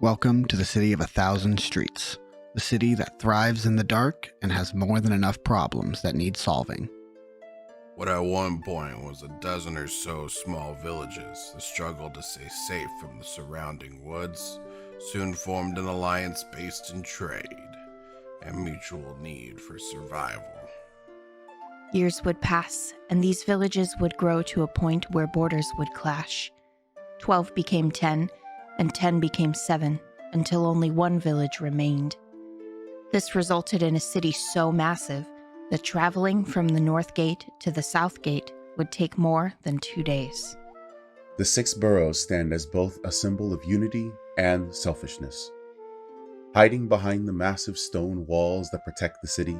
Welcome to the city of 1,000 streets, the city that thrives in the dark and has more than enough problems that need solving. What at one point was a dozen or so small villages that struggled to stay safe from the surrounding woods soon formed an alliance based in trade and mutual need for survival. Years would pass, and these villages would grow to a point where borders would clash. 12 became 10, and 10 became 7, until only one village remained. This resulted in a city so massive that traveling from the North Gate to the South Gate would take more than 2 days. The Six Boroughs stand as both a symbol of unity and selfishness. Hiding behind the massive stone walls that protect the city,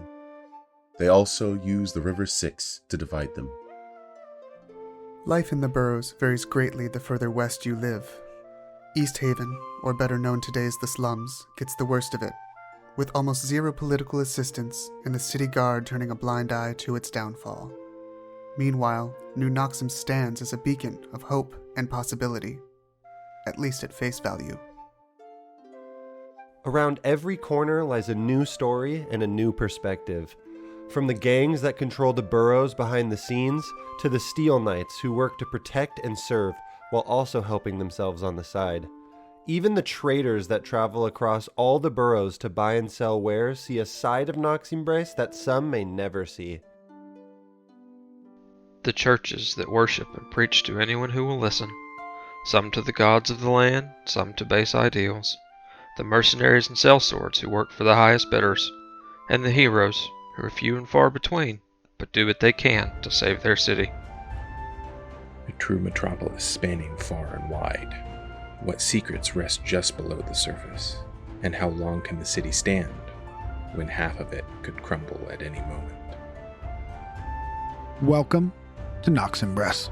they also use the River Styx to divide them. Life in the boroughs varies greatly the further west you live. East Haven, or better known today as the slums, gets the worst of it, with almost zero political assistance and the city guard turning a blind eye to its downfall. Meanwhile, New Noximbres stands as a beacon of hope and possibility, at least at face value. Around every corner lies a new story and a new perspective. From the gangs that control the boroughs behind the scenes, to the Steel Knights who work to protect and serve while also helping themselves on the side. Even the traders that travel across all the boroughs to buy and sell wares see a side of Noximbres that some may never see. The churches that worship and preach to anyone who will listen, some to the gods of the land, some to base ideals, the mercenaries and sellswords who work for the highest bidders, and the heroes who are few and far between, but do what they can to save their city. A true metropolis spanning far and wide. What secrets rest just below the surface? And how long can the city stand when half of it could crumble at any moment? Welcome to Noximbres.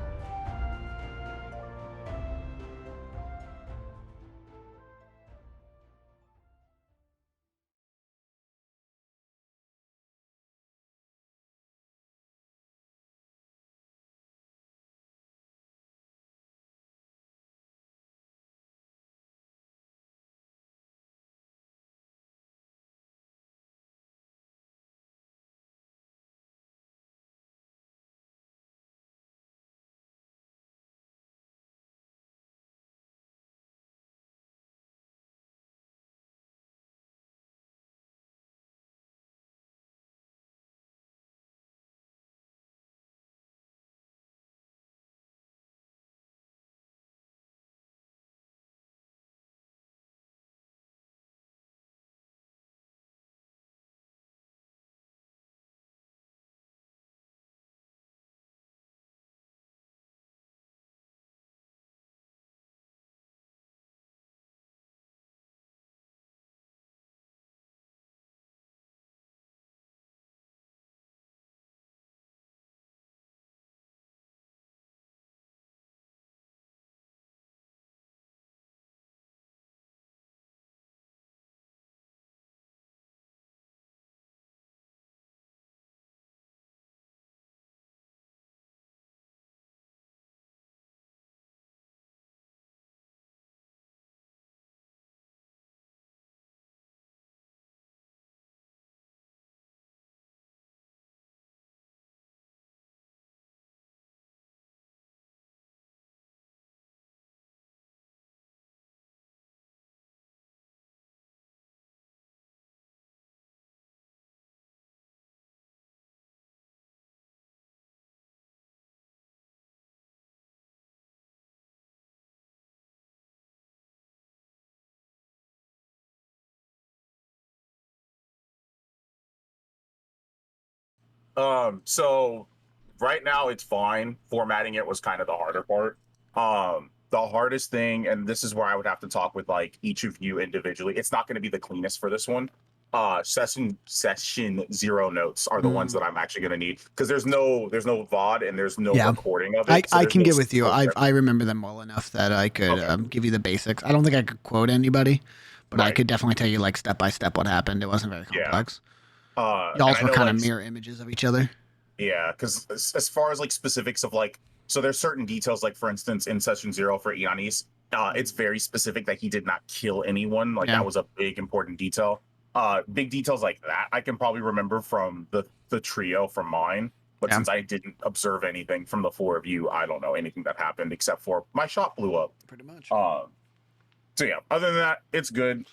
So right now it's fine. Formatting it was kind of the harder part. The hardest thing, and this is where I would have to talk with like each of you individually. It's not going to be the cleanest for this one. Session zero notes are the ones that I'm actually going to need because there's no VOD and there's no recording of it. I can get with you. I remember them well enough that I could give you the basics. I don't think I could quote anybody, but I could definitely tell you like step by step what happened. It wasn't very complex. Y'all were kind of mirror images of each other. Yeah, because as far as like specifics of like, so there's certain details, like for instance, in session 0 for Eonis, It's very specific that he did not kill anyone. Like, Yeah. that was a big, important detail. Big details like that I can probably remember from the trio from mine. But Yeah. since I didn't observe anything from the four of you, I don't know anything that happened except for my shot blew up. Pretty much. So yeah, other than that, it's good.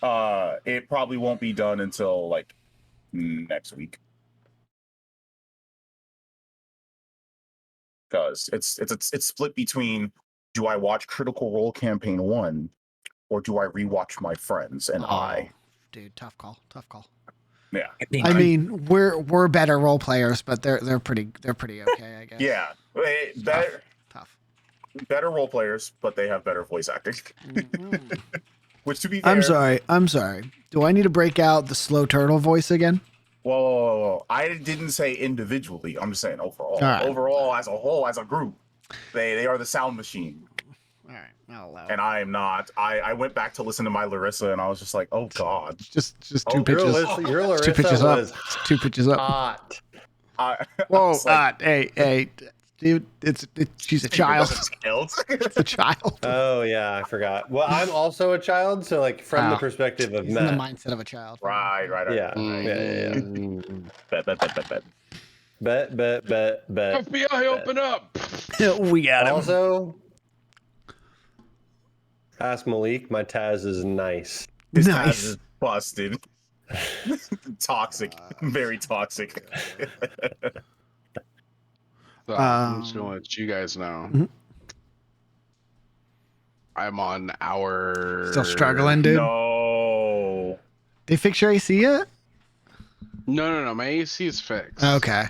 It probably won't be done until like next week. Because it's split between, do I watch Critical Role Campaign 1 or do I rewatch My Friends and I? Dude, tough call. Yeah. I mean, we're better role players, but they're pretty okay, I guess. Yeah. Tough. Better role players, but they have better voice acting. Mm-hmm. Which, to be fair, I'm sorry. Do I need to break out the slow turtle voice again? Whoa. I didn't say individually. I'm just saying overall. Right. Overall, as a whole, as a group, they are the sound machine. All right, I'll allow And I am not. I went back to listen to my Larissa, and I was just like, oh god. Just two pitches. Your Larissa Two pitches up. was Two pitches up. hot. Whoa, hey, dude, she's a child. It's a child. Oh yeah, I forgot. Well, I'm also a child, so like from the perspective of He's in the Matt. mindset of a child. Right. Yeah. Bet. FBI, open up. We got him. Also, ask Malik. My Taz is nice. His Nice. Taz is busted. Toxic. Very toxic. So, I'm just gonna let you guys know. Mhm. I'm on our. Still struggling, dude. No. They fix your AC yet? No. My AC is fixed. Okay.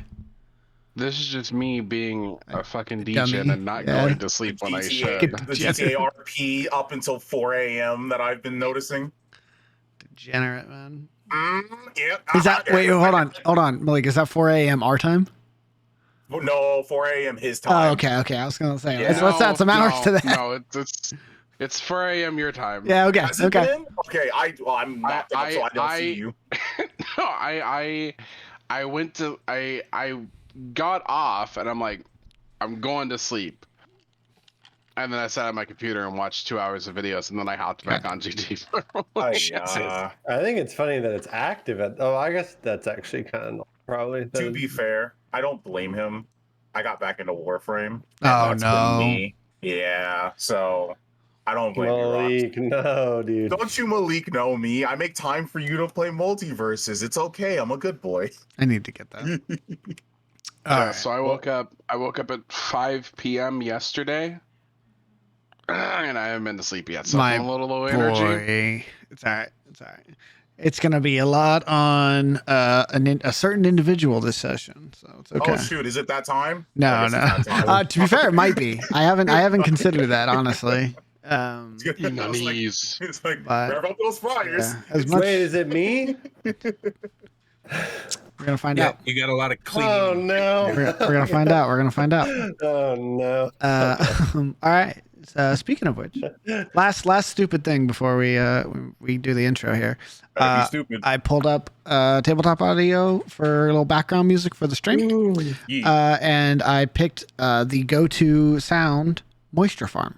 This is just me being a fucking Dummy. DJ and not Yeah. going to sleep when I should. The GTA RP up until 4 a.m. that I've been noticing. Degenerate, man. Yeah. Is that wait? Hold on, Malik. Is that 4 a.m. our time? No, 4 a.m. his time. Oh, okay. I was gonna say Yeah. let's add some hours to that. No, it's 4 a.m. your time. Yeah. Okay. Has it Okay. been? Okay. I'm not there, so I don't see you. No, I went to I got off and I'm like, I'm going to sleep. And then I sat at my computer and watched 2 hours of videos, and then I hopped back on GT. I think it's funny that it's active. I guess that's actually kind of probably. To be fair, I don't blame him. I got back into Warframe. Oh, That's no. been me. Yeah, so I don't blame Malik, you, no, dude. Don't you, Malik, know me? I make time for you to play multiverses. It's okay. I'm a good boy. I need to get that. So I woke up at 5 p.m. yesterday, and I haven't been to sleep yet. So I'm a little low energy. It's all right. It's gonna be a lot on a certain individual this session, so it's okay. Oh shoot, is it that time? No. To be fair, it might be. I haven't considered that, honestly. It's like rev up those fires. Yeah, Wait, is it me? We're gonna find out. You got a lot of cleaning. Oh no. We're gonna find out. Oh no. All right. Speaking of which, last stupid thing before we do the intro here. Be stupid. I pulled up tabletop audio for a little background music for the stream, and I picked the go-to sound, Moisture Farm.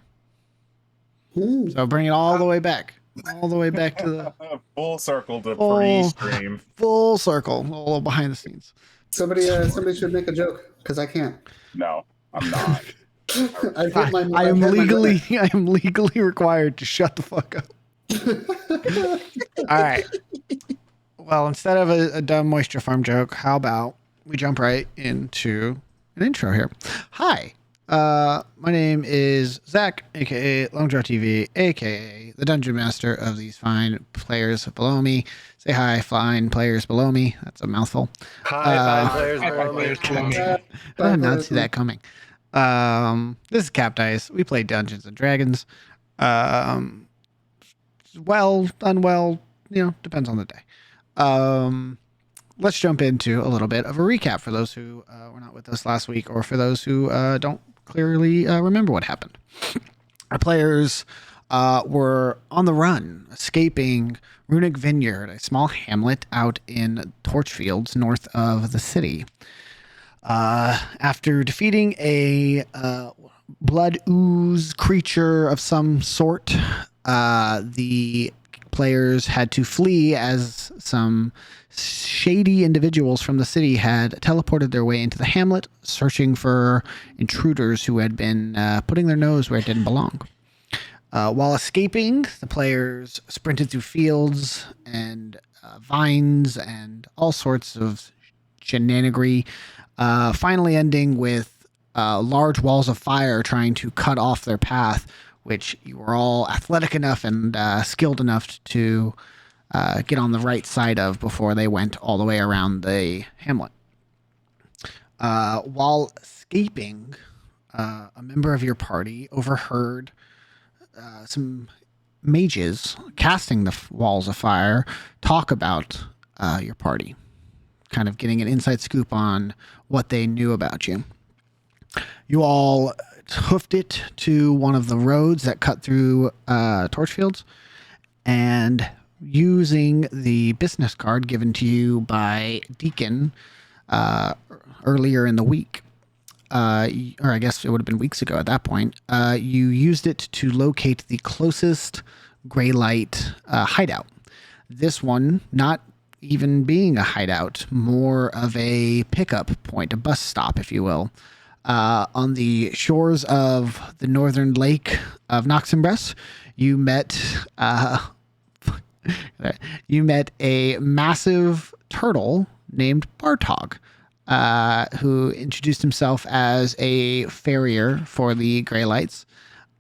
So bring it all the way back to the full circle to pre-stream. Full circle, a little behind the scenes. Somebody should make a joke because I can't. No, I'm not. I am legally required to shut the fuck up. All right. Well, instead of a dumb Moisture Farm joke, how about we jump right into an intro here? Hi. My name is Zach, aka Longjaw TV, aka the Dungeon Master of these fine players below me. Say hi, fine players below me. That's a mouthful. Hi, players below me. I did not see that coming. This is Cap Dice. We play Dungeons and Dragons. Well, unwell, depends on the day. Let's jump into a little bit of a recap for those who were not with us last week, or for those who don't clearly remember what happened. Our players were on the run, escaping Runic Vineyard, a small hamlet out in Torchfields, north of the city. After defeating a blood ooze creature of some sort. The players had to flee as some shady individuals from the city had teleported their way into the hamlet, searching for intruders who had been putting their nose where it didn't belong. While escaping, the players sprinted through fields and vines and all sorts of shenanigans, finally ending with large walls of fire trying to cut off their path, which you were all athletic enough and skilled enough to get on the right side of before they went all the way around the hamlet. While escaping, a member of your party overheard some mages casting the walls of fire talk about your party, kind of getting an inside scoop on what they knew about you. You all hoofed it to one of the roads that cut through Torchfields, and using the business card given to you by Deacon earlier in the week, or I guess it would have been weeks ago at that point, you used it to locate the closest gray light hideout. This one, not even being a hideout, more of a pickup point, a bus stop, if you will. On the shores of the northern lake of Noximbres, you met a massive turtle named Bartog, who introduced himself as a farrier for the Grey Lights,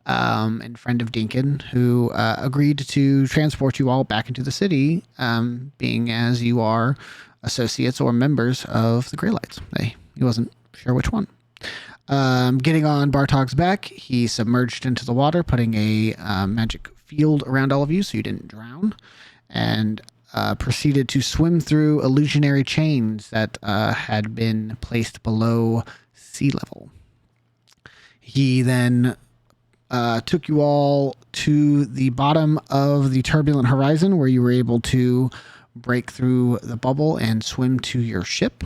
and friend of Dinkin, who agreed to transport you all back into the city, being as you are associates or members of the Grey Lights. He wasn't sure which one. Getting on Bartog's back, he submerged into the water, putting a magic field around all of you so you didn't drown, and proceeded to swim through illusionary chains that had been placed below sea level. He then took you all to the bottom of the Turbulent Horizon, where you were able to break through the bubble and swim to your ship,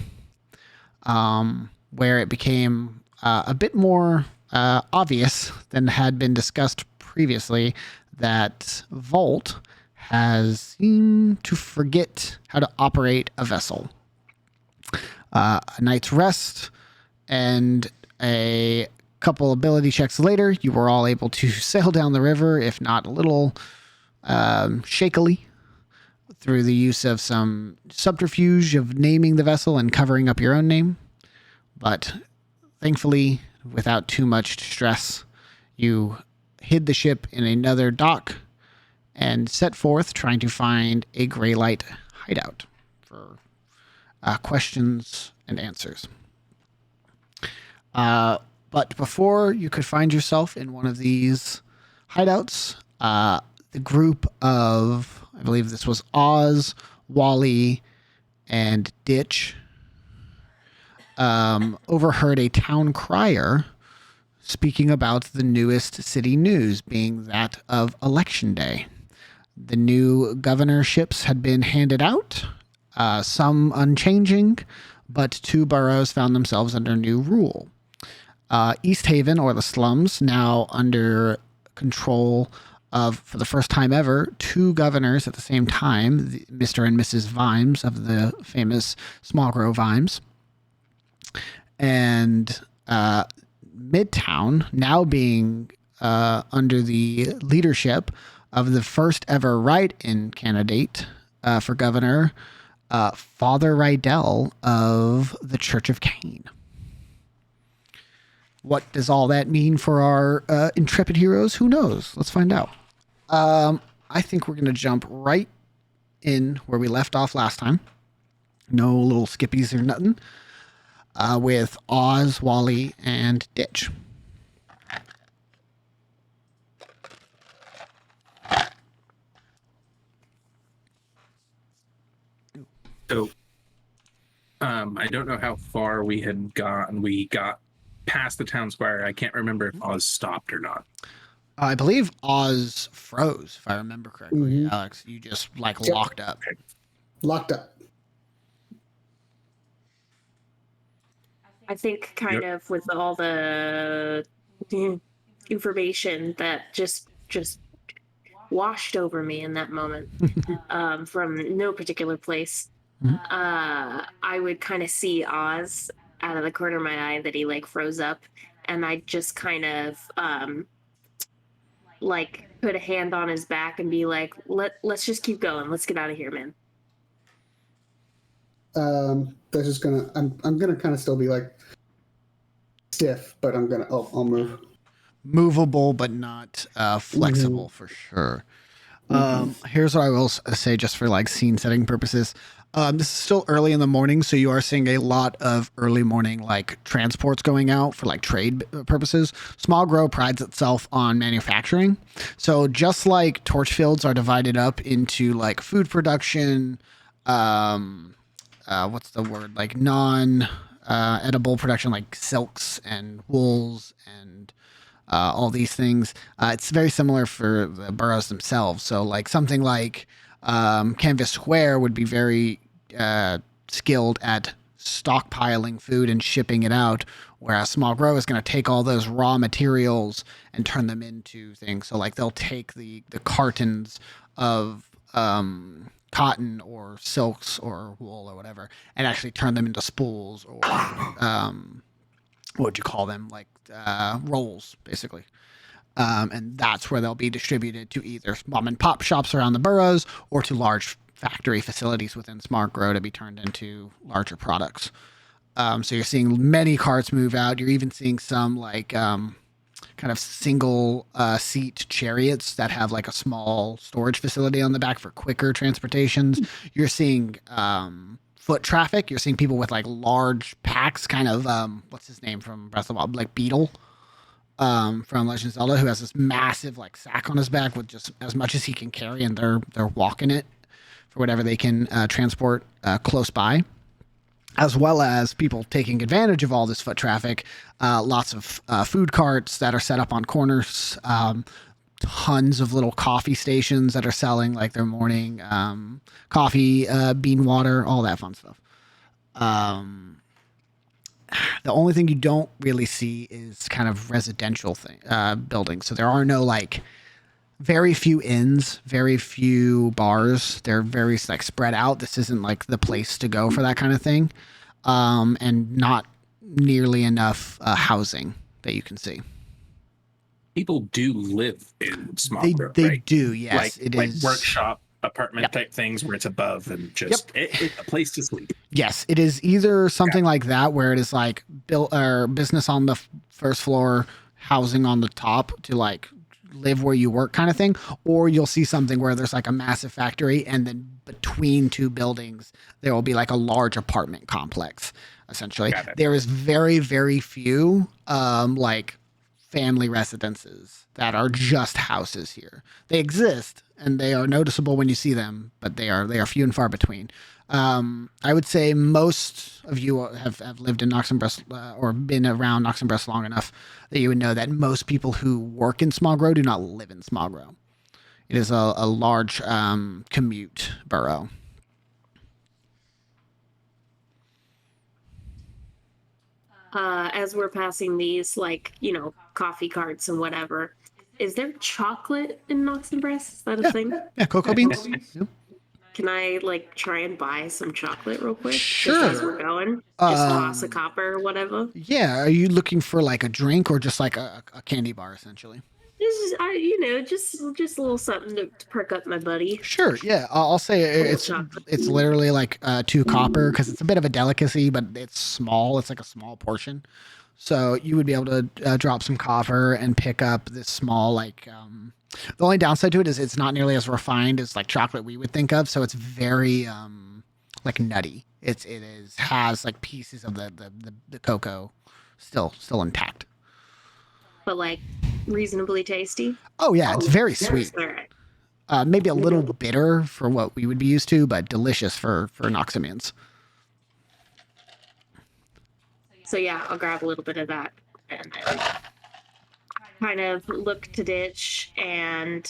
where it became a bit more obvious than had been discussed previously that Volt has seemed to forget how to operate a vessel. A night's rest and a couple ability checks later, you were all able to sail down the river, if not a little shakily, through the use of some subterfuge of naming the vessel and covering up your own name. But thankfully, without too much stress, you hid the ship in another dock and set forth trying to find a Grey Light hideout for questions and answers. But before you could find yourself in one of these hideouts, the group of, I believe this was Oz, Wally, and Ditch, overheard a town crier speaking about the newest city news, being that of Election Day. The new governorships had been handed out, some unchanging, but 2 boroughs found themselves under new rule. East Haven, or the slums, now under control of, for the first time ever, 2 governors at the same time, Mr. and Mrs. Vimes of the famous Smog Row Vimes. And Midtown now being under the leadership of the first ever write-in candidate for governor, Father Rydell of the Church of Cain. What does all that mean for our intrepid heroes? Who knows? Let's find out. I think we're going to jump right in where we left off last time. No little skippies or nothing. With Oz, Wally, and Ditch. So, I don't know how far we had gone. We got past the town square. I can't remember if Oz stopped or not. I believe Oz froze, if I remember correctly. Alex, you just locked up. Okay. Locked up. I think kind of with all the information that just washed over me in that moment from no particular place. Mhm. I would kind of see Oz out of the corner of my eye that he like froze up, and I just kind of like put a hand on his back and be like, let's just keep going. Let's get out of here, man. That's just gonna. I'm gonna kind of still be like stiff, but I'll move. Movable, but not flexible for sure. Here's what I will say, just for like scene setting purposes. This is still early in the morning, so you are seeing a lot of early morning like transports going out for like trade purposes. Smog Row prides itself on manufacturing, so just like torch fields are divided up into like food production, what's the word, like non edible production, like silks and wools and all these things. It's very similar for the boroughs themselves. So like something like Canvas Square would be very skilled at stockpiling food and shipping it out, whereas Smog Row is going to take all those raw materials and turn them into things. So like they'll take the cartons of cotton or silks or wool or whatever and actually turn them into spools or what would you call them, like rolls basically. And that's where they'll be distributed to either mom and pop shops around the boroughs or to large factory facilities within Smog Row to be turned into larger products. So you're seeing many carts move out. You're even seeing some like kind of single seat chariots that have like a small storage facility on the back for quicker transportations. You're seeing foot traffic. You're seeing people with like large packs, kind of what's his name from Breath of the Wild, like Beetle from Legend of Zelda, who has this massive like sack on his back with just as much as he can carry, and they're walking it for whatever they can transport close by, as well as people taking advantage of all this foot traffic. Lots of food carts that are set up on corners. Tons of little coffee stations that are selling like their morning coffee, bean water, all that fun stuff. The only thing you don't really see is kind of residential buildings. So there are no like very few inns, very few bars. They're very like spread out. This isn't like the place to go for that kind of thing. And not nearly enough housing that you can see. People do live in Smog Row, they right? do, yes. Like, like workshop apartment type things where it's above and just it's a place to sleep. Yes, it is either something like that where it is like built or business on the first floor, housing on the top to like live where you work kind of thing, or you'll see something where there's like a massive factory and then between two buildings there will be like a large apartment complex. Essentially, there is very, very few like family residences that are just houses here. They exist and they are noticeable when you see them, but they are few and far between. I would say most of you have lived in Noximbres or been around Noximbres long enough that you would know that most people who work in Smog Row do not live in Smog Row. It is a large commute borough. As we're passing these, like, you know, coffee carts and whatever, is there chocolate in Noximbres? Is that a thing? Yeah, cocoa beans. Yeah. Can I, like, try and buy some chocolate real quick? Sure. Just as we're going? Just toss a copper or whatever? Yeah, are you looking for, like, a drink or just, like, a candy bar, essentially? This is, you know, just a little something to perk up my buddy. Sure, yeah. I'll say it's literally like 2 copper because it's a bit of a delicacy, but it's small. It's like a small portion. So you would be able to drop some copper and pick up this small, like, the only downside to it is it's not nearly as refined as like chocolate we would think of. So it's very like nutty. It has like pieces of the cocoa still intact. But like reasonably tasty. Oh yeah, it's very sweet. Maybe a little bitter for what we would be used to, but delicious for Noximians. So yeah, I'll grab a little bit of that and kind of look to Ditch. And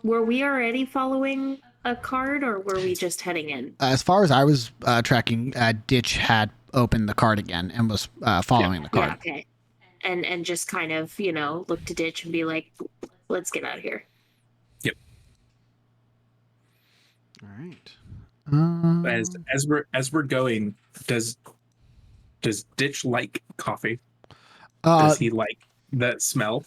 were we already following a card, or were we just heading in? As far as I was tracking, Ditch had opened the card again and was following the card. Yeah, okay. and just kind of, look to Ditch and be like, let's get out of here. Yep. All right. As we're going, does Ditch like coffee? Does he like the smell?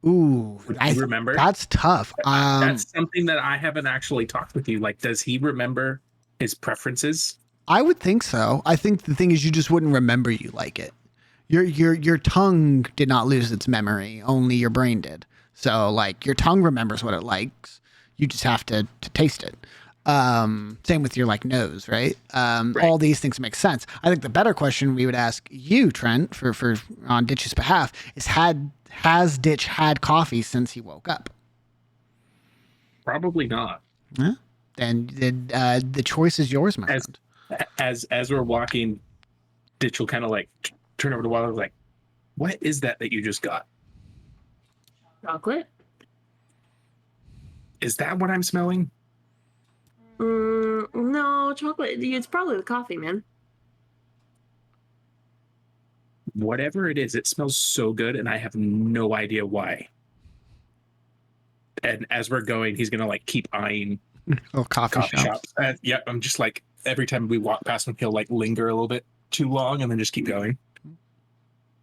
Ooh, I remember. That's tough. That's something that I haven't actually talked with you. Like, does he remember his preferences? I would think so. I think the thing is, you just wouldn't remember you like it. Your tongue did not lose its memory. Only your brain did. So, like, your tongue remembers what it likes. You just have to taste it. Same with your like nose, right? Right? All these things make sense. I think the better question we would ask you, Trent, for on Ditch's behalf, is has Ditch had coffee since he woke up? Probably not. Huh? Then the choice is yours, my friend. As we're walking, Ditch will kind of like turn over to Wally, like, "What is that you just got?" Chocolate. Is that what I'm smelling? No, chocolate. It's probably the coffee, man. Whatever it is, it smells so good, and I have no idea why. And as we're going, he's gonna like keep eyeing coffee shops. Yeah, I'm just like, every time we walk past him, he'll like linger a little bit too long and then just keep going.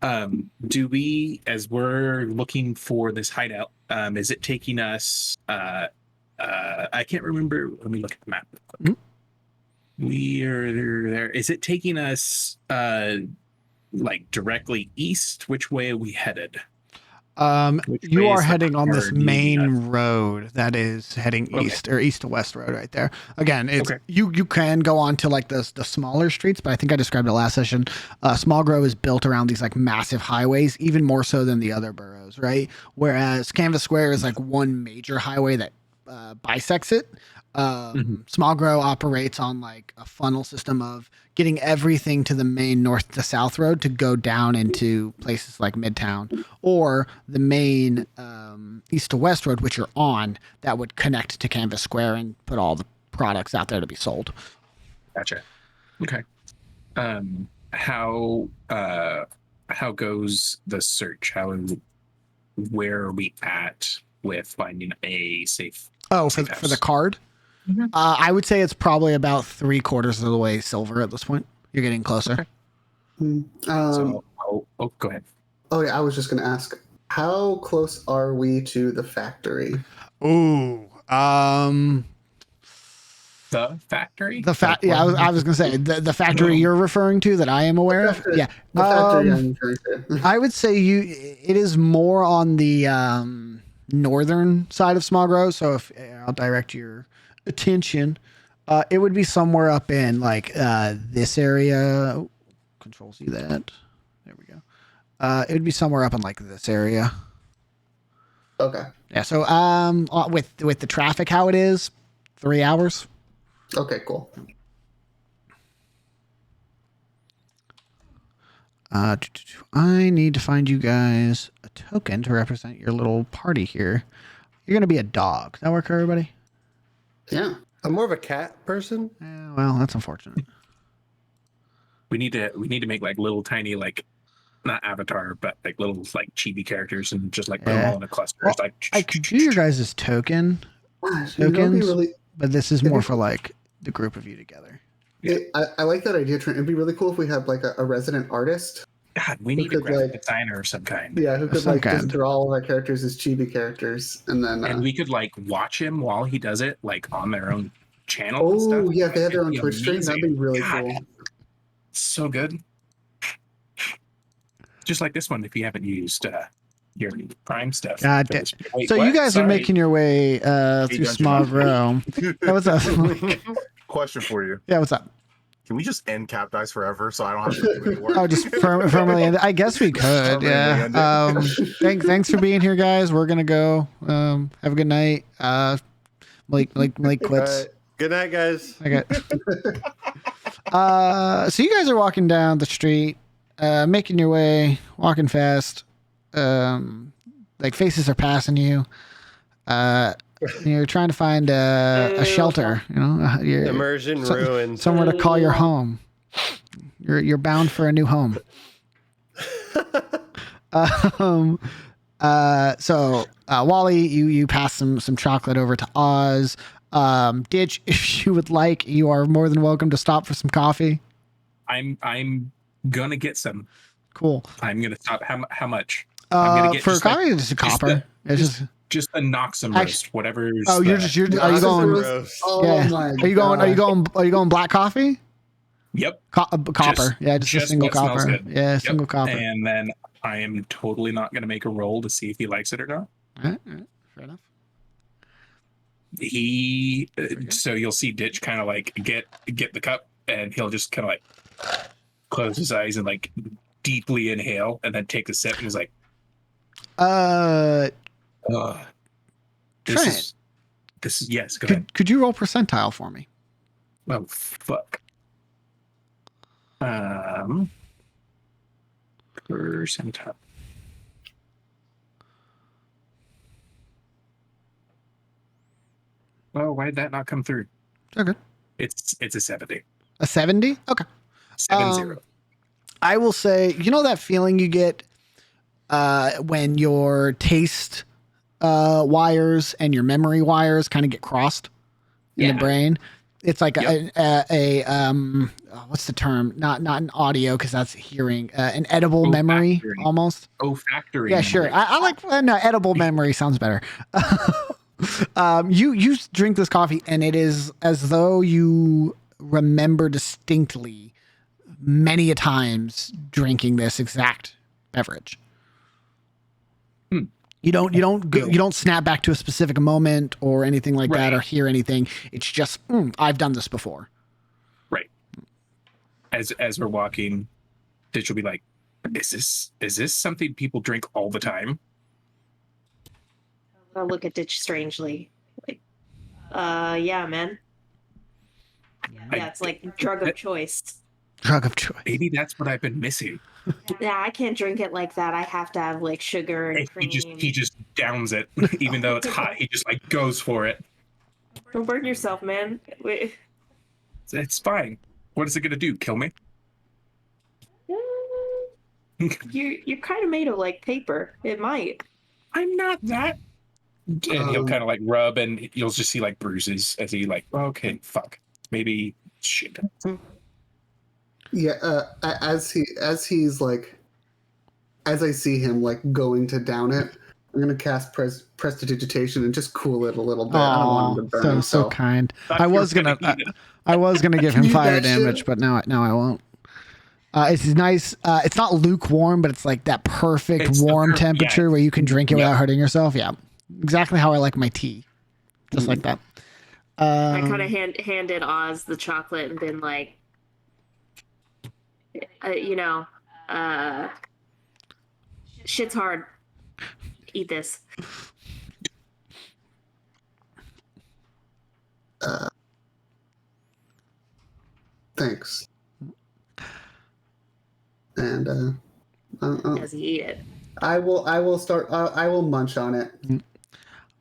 Do we, as we're looking for this hideout, is it taking us? I can't remember. Let me look at the map. Mm-hmm. We are there. Is it taking us like directly east? Which way are we headed? You are heading on this main road that is heading east, or east to west road right there. Again, it's you can go on to like the smaller streets, but I think I described it last session. Smog Row is built around these like massive highways, even more so than the other boroughs, right? Whereas Canvas Square is like one major highway that bisects it. Smog Row operates on like a funnel system of getting everything to the main north to south road to go down into places like Midtown, or the main east to west road, which you're on, that would connect to Canvas Square and put all the products out there to be sold. Gotcha. Okay. How goes the search? Where are we at with finding a safe? For the card? Mm-hmm. I would say it's probably about 3/4 of the way silver at this point. You're getting closer. Okay. Go ahead. Oh yeah, I was just going to ask, how close are we to the factory? Ooh, the factory. Yeah, I was going to say the factory you're referring to that I am aware of. Yeah, the factory I'm referring to. I would say it is more on the northern side of Smog Row. So if I'll direct your attention, it would be somewhere up in like this area. Control C that. There we go. It would be somewhere up in like this area. Okay. Yeah. So with the traffic how it is, 3 hours. Okay. Cool. I need to find you guys a token to represent your little party here. You're gonna be a dog. Does that work for everybody? Yeah. I'm more of a cat person. Yeah, well, that's unfortunate. We need to make like little tiny, like, not avatar, but like little like chibi characters, and just like put them all in a cluster. Well, like, I could do your guys' tokens, but this is more for like the group of you together. I like that idea, Trent. It'd be really cool if we had like a resident artist. God, we need a graphic designer of some kind. Yeah, who could just draw all of our characters as chibi characters, and then and we could like watch him while he does it, like on their own channel. Oh, and stuff. Yeah, if they had their own Twitch stream, that'd be really cool. So good. Just like this one, if you haven't used your Prime stuff. God damn. So you guys are making your way through Smog Row. What's up? Question for you. Yeah, what's up? Can we just end Cap Dice forever so I don't have to do any work? Oh, just firmly end it? I guess we could, yeah. Thanks for being here, guys. We're going to go. Have a good night. Blake quits. Good night, guys. Okay. So you guys are walking down the street, making your way, walking fast. Like faces are passing you. You're trying to find a shelter, immersion ruins, somewhere to call your home. You're bound for a new home. Wally, you pass some chocolate over to Oz. Ditch, if you would like, you are more than welcome to stop for some coffee. I'm gonna get some. Cool. I'm gonna stop. How much? I'm gonna get for coffee. Like, just a copper. Just a Noximbres, whatever. Oh, are you going? Oh yeah. My Are you going? Are you going black coffee? Yep. Copper. Just a single copper. Yeah, yep. Single copper. And then I am totally not going to make a roll to see if he likes it or not. All right. Fair enough. So you'll see Ditch kind of like get the cup, and he'll just kind of like close his eyes and like deeply inhale, and then take a sip, and he's like, This is yes. Go ahead. Could you roll percentile for me? Oh fuck. Percentile. Oh, why did that not come through? Okay. It's a 70. A 70? Okay. 70. I will say, you know that feeling you get when your taste wires and your memory wires kind of get crossed in the brain? It's like what's the term? Not an audio, because that's hearing. An edible memory, almost. Olfactory. Yeah, sure. I like edible memory sounds better. You drink this coffee, and it is as though you remember distinctly many a times drinking this exact beverage. You don't snap back to a specific moment or anything like that, or hear anything. It's just I've done this before. Right. As we're walking, Ditch will be like, "Is this something people drink all the time?" I'll look at Ditch strangely. Like, yeah, man. Yeah, it's like drug of choice. Drug of choice. Maybe that's what I've been missing. Yeah, I can't drink it like that. I have to have like sugar and cream. He just downs it, even though it's hot. He just like goes for it. Don't burn yourself, man. Wait. It's fine. What is it gonna do? Kill me? You're kind of made of like paper. It might. I'm not that. And he'll kind of like rub, and you'll just see like bruises as he like, okay, fuck, maybe shit. Yeah, as he's like, as I see him like going to down it, I'm gonna cast prestidigitation and just cool it a little bit. I don't want him to burn himself. So kind. I was gonna give him fire damage, but now I won't. It's nice. It's not lukewarm, but it's like that perfect warm temperature where you can drink it without hurting yourself. Yeah, exactly how I like my tea, just like that. I kind of handed Oz the chocolate and been like, shit's hard. Eat this. Thanks. And as he eat it, I will start. I will munch on it.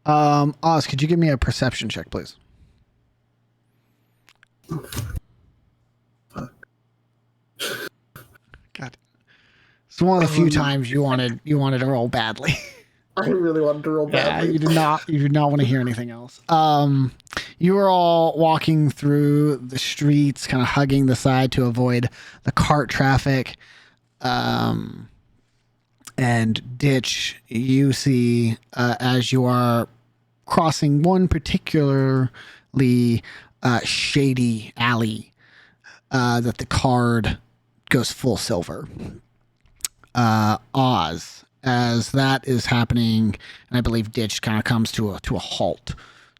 Oz, could you give me a perception check, please? Oh, fuck. God, it's one of the few times you wanted to roll badly. I really wanted to roll badly. Yeah, you did not want to hear anything else. You were all walking through the streets, kind of hugging the side to avoid the cart traffic. And Ditch, you see, as you are crossing one particularly shady alley, that the card goes full silver. Oz, as that is happening, and I believe Ditch kind of comes to a halt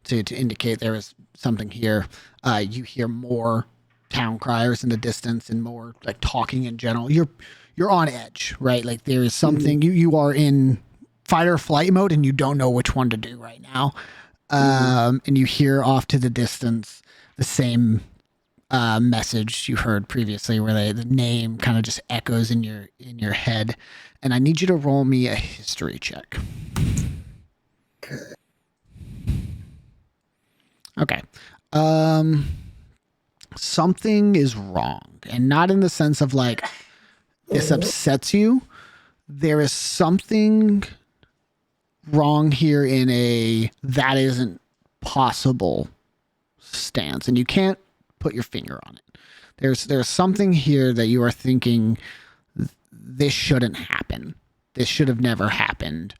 to indicate there is something here. You hear more town criers in the distance and more like talking in general. You're on edge, right? Like there is something you are in fight or flight mode and you don't know which one to do right now. And you hear off to the distance the same message you heard previously, where the name kind of just echoes in your head. And I need you to roll me a history check. Okay. Something is wrong, and not in the sense of like this upsets you. there is something wrong here in a that isn't possible stance, and you can't put your finger on it. There's something here that you are thinking this shouldn't happen. This should have never happened.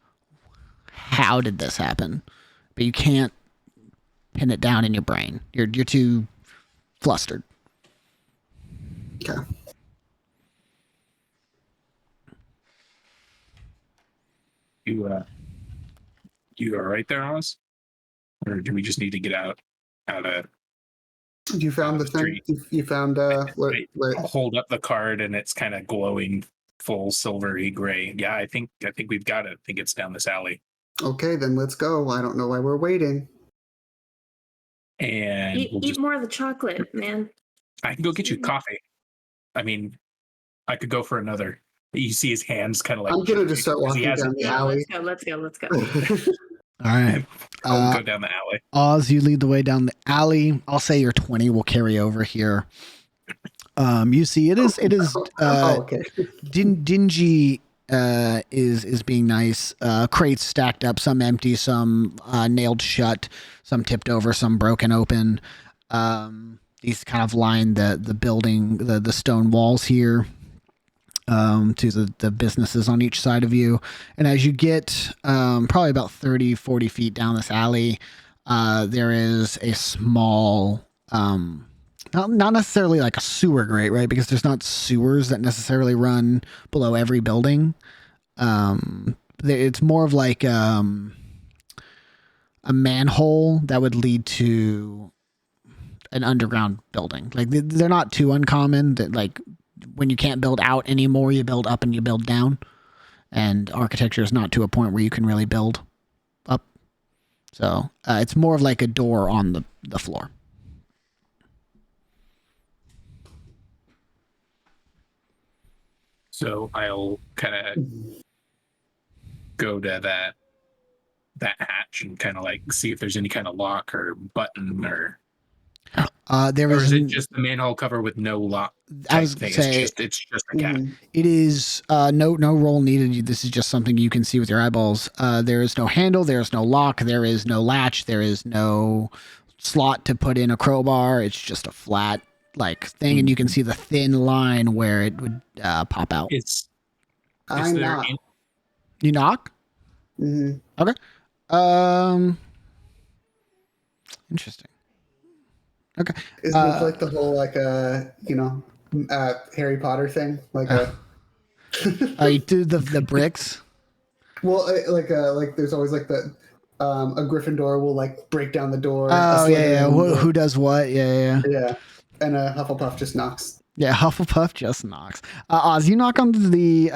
How did this happen? But you can't pin it down in your brain. You're too flustered. Okay. You are right there, Oz? Or do we just need to get out of You found the thing? You found what? I'll hold up the card and it's kind of glowing full silvery gray. Yeah, I think we've got it. I think it's down this alley. Okay, then let's go. I don't know why we're waiting. And eat more of the chocolate, man. I can go get you coffee. I mean, I could go for another. You see his hands kind of like. I'm gonna just start walking down the alley. Let's go. All right. I'll go down the alley. Oz, you lead the way down the alley. I'll say your 20 will carry over here. You see, it is okay. dingy. Is being nice. Crates stacked up, some empty, some nailed shut, some tipped over, some broken open. These kind of line the building, the stone walls here. To the businesses on each side of you. And as you get probably about 30, 40 feet down this alley, there is a small, not necessarily like a sewer grate, right? Because there's not sewers that necessarily run below every building. It's more of like a manhole that would lead to an underground building. Like they're not too uncommon. That like when you can't build out anymore, you build up and you build down. And architecture is not to a point where you can really build up. So it's more of like a door on the floor. So I'll kind of go to that hatch and kind of like see if there's any kind of lock or button or. There is it just the manhole cover with no lock? I was going to say it's just a cat. It is no roll needed. This is just something you can see with your eyeballs. There is no handle. There is no lock. There is no latch. There is no slot to put in a crowbar. It's just a flat like thing, and you can see the thin line where it would pop out. I knock. You knock? Mm-hmm. Okay. Interesting. Okay. Isn't it like the whole like Harry Potter thing? Like you do the bricks? Well, like there's always like the a Gryffindor will like break down the door. Oh yeah. Who does what? Yeah. Yeah, and a Hufflepuff just knocks. Yeah, Hufflepuff just knocks. Oz, you knock on the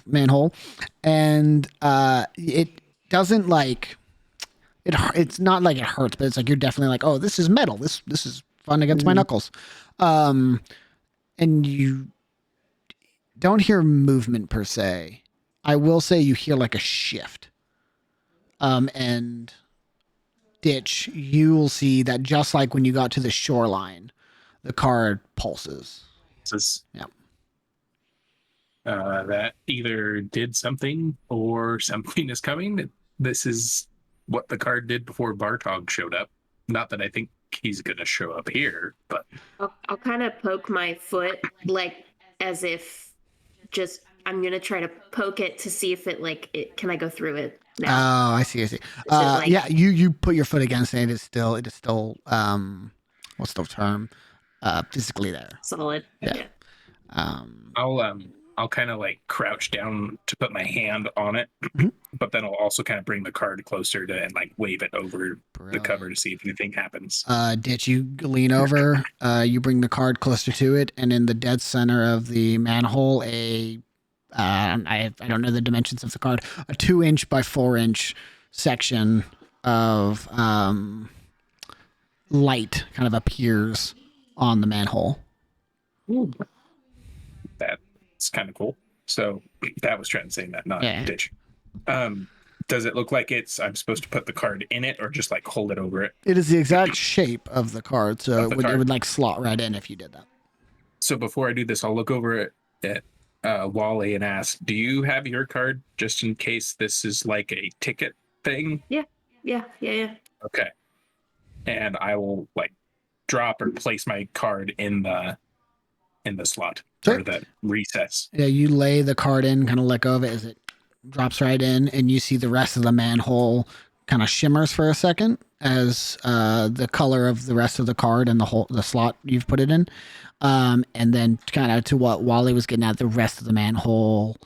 manhole, and it doesn't like. It's not like it hurts, but it's like you're definitely like, oh, this is metal. This is fun against my knuckles. And you don't hear movement per se. I will say you hear like a shift. And Ditch, you will see that just like when you got to the shoreline, the card pulses. Yeah. That either did something or something is coming. This is what the card did before Bartog showed up. Not that I think he's going to show up here, but I'll kind of poke my foot like as if just I'm going to try to poke it to see if can I go through it now? Oh, I see. Yeah, you put your foot against it. It is still what's the term? Physically there. Solid. Yeah. I'll kind of like crouch down to put my hand on it, but then I'll also kind of bring the card closer to and like wave it over the cover to see if anything happens. Did you lean over? You bring the card closer to it, and in the dead center of the manhole, I don't know the dimensions of the card, a 2-inch by 4-inch section of light kind of appears on the manhole. Ooh. That's kind of cool. So that was trying to say that, not Ditch. Does it look like I'm supposed to put the card in it or just like hold it over it? It is the exact shape of the card, so it would like slot right in if you did that. So before I do this, I'll look over it Wally and ask, "Do you have your card just in case this is like a ticket thing?" Yeah. Okay. And I will like drop or place my card in the slot or the recess. Yeah, you lay the card in, kind of let go of it as it drops right in, and you see the rest of the manhole kind of shimmers for a second as the color of the rest of the card and the slot you've put it in. And then kind of to what Wally was getting at, the rest of the manhole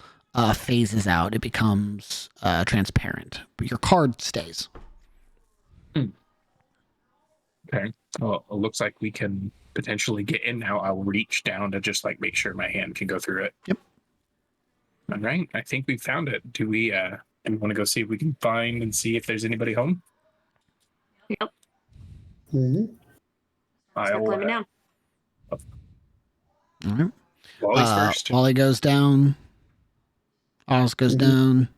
phases out. It becomes transparent, but your card stays. Okay. Well, it looks like we can potentially get in now. I'll reach down to just like make sure my hand can go through it. Yep. All right. I think we found it. Do we want to go see if we can find and see if there's anybody home? Yep. Mm-hmm. Start climbing down. All right. Wally's first. Wally goes down. Oz goes down.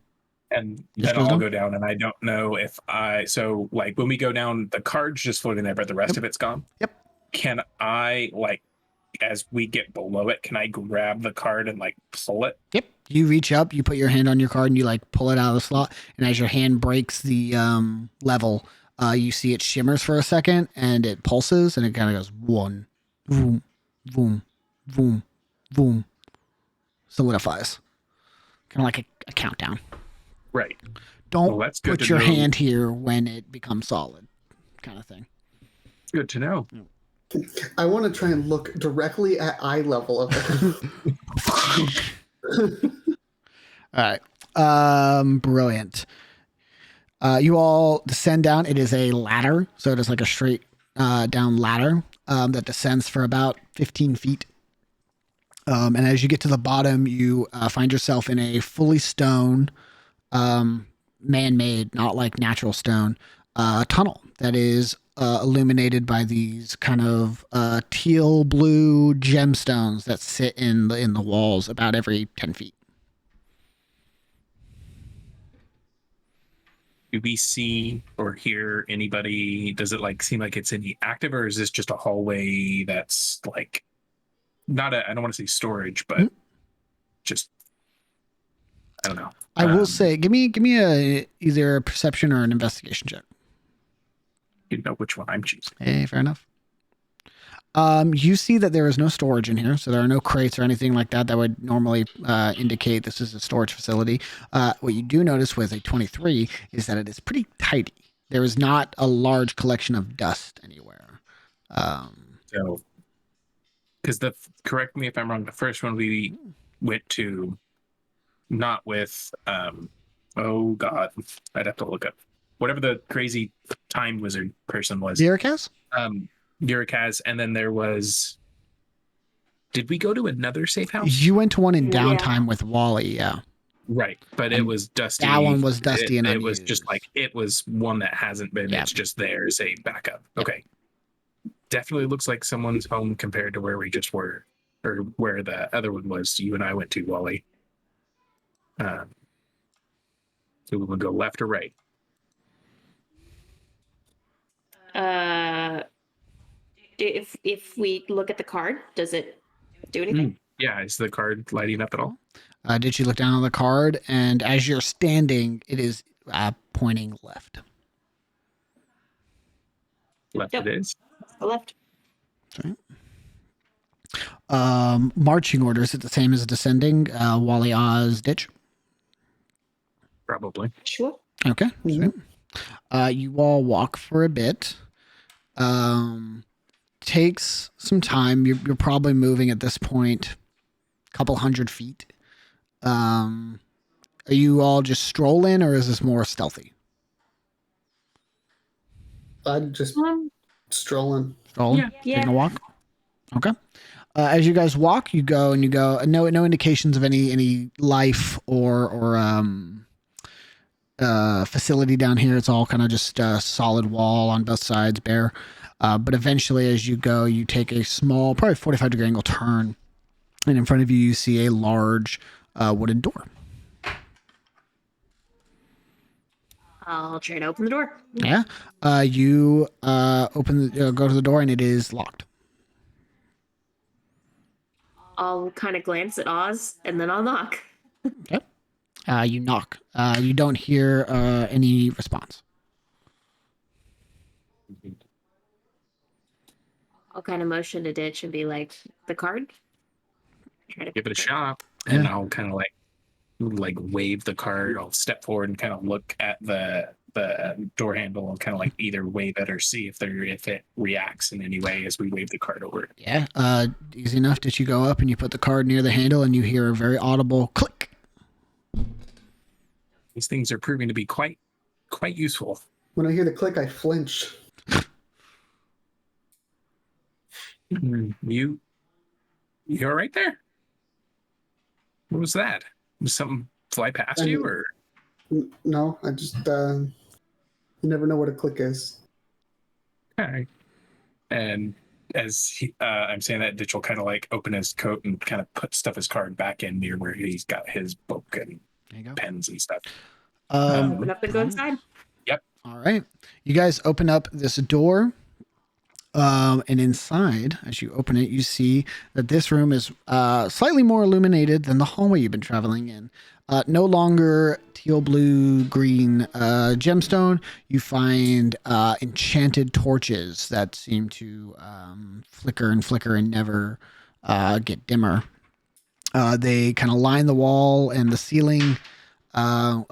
And then I'll go down, and I don't know if so like when we go down, the card's just floating there, but the rest of it's gone. Yep. Can I like, as we get below it, can I grab the card and like pull it? Yep. You reach up, you put your hand on your card, and you like pull it out of the slot. And as your hand breaks the level, you see it shimmers for a second, and it pulses, and it kind of goes one, boom, boom, boom, boom, solidifies, kind of like a countdown. Right. Don't put your hand here when it becomes solid, kind of thing. Good to know. I want to try and look directly at eye level of it. All right. Brilliant. You all descend down. It is a ladder, so it is like a straight down ladder that descends for about 15 feet. And as you get to the bottom, you find yourself in a fully stone, man-made, not like natural stone, tunnel that is illuminated by these kind of teal blue gemstones that sit in the walls about every 10 feet. Do we see or hear anybody? Does it like seem like it's any active, or is this just a hallway that's like not I don't want to say storage, but just I don't know. I will say, give me either a perception or an investigation check. You know which one I'm choosing. Hey, fair enough. You see that there is no storage in here, so there are no crates or anything like that would normally indicate this is a storage facility. What you do notice with a 23 is that it is pretty tidy. There is not a large collection of dust anywhere. So, because correct me if I'm wrong, the first one we went to, not with oh god, I'd have to look up whatever the crazy time wizard person was. Zerikaz? Zerikaz, and then there was. Did we go to another safe house? You went to one in downtime with Wally, yeah. Right, but it was dusty. That one was dusty and it was just like it was one that hasn't been. It's just there as a backup. Okay, definitely looks like someone's home compared to where we just were, or where the other one was. You and I went to, Wally. So we will go left or right. If we look at the card, does it do anything? Yeah, is the card lighting up at all? Did you look down on the card? And as you're standing, it is pointing left. Left it is. Left. Sorry. Marching order, is it the same as descending? Wally, Oz, ditch? Probably. Sure. Okay. You all walk for a bit. Takes some time. You're probably moving at this point a couple 100 feet. Are you all just strolling, or is this more stealthy? I'm just strolling. Strolling? Taking a walk? Okay. As you guys walk, you go. No indications of any life or facility down here. It's all kind of just a solid wall on both sides, bare. But eventually, as you go, you take a small, probably 45-degree angle turn, and in front of you, you see a large wooden door. I'll try to open the door. Yeah. You go to the door, and it is locked. I'll kind of glance at Oz and then I'll knock. Okay. You knock. You don't hear any response. I'll kind of motion to Ditch and be like, the card? Try to give it a shot. And I'll kind of like wave the card. I'll step forward and kind of look at the door handle and kind of like either wave it or see if it reacts in any way as we wave the card over. Yeah. Easy enough. Did you go up and you put the card near the handle and you hear a very audible click? These things are proving to be quite useful. When I hear the click, I flinch. You all right there? What was that? Did something fly past you, or? No, I just you never know what a click is. Okay. And as I'm saying that, Ditch will kind of like open his coat and kind of stuff his card back in near where he's got his book and pens and stuff. Open up and go inside. Yep. All right. You guys open up this door. And inside, as you open it, you see that this room is slightly more illuminated than the hallway you've been traveling in. No longer teal, blue, green gemstone. You find enchanted torches that seem to flicker and never get dimmer. They kind of line the wall and the ceiling. About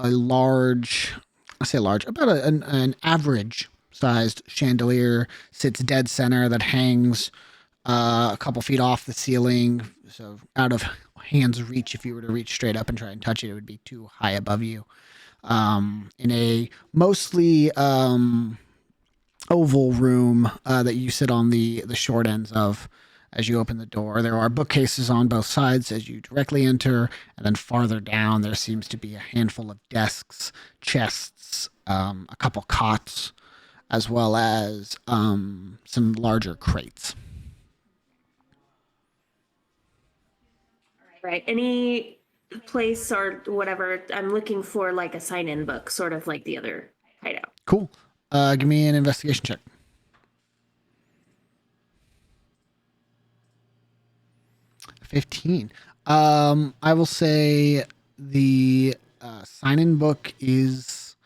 an average sized chandelier sits dead center that hangs a couple feet off the ceiling, so out of hand's reach. If you were to reach straight up and try and touch it, it would be too high above you. In a mostly oval room that you sit on the short ends of as you open the door. There are bookcases on both sides as you directly enter, and then farther down there seems to be a handful of desks, chests, a couple cots, as well as some larger crates. Right. Any place or whatever, I'm looking for like a sign-in book, sort of like the other hideout. Cool. Give me an investigation check. 15. I will say the sign-in book is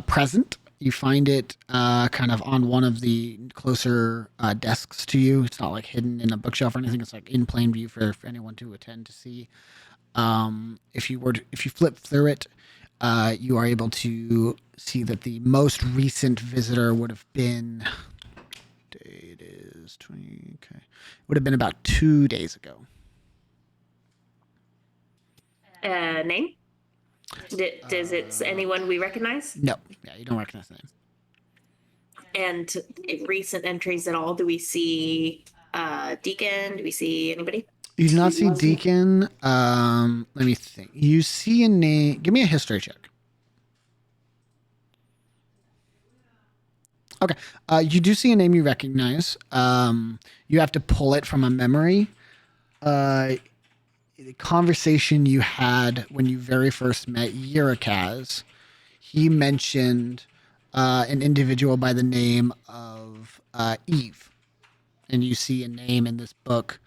present. You find it kind of on one of the closer desks to you. It's not like hidden in a bookshelf or anything. It's like in plain view for anyone to attend to see. If you flip through it, you are able to see that the most recent visitor would have been. Date is 20. Okay, would have been about 2 days ago. Name? Does it anyone we recognize? No. Yeah, you don't recognize the name. And recent entries at all? Do we see Deacon? Do we see anybody? You do not see Deacon. Let me think. You see a name. Give me a history check. Okay. You do see a name you recognize. You have to pull it from a memory. The conversation you had when you very first met Yurikaz, he mentioned an individual by the name of Eve. And you see a name in this book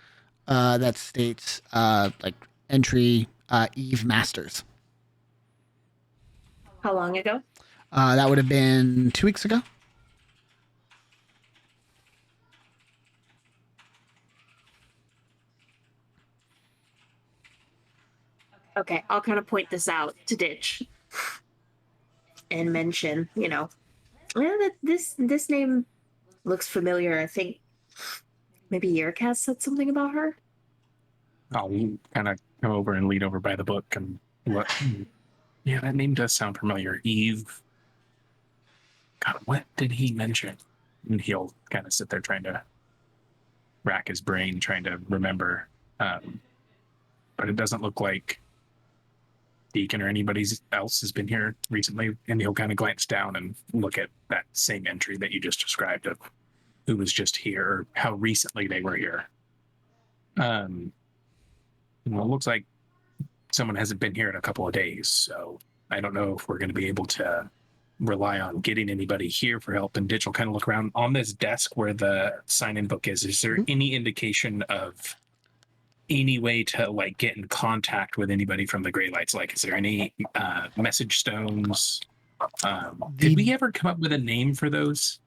that states like entry Eve Masters. How long ago? That would have been 2 weeks ago. Okay, I'll kind of point this out to Ditch and mention, this name looks familiar. I think maybe Yurikaz said something about her. I'll kind of come over and lean over by the book and what? Yeah, that name does sound familiar. Eve. God, what did he mention? And he'll kind of sit there trying to rack his brain, trying to remember. But it doesn't look like Deacon or anybody else has been here recently. And he'll kind of glance down and look at that same entry that you just described of who was just here, or how recently they were here. Well, it looks like someone hasn't been here in a couple of days, so I don't know if we're going to be able to rely on getting anybody here for help. And Ditch will kind of look around on this desk where the sign-in book is. Is there any indication of any way to like get in contact with anybody from the Grey Lights? Like, is there any message stones? Did we ever come up with a name for those?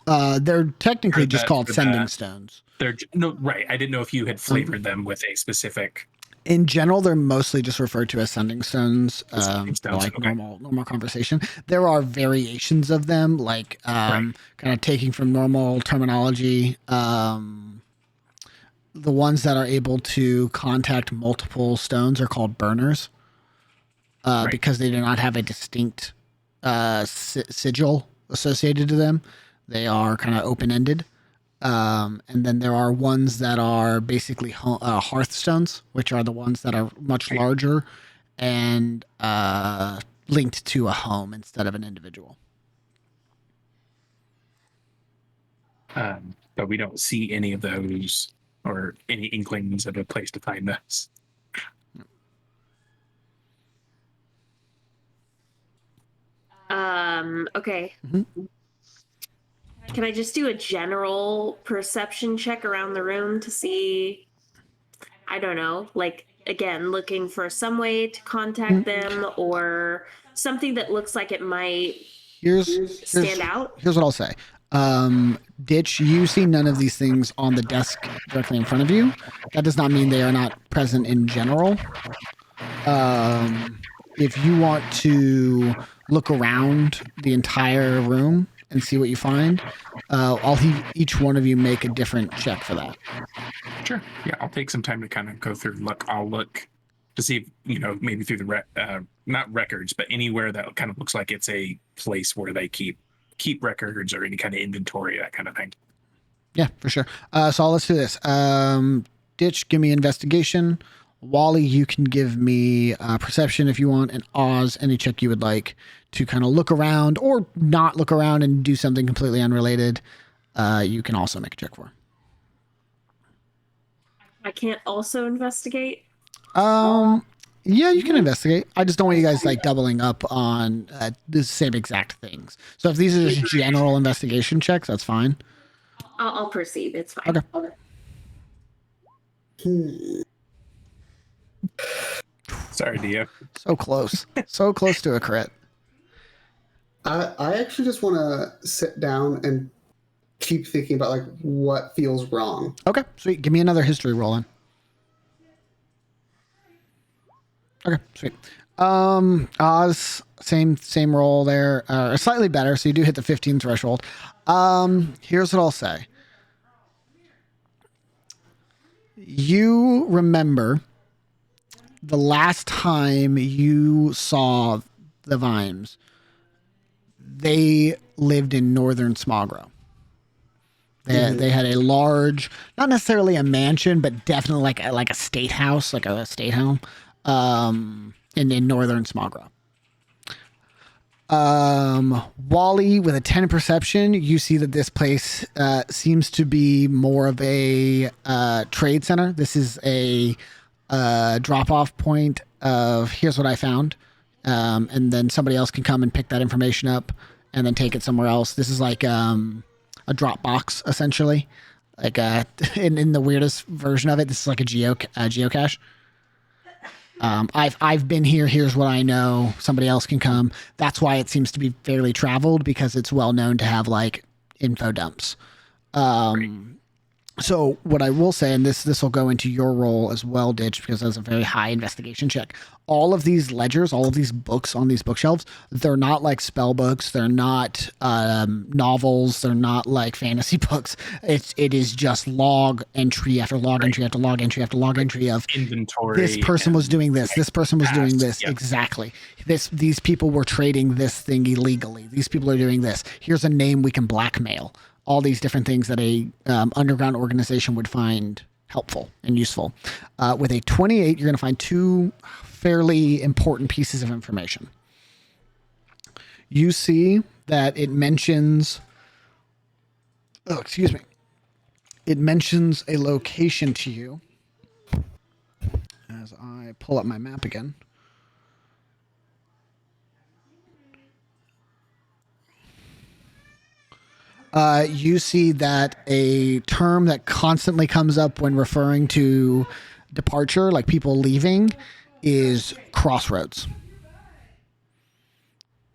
They're technically just called sending stones. They're no, right. I didn't know if you had flavored them with a specific. In general, they're mostly just referred to as sending stones, like okay. normal conversation. There are variations of them, like kind of taking from normal terminology. The ones that are able to contact multiple stones are called burners, because they do not have a distinct sigil associated to them. They are kind of open-ended. And then there are ones that are basically hearthstones, which are the ones that are much larger and linked to a home instead of an individual. But we don't see any of those or any inklings of a place to find those. Okay. Mm-hmm. Can I just do a general perception check around the room to see, I don't know, like, again, looking for some way to contact them or something that looks like it might stand out? Here's what I'll say. Ditch, you see none of these things on the desk directly in front of you. That does not mean they are not present in general. If you want to look around the entire room and see what you find, I'll have each one of you make a different check for that. Sure. Yeah, I'll take some time to kind of go through. I'll look to see if, maybe through the not records, but anywhere that kind of looks like it's a place where they keep records or any kind of inventory, that kind of thing. Yeah, for sure. So let's do this. Ditch, give me investigation. Wally, you can give me perception if you want, and Oz, any check you would like to kind of look around or not look around and do something completely unrelated. You can also make a check for. I can't also investigate? Yeah, you can investigate. I just don't want you guys like doubling up on the same exact things. So if these are just general investigation checks, that's fine. I'll perceive. It's fine. Okay. Sorry, Dio. So close. So close to a crit. I actually just want to sit down and keep thinking about like what feels wrong. Okay, sweet. Give me another history roll in. Okay, sweet. Oz, same roll there. Slightly better, so you do hit the 15 threshold. Here's what I'll say. You remember the last time you saw the Vimes, they lived in northern Smog Row. They had a large, not necessarily a mansion, but definitely like a state house, like a state home, in northern Smog Row. Wally, with a 10 perception, you see that this place seems to be more of a trade center. This is a drop-off point of here's what I found, and then somebody else can come and pick that information up and then take it somewhere else. This is like a drop box, essentially. Like in the weirdest version of it, this is like a geocache. I've been here. Here's what I know. Somebody else can come. That's why it seems to be fairly traveled, because it's well known to have like info dumps. So what I will say, and this will go into your role as well, Ditch, because that's a very high investigation check. All of these ledgers, all of these books on these bookshelves, they're not like spell books. They're not novels. They're not like fantasy books. It is just log entry after log entry after log entry after log entry of inventory. This person was doing this. This person was doing this. Yep. Exactly. These people were trading this thing illegally. These people are doing this. Here's a name we can blackmail. All these different things that a underground organization would find helpful and useful. With a 28, you're going to find two fairly important pieces of information. You see that it mentions... Oh, excuse me. It mentions a location to you. As I pull up my map again. You see that a term that constantly comes up when referring to departure, like people leaving, is Crossroads.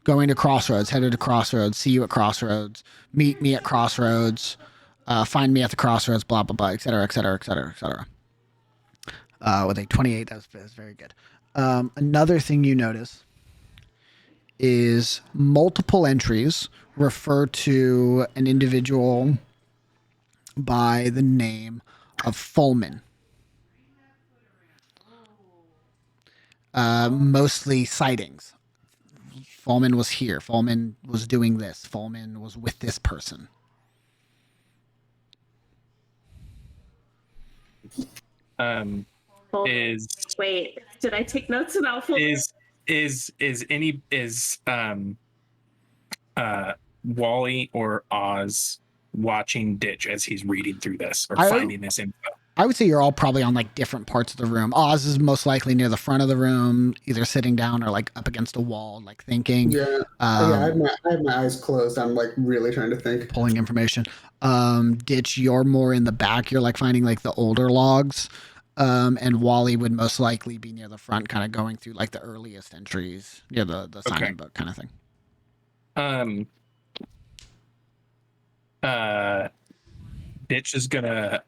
Going to Crossroads, headed to Crossroads, see you at Crossroads, meet me at Crossroads, find me at the Crossroads, blah, blah, blah, et cetera, et cetera, et cetera, et cetera. With a 28, that's very good. Another thing you notice is multiple entries refer to an individual by the name of Fulman. Mostly sightings. Fulman was here. Fulman was doing this. Fulman was with this person. Wait, did I take notes about Fulman? Is Wally or Oz watching Ditch as he's reading through this or finding this info? I would say you're all probably on like different parts of the room. Oz is most likely near the front of the room, either sitting down or like up against a wall, like thinking. Yeah, I have my eyes closed. I'm like really trying to think. Pulling information. Ditch, you're more in the back. You're like finding like the older logs. And Wally would most likely be near the front, kind of going through like the earliest entries, near the sign-in book kind of thing. Ditch is gonna,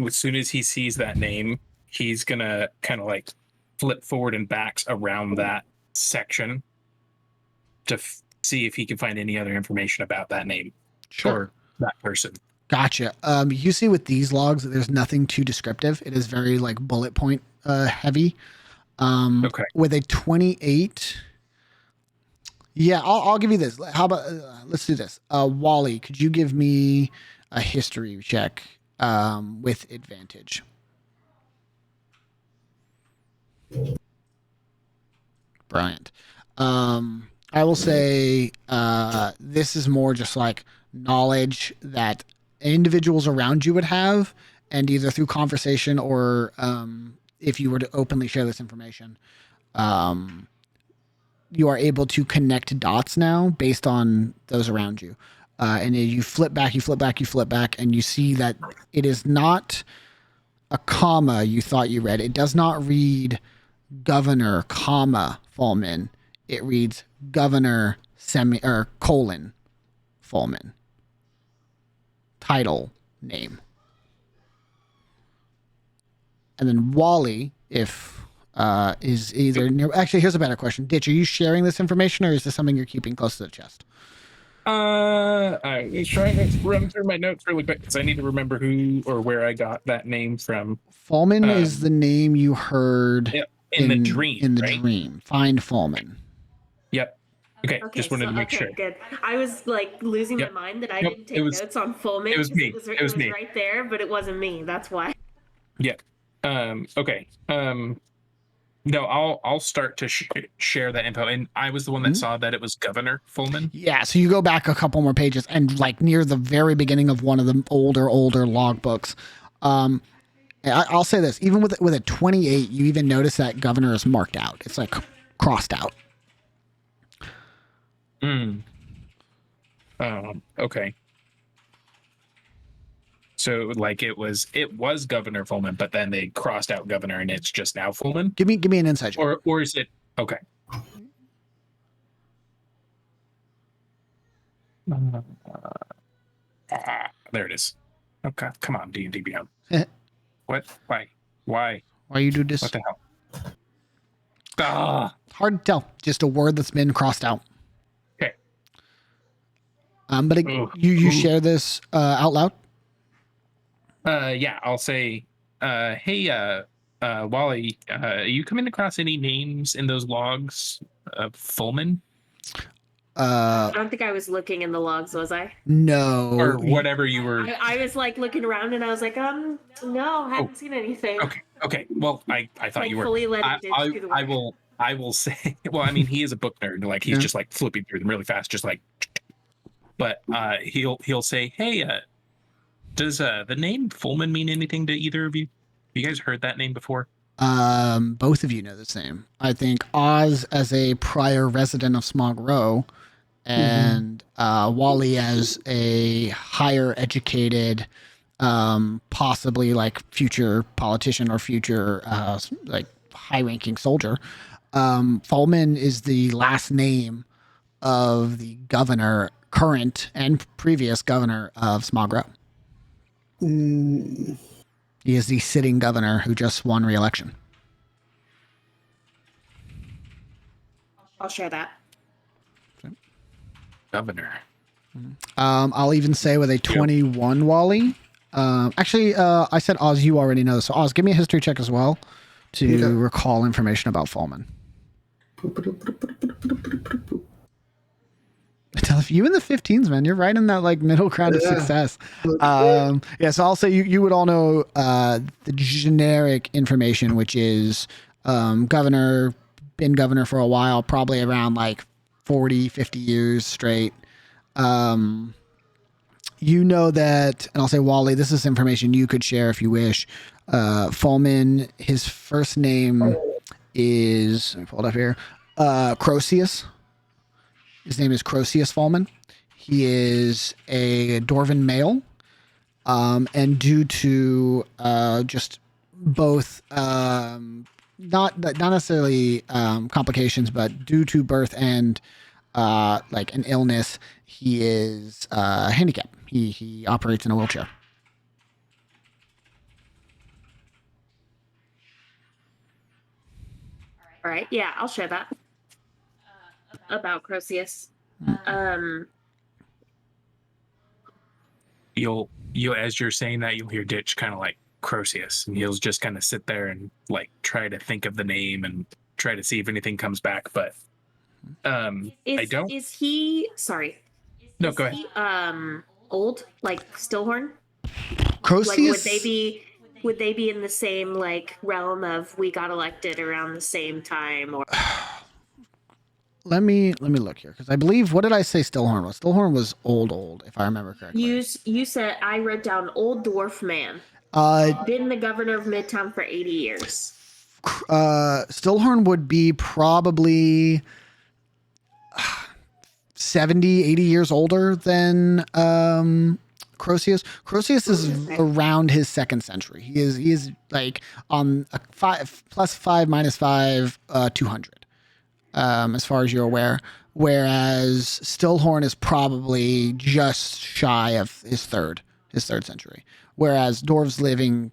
as soon as he sees that name, he's gonna kind of like flip forward and backs around that section to see if he can find any other information about that name or that person. Gotcha. You see with these logs that there's nothing too descriptive. It is very like bullet point heavy. With a 28. Yeah, I'll give you this. How about let's do this. Wally, could you give me a history check with advantage? Brilliant. I will say this is more just like knowledge that individuals around you would have, and either through conversation or if you were to openly share this information, you are able to connect dots now based on those around you. And you flip back, and you see that it is not a comma you thought you read. It does not read Governor, comma, Fulman. It reads Governor, colon, Fulman. Title, name. And then Wally, if is either near. Actually, here's a better question. Ditch, are you sharing this information, or is this something you're keeping close to the chest? I was trying to run through my notes really quick because I need to remember who or where I got that name from. Fulman is the name you heard in the dream. In the dream. Find Fulman. Yep. Okay, just wanted to make sure. Good. I was like losing my mind that I didn't take notes on Fulman. It was me. It was me right there, but it wasn't me. That's why. Yeah. Okay. No, I'll start to share that info. And I was the one that saw that it was Governor Fulman. Yeah, so you go back a couple more pages, and like near the very beginning of one of the older logbooks, I'll say this: even with a 28, you even notice that Governor is marked out. It's like crossed out. Okay. So like it was Governor Fulman, but then they crossed out Governor, and it's just now Fulman. Give me an insight check. Or is it okay? There it is. Okay, come on, D&D Beyond. What? Why you do this? What the hell? Hard to tell. Just a word that's been crossed out. Okay. But you share this out loud? Yeah, I'll say, hey, Wally, are you coming across any names in those logs of Fulman? I don't think I was looking in the logs, was I? No. Or whatever you were. I was like looking around, and I was like, no, I haven't seen anything. Okay. Well, I thought like you were. Fully let it do the work. I will say. Well, I mean, he is a book nerd. Like he's just like flipping through them really fast, just like. But he'll say, hey, does the name Fulman mean anything to either of you? Have you guys heard that name before? Both of you know this name. I think Oz as a prior resident of Smog Row, and Wally as a higher educated possibly like future politician or future like high-ranking soldier. Fulman is the last name of the governor, current and previous governor of Smog Row. Mm. He is the sitting governor who just won re-election. I'll share that. Governor. I'll even say with a 21 Wally. Actually, I said Oz, you already know. So Oz, give me a history check as well to recall information about Fulman. If you in the 15s, man, you're right in that like middle ground of success. So I'll say you would all know the generic information, which is governor, been governor for a while, probably around like 40, 50 years straight. You know that, and I'll say, Wally, this is information you could share if you wish. Fulman, his first name is, let me pull it up here, Croceus. His name is Croceus Fulman. He is a Dwarven male. And due to just both, not necessarily complications, but due to birth and like an illness, he is handicapped. He operates in a wheelchair. All right. Yeah, I'll share that about Croceus. You'll as you're saying that, you'll hear Ditch kind of like Croceus, and he'll just kind of sit there and like try to think of the name and try to see if anything comes back. But I don't. Is he? Sorry. No, go ahead. He, old like Stillhorn? Croceus. Like, would they be in the same like realm of we got elected around the same time? Or let me look here, because I believe, what did I say Stillhorn was? Stillhorn was old, if I remember correctly. You said, I wrote down old dwarf man. Been the governor of Midtown for 80 years. Stillhorn would be probably 70, 80 years older than Croceus. Croceus is around his second century. He is like on a 5 + 5 - 5, 200. As far as you're aware, whereas Stillhorn is probably just shy of his third century, whereas dwarves living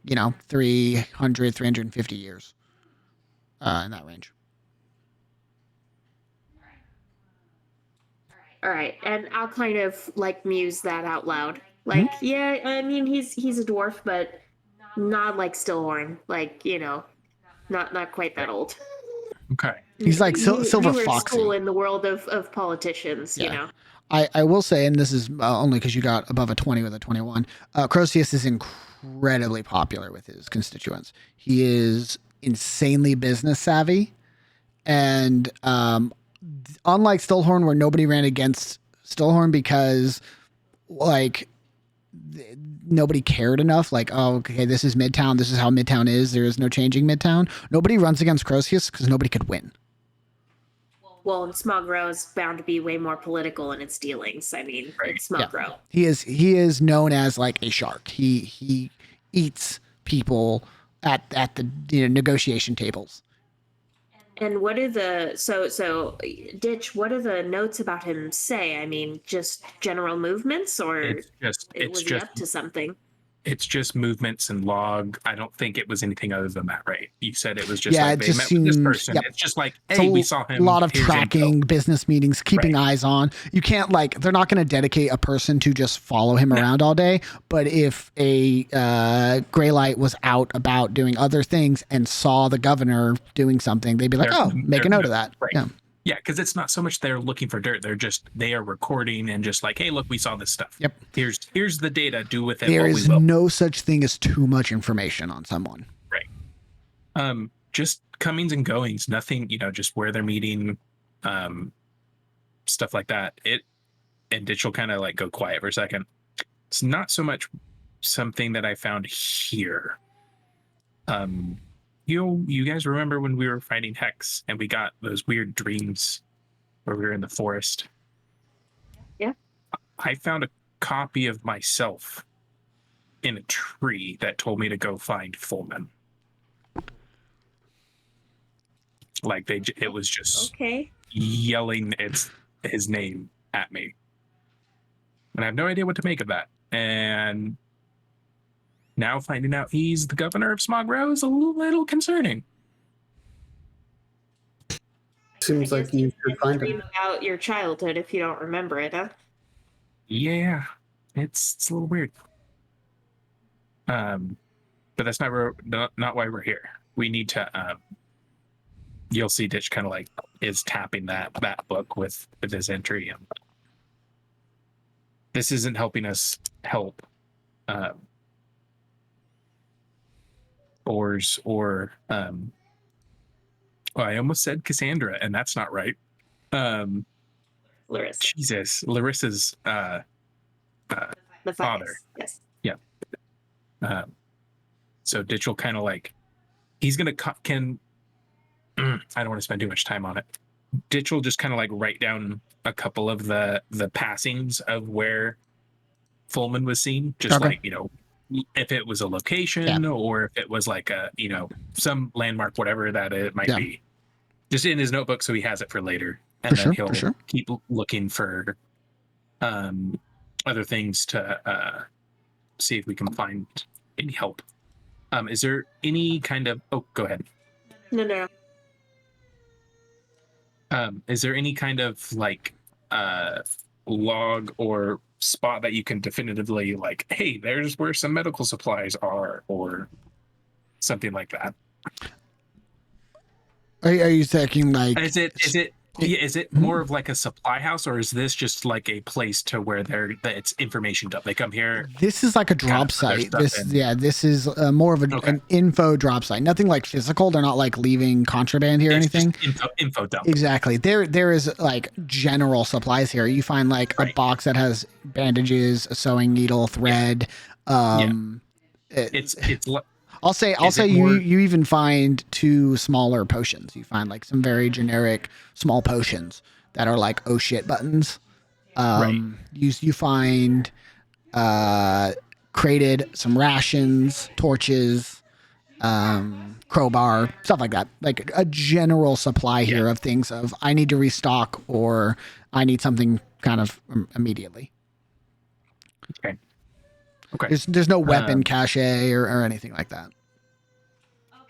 300, 350 years in that range. All right, and I'll kind of like muse that out loud. Like, yeah, I mean he's a dwarf, but not like Stillhorn. Like, not quite that old. Okay. He's like Silver Foxy. Foxy. In the world of politicians, I will say, and this is only because you got above a 20 with a 21, Croceus is incredibly popular with his constituents. He is insanely business savvy. And unlike Stillhorn, where nobody ran against Stillhorn because like nobody cared enough, like, oh, okay, this is Midtown, this is how Midtown is, there is no changing Midtown. Nobody runs against Croceus because nobody could win. Well, and Smog Row is bound to be way more political in its dealings. I mean, it's Smog Row. He is known as like a shark. He eats people at the negotiation tables. And what do the so Ditch? What do the notes about him say? I mean, just general movements, or was he up to something? It's just movements and log. I don't think it was anything other than that, right? You said it was just like they met with this person. Yep. It's just like, hey, we saw him. A lot of tracking, business meetings, keeping eyes on. You can't they're not going to dedicate a person to just follow him around all day. But if a gray light was out about doing other things and saw the governor doing something, they'd be like, make a note of that. Right. Yeah. Yeah, because it's not so much they're looking for dirt. They are recording and just like, hey, look, we saw this stuff. Yep. Here's the data. Do with it. There is no such thing as too much information on someone. Right. Just comings and goings. Nothing. Just where they're meeting, stuff like that. And Ditch will kind of like go quiet for a second. It's not so much something that I found here. You guys remember when we were fighting Hex and we got those weird dreams where we were in the forest? Yeah. I found a copy of myself in a tree that told me to go find Fullman. Like it was just yelling his name at me, and I have no idea what to make of that. And now finding out he's the governor of Smog Row is a little concerning. Seems like you should find him. Dream about your childhood if you don't remember it, huh? Yeah, it's a little weird. But that's not why we're here. We need to. You'll see Ditch kind of like is tapping that book with his entry, and this isn't helping us help Ors or I almost said Cassandra, and that's not right. Larissa. Jesus, Larissa's The father. Yes. Yeah. So Ditch will kind of like he's gonna I don't want to spend too much time on it. Ditch will just kind of like write down a couple of the passings of where Fullman was seen, just like, you know, if it was a location or if it was like a, you know, some landmark, whatever that it might be, just in his notebook so he has it for later, and then he'll keep looking for other things to see if we can find any help. Is there any kind of go ahead. No. Is there any kind of like log or spot that you can definitively like, hey, there's where some medical supplies are, or something like that? Are you thinking like is it more of like a supply house, or is this just like a place to where it's information dump? They come here. This is like a drop site. This is more of an info drop site. Nothing like physical. They're not like leaving contraband here or anything. Info dump. Exactly. There is like general supplies here. You find like a box that has bandages, a sewing needle, thread. I'll say you even find 2 smaller potions. You find like some very generic small potions that are like oh shit buttons. You find crated some rations, torches, crowbar, stuff like that. Like a general supply here of things of I need to restock or I need something kind of immediately. Okay. There's no weapon cache or anything like that.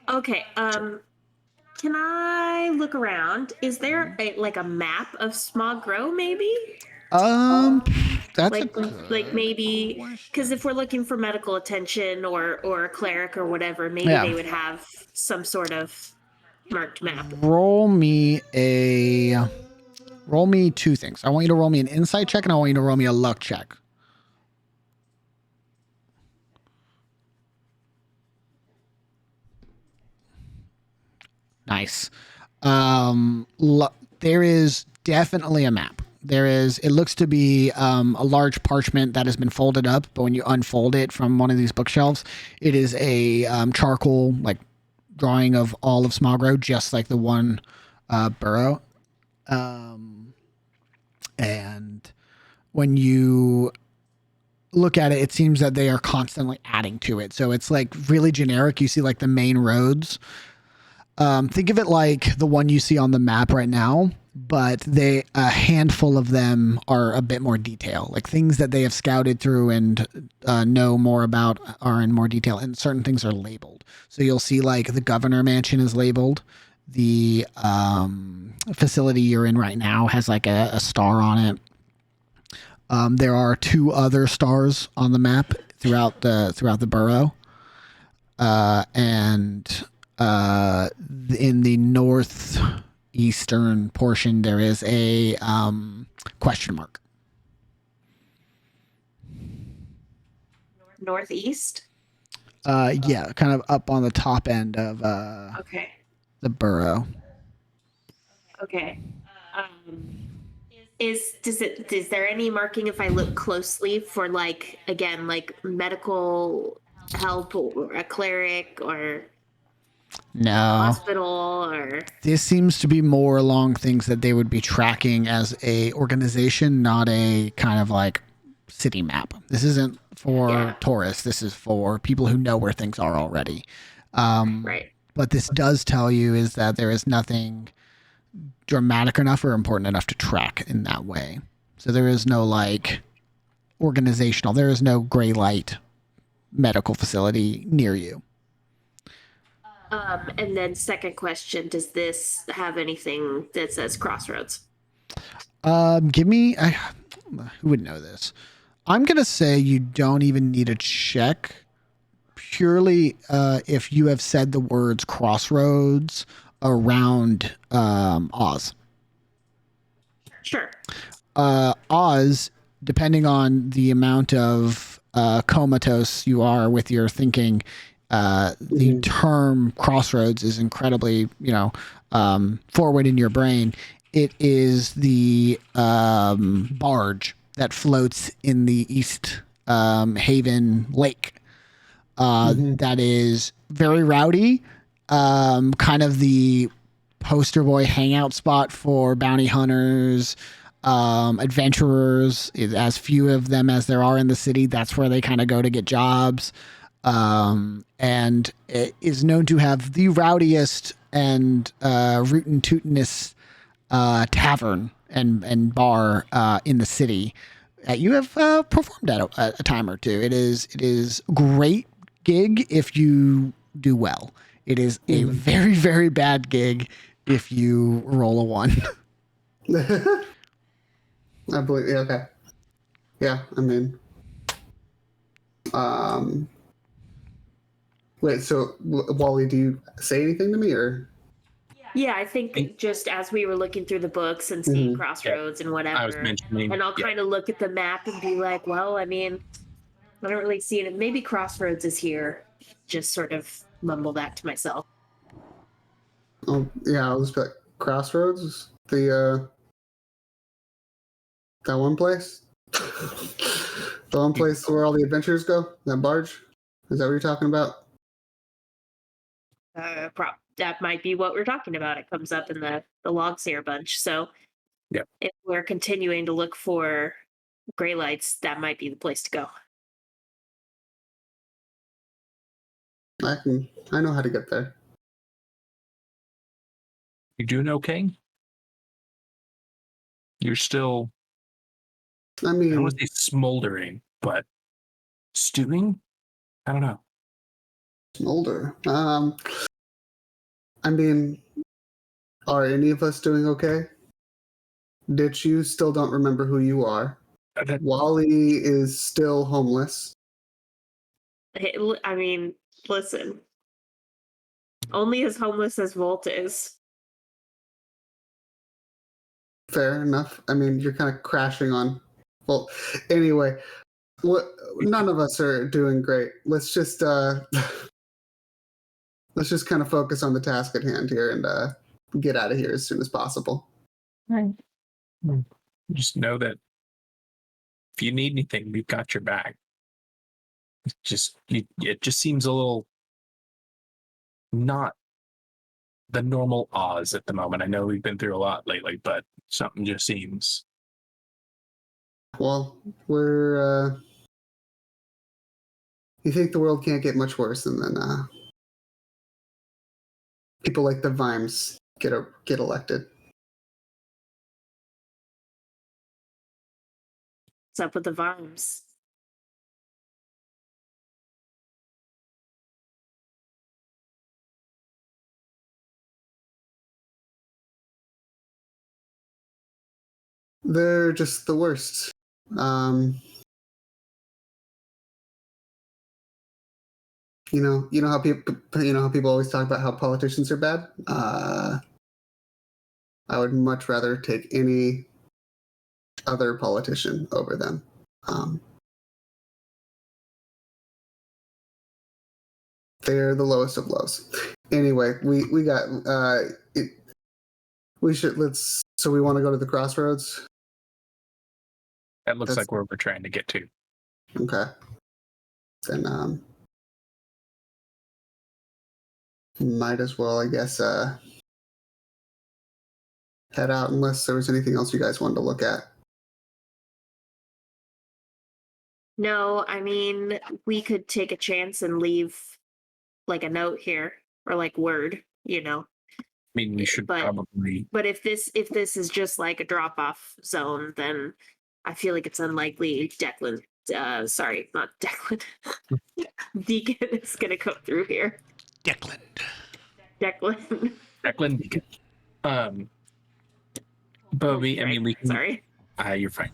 Okay. Can I look around? Is there a map of Smog Row, maybe? That's like maybe because if we're looking for medical attention or a cleric or whatever, maybe they would have some sort of marked map. Roll me 2 things. I want you to roll me an insight check, and I want you to roll me a luck check. Nice. There is definitely a map. It looks to be a large parchment that has been folded up, but when you unfold it from one of these bookshelves, it is a charcoal like drawing of all of Smog Row, just like the one borough. And when you look at it, it seems that they are constantly adding to it. So it's like really generic. You see like the main roads. Think of it like the one you see on the map right now, but a handful of them are a bit more detail, like things that they have scouted through and know more about are in more detail, and certain things are labeled. So you'll see like the governor mansion is labeled. The facility you're in right now has like a star on it. There are 2 other stars on the map throughout the borough, and in the northeastern portion, there is a question mark. Northeast? Yeah, kind of up on the top end of the borough. Okay. Is there any marking if I look closely for like medical help or a cleric or no hospital or? This seems to be more along things that they would be tracking as a organization, not a kind of like city map. This isn't for tourists. This is for people who know where things are already. Right. What this does tell you is that there is nothing dramatic enough or important enough to track in that way. So there is no like organizational, there is no gray light medical facility near you. And then second question, does this have anything that says Crossroads? Give me, who would know this? I'm going to say you don't even need a check purely if you have said the words Crossroads around Oz. Sure. Oz, depending on the amount of comatose you are with your thinking, the term Crossroads is incredibly, forward in your brain. It is the barge that floats in the East Haven Lake. That is very rowdy, kind of the poster boy hangout spot for bounty hunters, adventurers, as few of them as there are in the city. That's where they kind of go to get jobs. And it is known to have the rowdiest and rootin' tootin'est tavern and bar in the city. You have performed at a time or two. It is great gig if you do well. It is a very, very bad gig if you roll a 1. I believe. Yeah, okay. Yeah, I mean, wait. So, Wally, do you say anything to me, or? Yeah, I think just as we were looking through the books and seeing Crossroads and whatever, I was mentioning, and I'll kind of look at the map and be like, well, I mean, I don't really see it. Maybe Crossroads is here. Just sort of mumble that to myself. Oh, yeah, I'll just be like, Crossroads, the that one place, the one place where all the adventurers go. That barge, is that what you're talking about? That might be what we're talking about. It comes up in the logs here bunch. So, if we're continuing to look for gray lights, that might be the place to go. I know how to get there. you're doing okay. You're still, I I don't mean, want to say smoldering, but stewing. I don't know. smolder. I mean, are any of us doing okay? Ditch, you still don't remember who you are. Wally is still homeless. I mean, listen. Only as homeless as Volt is. Fair enough. I mean, you're kind of crashing on. Well, anyway, none of us are doing great. Let's just let's just kind of focus on the task at hand here and get out of here as soon as possible. Right. Just know that if you need anything, we've got your back. It just seems a little not the normal Oz at the moment. I know we've been through a lot lately, but something just seems. Well, we're. You think the world can't get much worse than people like the Vimes get elected. What's up with the Vimes? They're just the worst. You know how people always talk about how politicians are bad. I would much rather take any other politician over them. They're the lowest of lows. Anyway, we got we should let's. So we want to go to the Crossroads. That looks like where we're trying to get to. Okay. Then might as well, I guess, head out unless there was anything else you guys wanted to look at. No, I mean, we could take a chance and leave like a note here or like word, you know. I mean, we should But probably. but if this is just like a drop off zone, then I feel like it's unlikely Declan sorry, not Declan. Deacon is gonna come through here. Declan. Declan Deacon. But we can. Sorry. You're fine.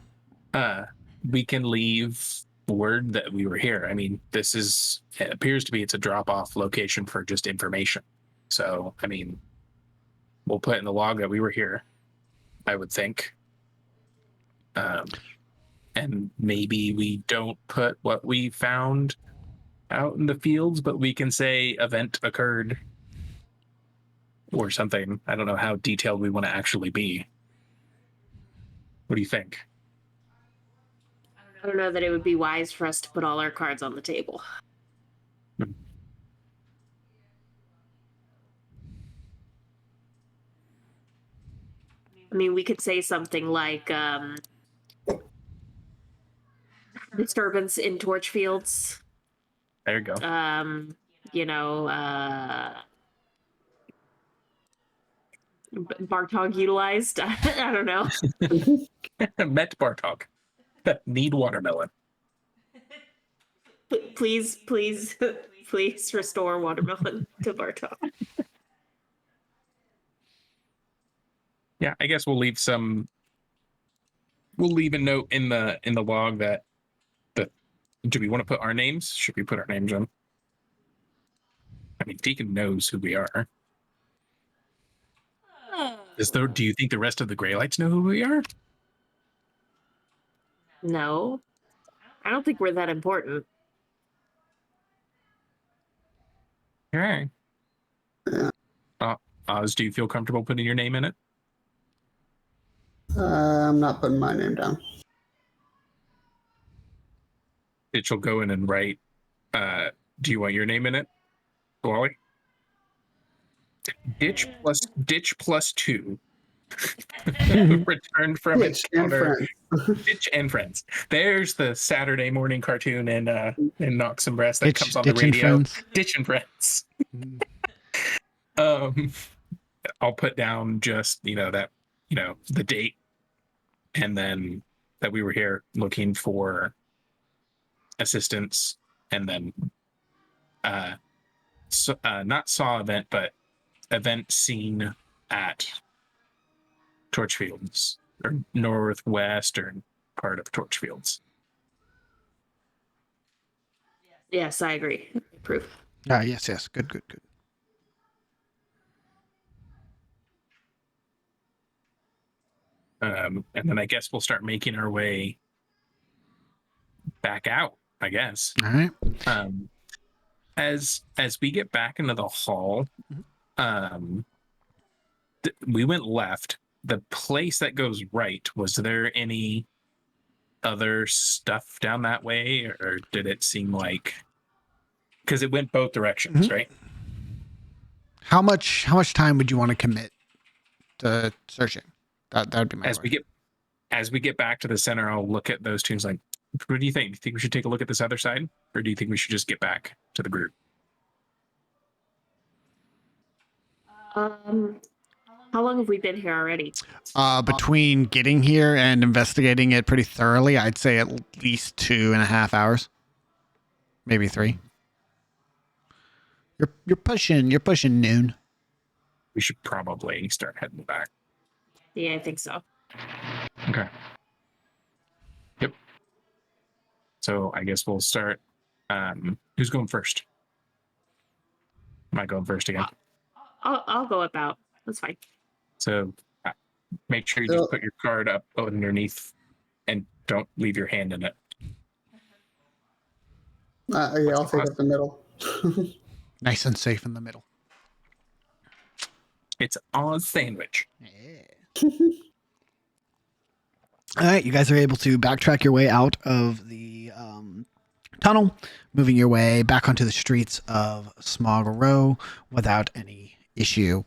We can leave word that we were here. I mean, it appears to be it's a drop off location for just information. So, I mean, we'll put in the log that we were here, I would think. And maybe we don't put what we found out in the fields, but we can say event occurred or something. I don't know how detailed we want to actually be. What do you think? I don't know that it would be wise for us to put all our cards on the table. I mean, we could say something like disturbance in Torchfields. There you go. Bartog utilized. I don't know. Met Bartog. Need watermelon. Please restore watermelon to Bartog. Yeah, I guess we'll leave a note in the log that do we want to put our names? Should we put our names on? I mean, Deacon knows who we are. Do you think the rest of the Greylights know who we are? No. I don't think we're that important. Okay. Oz, do you feel comfortable putting your name in it? I'm not putting my name down. It will go in and write, do you want your name in it, Wally? Ditch plus 2. Returned from encounter. Ditch and Friends. There's the Saturday morning cartoon in Noximbres that comes on the radio. Ditch and Friends. I'll put down just the date, and then that we were here looking for assistance, and then not saw event, but event seen at Torchfields or northwestern part of Torchfields. Yes, I agree. Approve. Yes. Good. And then I guess we'll start making our way back out, I guess. All right. As we get back into the hall, we went left. The place that goes right, was there any other stuff down that way, or did it seem like, because it went both directions, right? How much time would you want to commit to searching? That would be my question. As we get back to the center, I'll look at those tunes like, what do you think? Do you think we should take a look at this other side, or do you think we should just get back to the group? How long have we been here already? Between getting here and investigating it pretty thoroughly, I'd say at least 2.5 hours, maybe 3. You're pushing noon. We should probably start heading back. Yeah, I think so. Okay. Yep. So I guess we'll start. Who's going first? Am I going first again? I'll go about. That's fine. So make sure you just put your card up underneath and don't leave your hand in it. I'll take up the middle. Nice and safe in the middle. It's Oz sandwich. Yeah. All right, you guys are able to backtrack your way out of the tunnel, moving your way back onto the streets of Smog Row without any issue.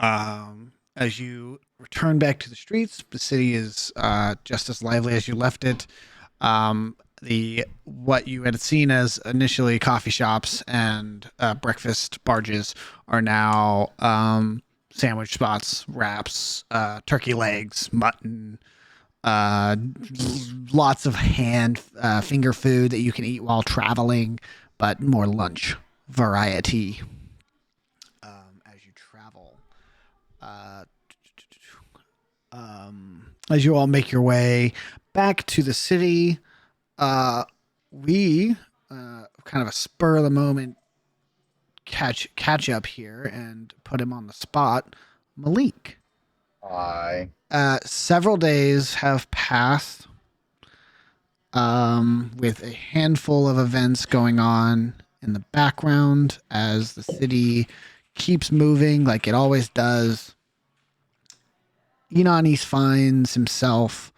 As you return back to the streets, the city is just as lively as you left it. What you had seen as initially coffee shops and breakfast barges are now sandwich spots, wraps, turkey legs, mutton, lots of finger food that you can eat while traveling, but more lunch variety as you travel. As you all make your way back to the city, we kind of a spur of the moment catch up here and put him on the spot. Malik. Hi. Several days have passed with a handful of events going on in the background as the city keeps moving like it always does. Inanis finds himself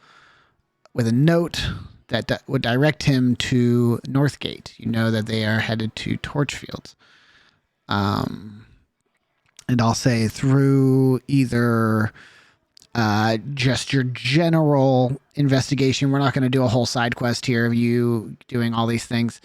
with a note that would direct him to Northgate. You know that they are headed to Torchfields. And I'll say through either just your general investigation, we're not going to do a whole side quest here of you doing all these things.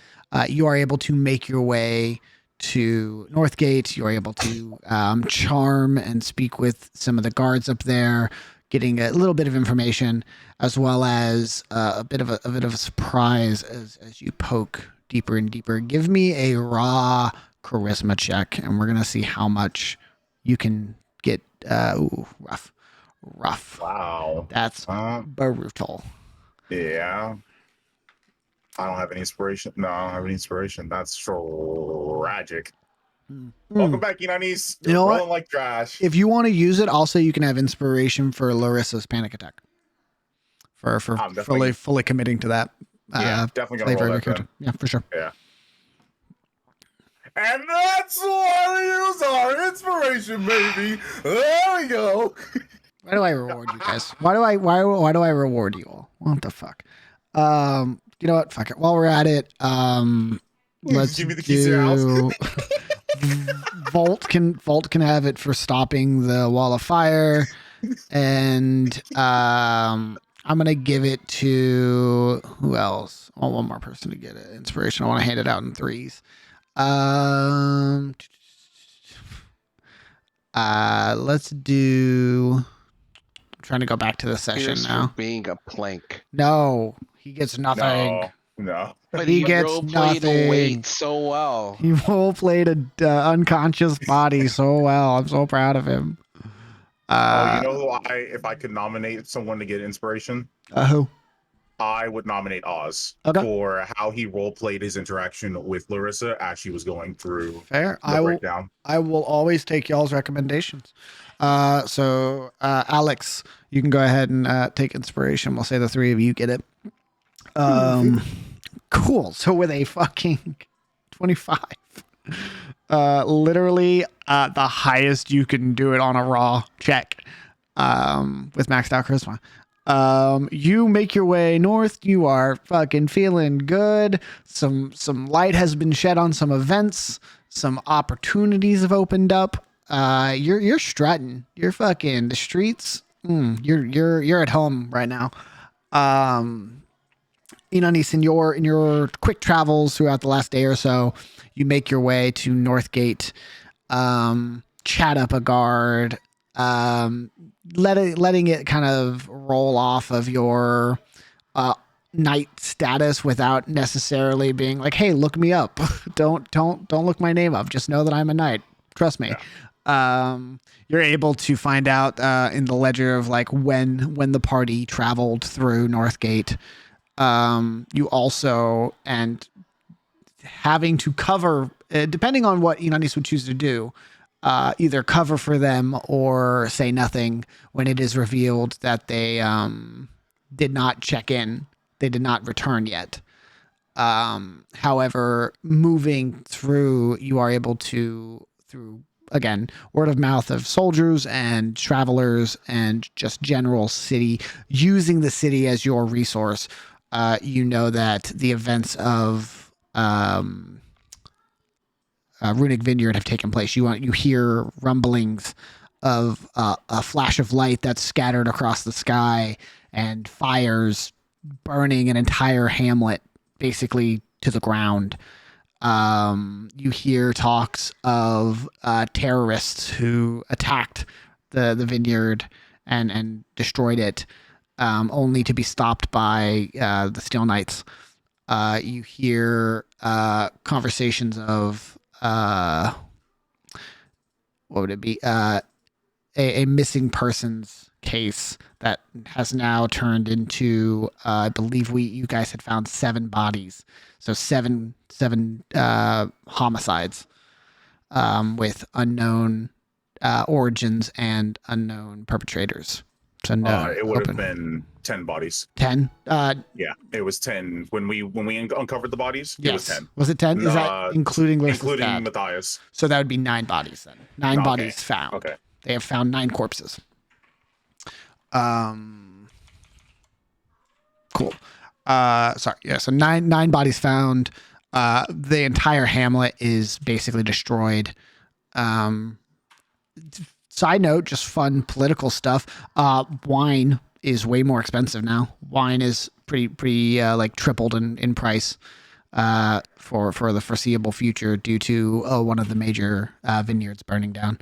You are able to make your way to Northgate. You are able to charm and speak with some of the guards up there, getting a little bit of information, as well as a bit of a surprise as you poke deeper and deeper. Give me a raw charisma check, and we're gonna see how much you can get. Rough. Wow. That's brutal. Yeah. I don't have any inspiration. No, I don't have any inspiration. That's tragic. Welcome back, Inanis. You're rolling like trash. If you want to use it, also you can have inspiration for Larissa's panic attack. For fully committing to that. Yeah, definitely gonna roll that. Yeah, for sure. Yeah. And that's why we use our inspiration, baby. There we go. Why do I reward you guys? Why do I reward you all? What the fuck? You know what? Fuck it. While we're at it, let's give me the keys to your house. Volt can have it for stopping the wall of fire, and I'm gonna give it to who else? I want one more person to get it. Inspiration. I want to hand it out in threes. Let's do. I'm trying to go back to the session now. Being a plank. No, he gets nothing. No. But he gets role-played nothing. a weight so well. He role-played an unconscious body so well. I'm so proud of him. You know who if I could nominate someone to get inspiration? Who? I would nominate Oz for how he role-played his interaction with Larissa as she was going through the breakdown. I will always take y'all's recommendations. So Alex, you can go ahead and take inspiration. We'll say the three of you get it. Cool. So with a fucking 25, literally the highest you can do it on a raw check with maxed out charisma. You make your way north. You are fucking feeling good. Some light has been shed on some events. Some opportunities have opened up. You're strutting. You're fucking the streets. You're at home right now. Inanis, in your quick travels throughout the last day or so, you make your way to Northgate, chat up a guard, letting it kind of roll off of your knight status without necessarily being like, hey, look me up. don't look my name up. Just know that I'm a knight. Trust me. Yeah. You're able to find out in the ledger of like when the party traveled through Northgate. You also, and having to cover, depending on what Inanis would choose to do, either cover for them or say nothing when it is revealed that they did not check in. They did not return yet. However, moving through, you are able to, through, again, word of mouth of soldiers and travelers and just general city, using the city as your resource. You know that the events of Runic Vineyard have taken place. You hear rumblings of a flash of light that's scattered across the sky and fires burning an entire hamlet basically to the ground. You hear talks of terrorists who attacked the vineyard and destroyed it, only to be stopped by the Steel Knights. You hear conversations of what would it be? A missing persons case that has now turned into I believe you guys had found 7 bodies, so seven homicides with unknown origins and unknown perpetrators. So no, it would have been 10 bodies. 10. Yeah, it was 10 when we uncovered the bodies. Yes. It was 10. Was it 10? Is that including Matthias? So that would be 9 bodies then. 9 bodies found. Okay. They have found 9 corpses. Cool. Sorry. Yeah. So nine bodies found. The entire hamlet is basically destroyed. Side note, just fun political stuff. Wine is way more expensive now. Wine is pretty like tripled in price for the foreseeable future due to one of the major vineyards burning down.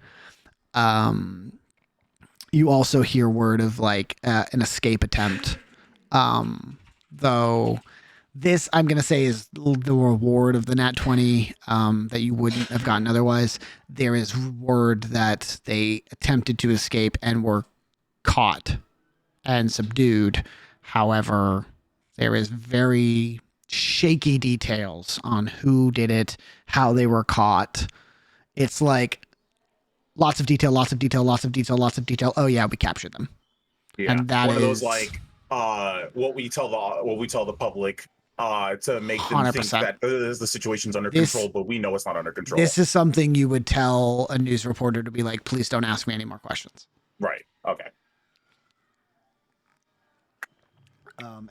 You also hear word of like an escape attempt. Though this, I'm going to say, is the reward of the Nat 20 that you wouldn't have gotten otherwise. There is word that they attempted to escape and were caught and subdued. However, there is very shaky details on who did it, how they were caught. It's like lots of detail. Oh yeah, we captured them. Yeah, and that one is of those like what we tell the public to make them 100%. think that the situation's under control, but we know it's not under control. This is something you would tell a news reporter to be like, please don't ask me any more questions. Right. Okay.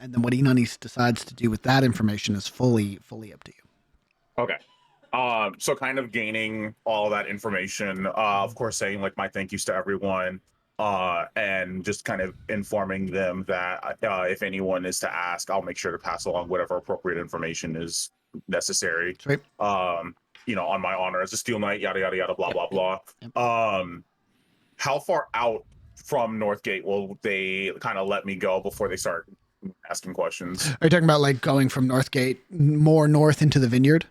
And then what Inani decides to do with that information is fully up to you. Okay. So kind of gaining all that information, of course, saying like my thank yous to everyone, and just kind of informing them that if anyone is to ask, I'll make sure to pass along whatever appropriate information is necessary. Sweet. On my honor as a Steel Knight, yada yada yada, blah blah blah. How far out from Northgate will they kind of let me go before they start asking questions? Are you talking about like going from Northgate more north into the vineyard?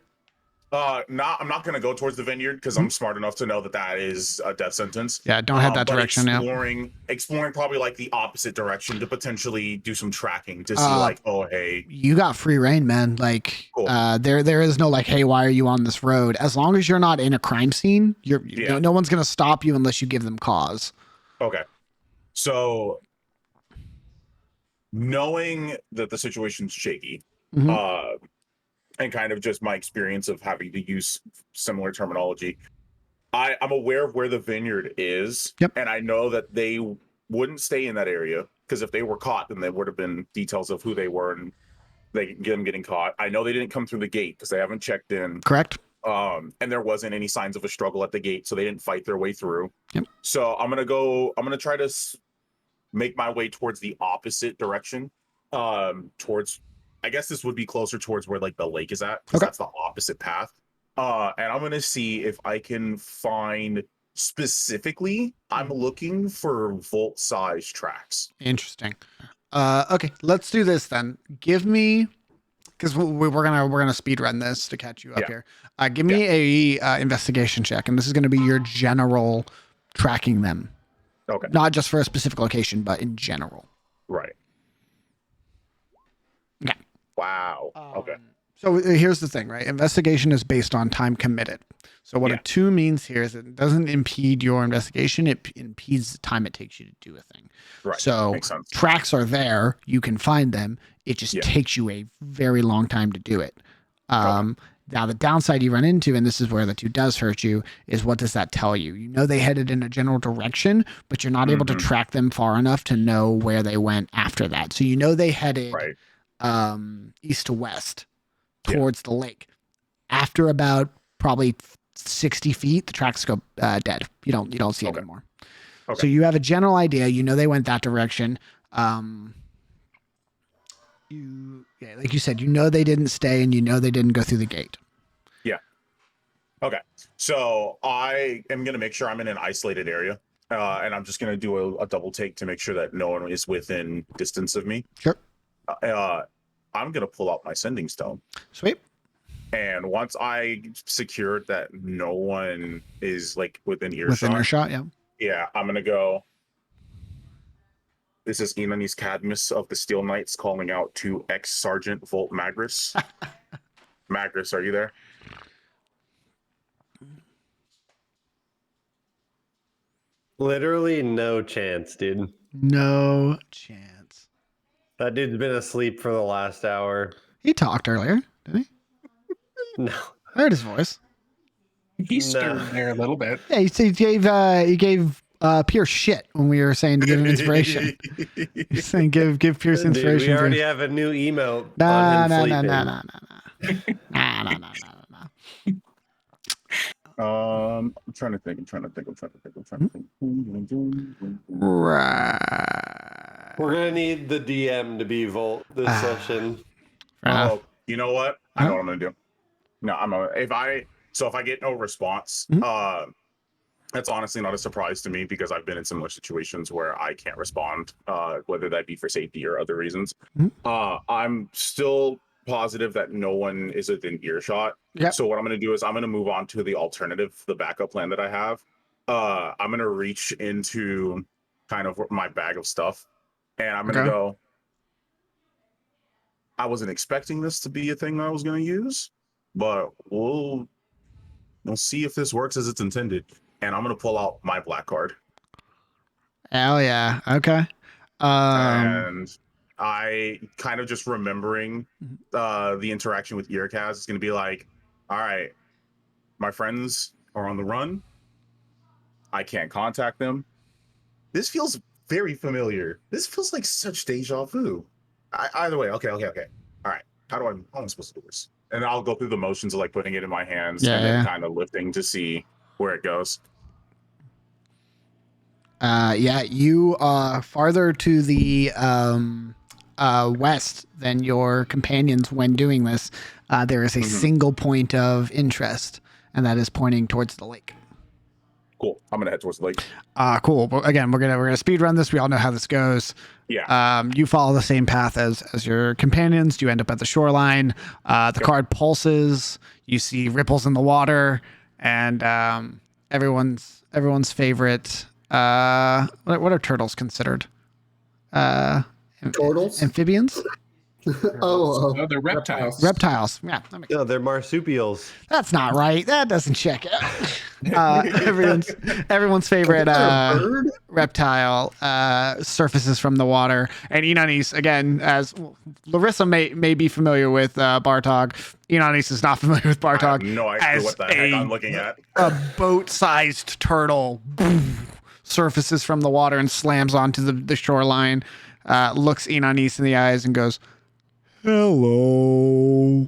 I'm not going to go towards the vineyard because I'm smart enough to know that is a death sentence. Yeah, don't head that direction now. Exploring probably like the opposite direction to potentially do some tracking to see like, oh, hey. You got free reign, man. Like, cool. There is no like, hey, why are you on this road? As long as you're not in a crime scene, no one's going to stop you unless you give them cause. Okay. So knowing that the situation's shaky, and kind of just my experience of having to use similar terminology, I'm aware of where the vineyard is. Yep. And I know that they wouldn't stay in that area because if they were caught, then there would have been details of who they were and them getting caught. I know they didn't come through the gate because they haven't checked in. Correct. And there wasn't any signs of a struggle at the gate, so they didn't fight their way through. Yep. So I'm gonna try to make my way towards the opposite direction, towards, I guess this would be closer towards where like the lake is at, because that's the opposite path. And I'm going to see if I can find specifically, I'm looking for Volt size tracks. Interesting. Okay, let's do this then. Give me, because we're gonna speed run this to catch you up here. Give me a investigation check, and this is going to be your general tracking them. Okay. Not just for a specific location, but in general. Right. Okay. Wow. Okay. So here's the thing, right? Investigation is based on time committed. So what a 2 means here is it doesn't impede your investigation. It impedes the time it takes you to do a thing. Right. So makes sense. Tracks are there. You can find them. It just takes you a very long time to do it. Now, the downside you run into, and this is where the 2 does hurt you, is what does that tell you? You know they headed in a general direction, but you're not able to track them far enough to know where they went after that. So you know they headed east to west towards the lake. After about probably 60 feet, the tracks go dead. You don't see it anymore. Okay. So you have a general idea. You know they went that direction. like you said, you know they didn't stay, and you know they didn't go through the gate. Yeah. Okay. So I am gonna make sure I'm in an isolated area, and I'm just gonna do a double take to make sure that no one is within distance of me. Sure. I'm gonna pull out my sending stone. Sweet. And once I secured that no one is like within earshot, yeah. Yeah, I'm gonna go. This is Enanis Cadmus of the Steel Knights calling out to ex-Sergeant Volt Magris. Magris, are you there? Literally no chance, dude. No chance. That dude's been asleep for the last hour. He talked earlier, didn't he? No. I heard his voice. He stirred there a little bit. Yeah, he gave Pierce shit when we were saying to give him inspiration. He's saying give Pierce inspiration. Dude, we already have a new emote Nah, on him sleeping. I'm trying to think. Right. We're gonna need the DM to be Volt this session. Oh, you know what? I know what I'm gonna do. No, if I get no response, that's honestly not a surprise to me because I've been in similar situations where I can't respond, whether that be for safety or other reasons. I'm still positive that no one is within earshot. Yep. So what I'm going to do is I'm going to move on to the alternative, the backup plan that I have. I'm going to reach into kind of my bag of stuff, and I'm going to go. I wasn't expecting this to be a thing that I was going to use, but we'll see if this works as it's intended. And I'm going to pull out my black card. Hell yeah. Okay. And I kind of just remembering the interaction with Earcast is going to be like, all right, my friends are on the run. I can't contact them. This feels very familiar. This feels like such deja vu. Either way, okay. All right, how am I supposed to do this? And I'll go through the motions of like putting it in my hands and then kind of lifting to see where it goes. You are farther to the west than your companions when doing this. There is a single point of interest, and that is pointing towards the lake. Cool. I'm gonna head towards the lake. Cool. But again, we're gonna speed run this. We all know how this goes. Yeah. You follow the same path as your companions. You end up at the shoreline. The card pulses. You see ripples in the water, and everyone's favorite. What are turtles considered? Turtles? Amphibians? Oh, they're reptiles. Reptiles. Yeah. No, they're marsupials. That's not right. That doesn't check out. Everyone's favorite reptile surfaces from the water. And Enanis, again, as Larissa may be familiar with Bartog, Enanis is not familiar with Bartog. I have no idea what the heck I'm looking at. A boat-sized turtle surfaces from the water and slams onto the shoreline, looks Enanis in the eyes and goes, "Hello."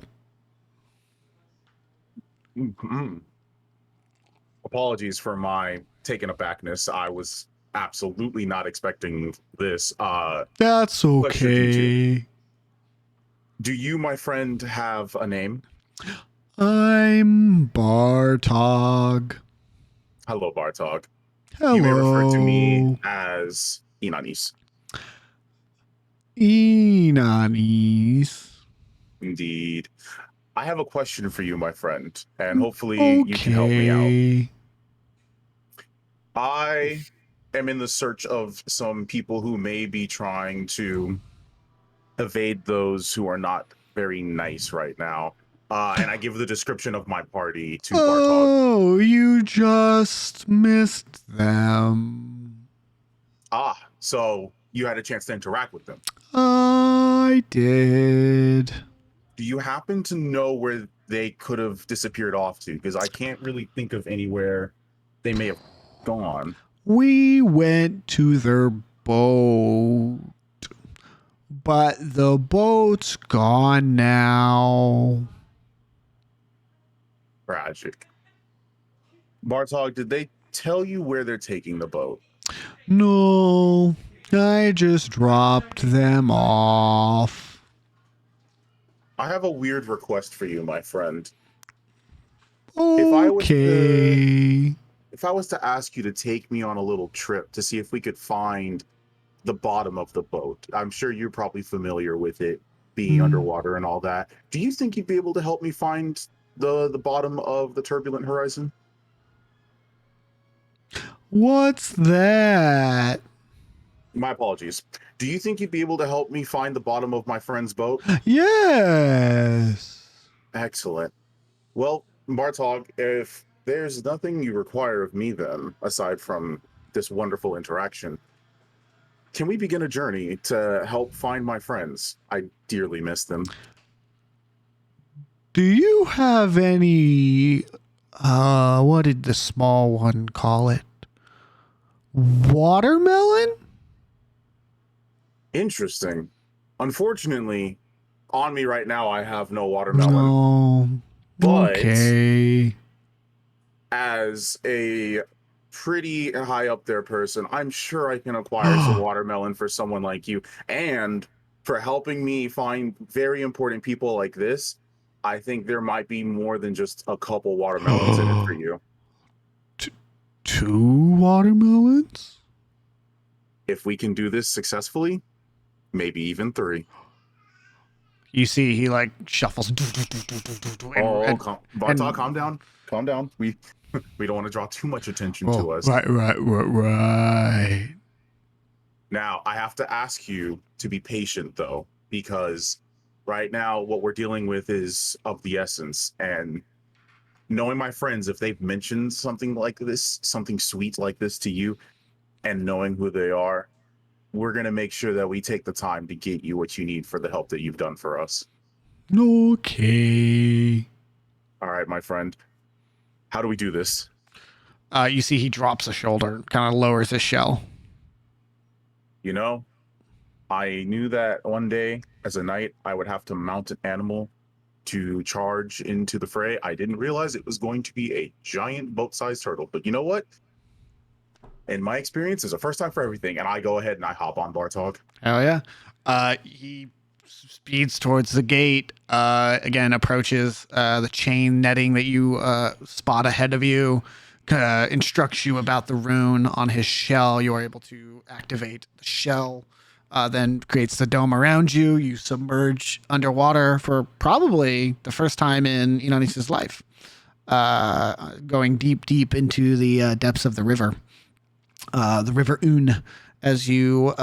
Apologies for my taken abackness. I was absolutely not expecting this. That's okay. Do you, my friend, have a name? I'm Bartog. Hello, Bartog. Hello. You may refer to me as Enanis. Enanis. Indeed. I have a question for you, my friend, and hopefully you can help me out. I am in the search of some people who may be trying to evade those who are not very nice right now. And I give the description of my party to Bartog. Oh, you just missed them. So you had a chance to interact with them. I did. Do you happen to know where they could have disappeared off to? Because I can't really think of anywhere they may have gone. We went to their boat, but the boat's gone now. Tragic. Bartog, did they tell you where they're taking the boat? No, I just dropped them off. I have a weird request for you, my friend. Okay. If I was to ask you to take me on a little trip to see if we could find the bottom of the boat, I'm sure you're probably familiar with it being underwater and all that. Do you think you'd be able to help me find the bottom of the Turbulent Horizon? What's that? My apologies. Do you think you'd be able to help me find the bottom of my friend's boat? Yes. Excellent. Well, Bartog, if there's nothing you require of me then, aside from this wonderful interaction, can we begin a journey to help find my friends? I dearly miss them. Do you have any, what did the small one call it? Watermelon? Interesting. Unfortunately, on me right now, I have no watermelon. No. But okay. As a pretty high up there person, I'm sure I can acquire some watermelon for someone like you. And for helping me find very important people like this, I think there might be more than just a couple watermelons in it for you. Two watermelons? If we can do this successfully, maybe even 3. You see, he like shuffles. Bartok, calm down. Calm down. We don't want to draw too much attention to us. Right. Now, I have to ask you to be patient, though, because right now what we're dealing with is of the essence. And knowing my friends, if they've mentioned something like this, something sweet like this to you, and knowing who they are, we're going to make sure that we take the time to get you what you need for the help that you've done for us. Okay. All right, my friend. How do we do this? You see he drops a shoulder, kind of lowers his shell. You know, I knew that one day as a knight, I would have to mount an animal to charge into the fray. I didn't realize it was going to be a giant boat-sized turtle. But you know what? In my experience, there's a first time for everything, and I go ahead and I hop on Bartog. Hell yeah. He speeds towards the gate, again, approaches the chain netting that you spot ahead of you, instructs you about the rune on his shell. You are able to activate the shell, then creates the dome around you. You submerge underwater for probably the first time in Inonis's life, going deep into the depths of the river. The River Un, as you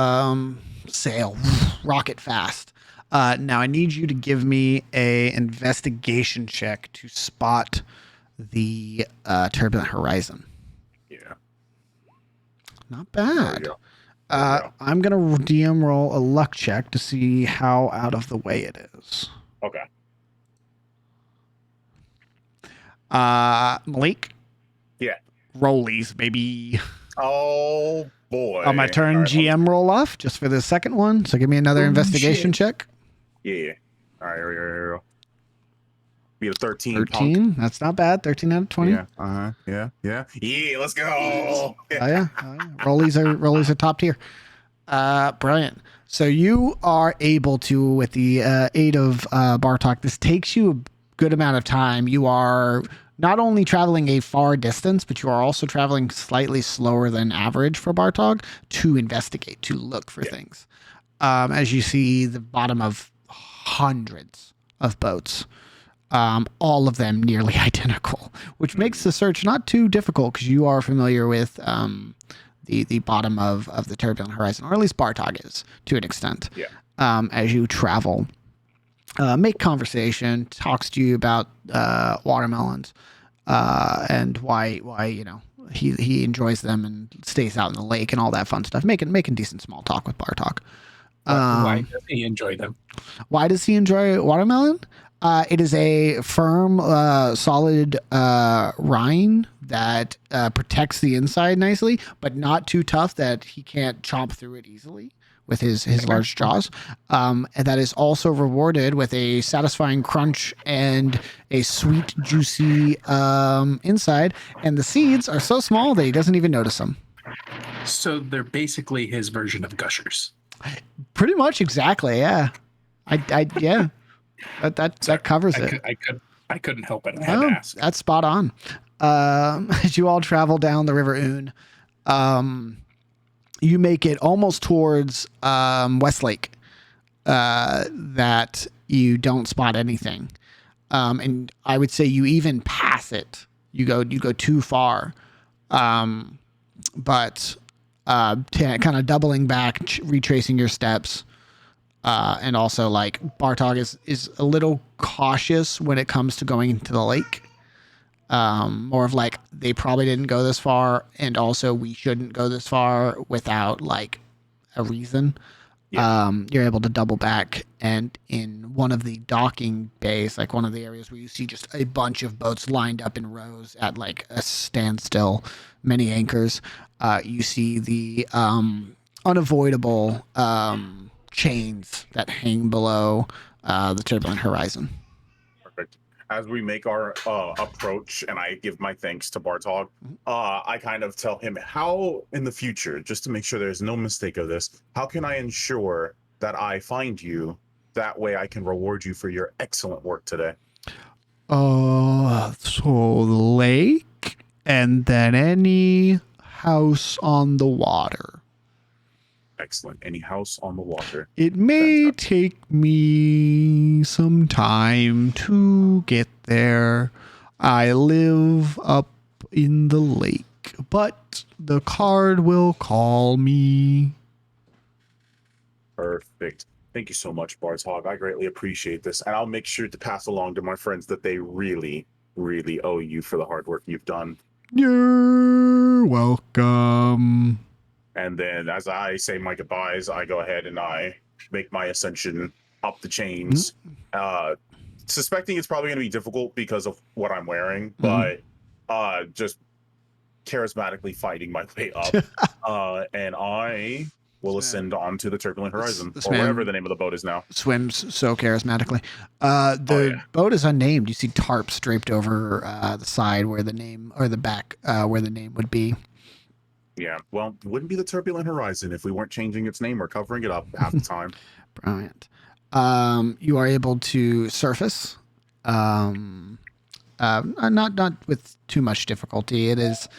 sail rocket fast. Now I need you to give me a investigation check to spot the Turbulent Horizon. Yeah. Not bad. I'm going to DM roll a luck check to see how out of the way it is. Okay. Malik? Yeah. Rollies, baby. Oh, boy. On my turn, right, GM roll off just for the second one. So give me another investigation check. Yeah. All right. Here we go. Be a 13. 13. Punk. That's not bad. 13 out of 20. Yeah. Yeah. Let's go. Yeah. Rollies are top tier. Brilliant. So you are able to, with the aid of Bartok, this takes you a good amount of time. You are not only traveling a far distance, but you are also traveling slightly slower than average for Bartok to investigate, to look for things. As you see the bottom of hundreds of boats, all of them nearly identical, which makes the search not too difficult because you are familiar with the bottom of the Turbulent Horizon, or at least Bartok is to an extent. Yeah. As you travel, make conversation, talks to you about watermelons, and why he enjoys them and stays out in the lake and all that fun stuff. Making decent small talk with Bartok. Why does he enjoy them? Why does he enjoy watermelon? It is a firm, solid rind that protects the inside nicely, but not too tough that he can't chomp through it easily with his large jaws. And that is also rewarded with a satisfying crunch and a sweet, juicy inside. And the seeds are so small that he doesn't even notice them. So they're basically his version of Gushers. Pretty much, exactly, yeah. Yeah. That covers it. I couldn't help it. I had to ask. That's spot on. As you all travel down the River Oon, you make it almost towards Westlake. That you don't spot anything, and I would say you even pass it. You go too far, but kind of doubling back, retracing your steps. And also, like, Bartog is a little cautious when it comes to going into the lake. More of like, they probably didn't go this far, and also we shouldn't go this far without like a reason. Yeah. You're able to double back, and in one of the docking bays, like one of the areas where you see just a bunch of boats lined up in rows at like a standstill, many anchors, you see the unavoidable chains that hang below the Turbulent Horizon. Perfect. As we make our approach, and I give my thanks to Bartog, I kind of tell him how, in the future, just to make sure there's no mistake of this, how can I ensure that I find you? That way I can reward you for your excellent work today. So the lake, and then any house on the water. Excellent. Any house on the water. It may take me some time to get there. I live up in the lake, but the card will call me. Perfect. Thank you so much, Bartog. I greatly appreciate this. And I'll make sure to pass along to my friends that they really, really owe you for the hard work you've done. You're welcome. And then as I say my goodbyes, I go ahead and I make my ascension up the chains. Suspecting it's probably going to be difficult because of what I'm wearing, but just charismatically fighting my way up. And I will ascend onto the Turbulent Horizon, or whatever the name of the boat is now. Swims so charismatically. The boat is unnamed. You see tarps draped over the side where the name, or the back where the name would be. Yeah, well, it wouldn't be the Turbulent Horizon if we weren't changing its name or covering it up half the time. Brilliant. You are able to surface, not with too much difficulty. It is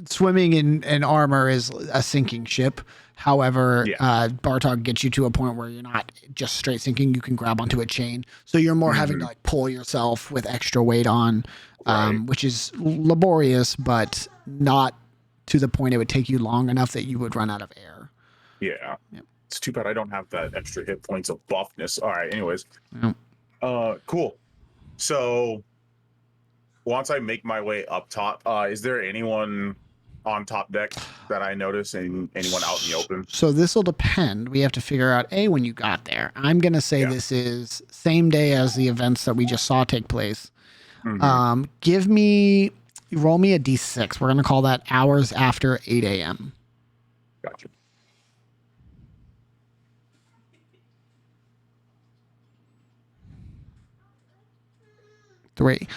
swimming in armor is a sinking ship. However, Bartog gets you to a point where you're not just straight sinking. You can grab onto a chain, so you're more having to like pull yourself with extra weight on, which is laborious, but not to the point it would take you long enough that you would run out of air. Yeah. Yep. It's too bad I don't have that extra hit points of buffness. All right, anyways. Cool. So once I make my way up top, is there anyone on top deck that I notice, and anyone out in the open? So this will depend. We have to figure out when you got there. I'm going to say this is same day as the events that we just saw take place. Roll me a D6. We're going to call that hours after 8 a.m. Gotcha. Three.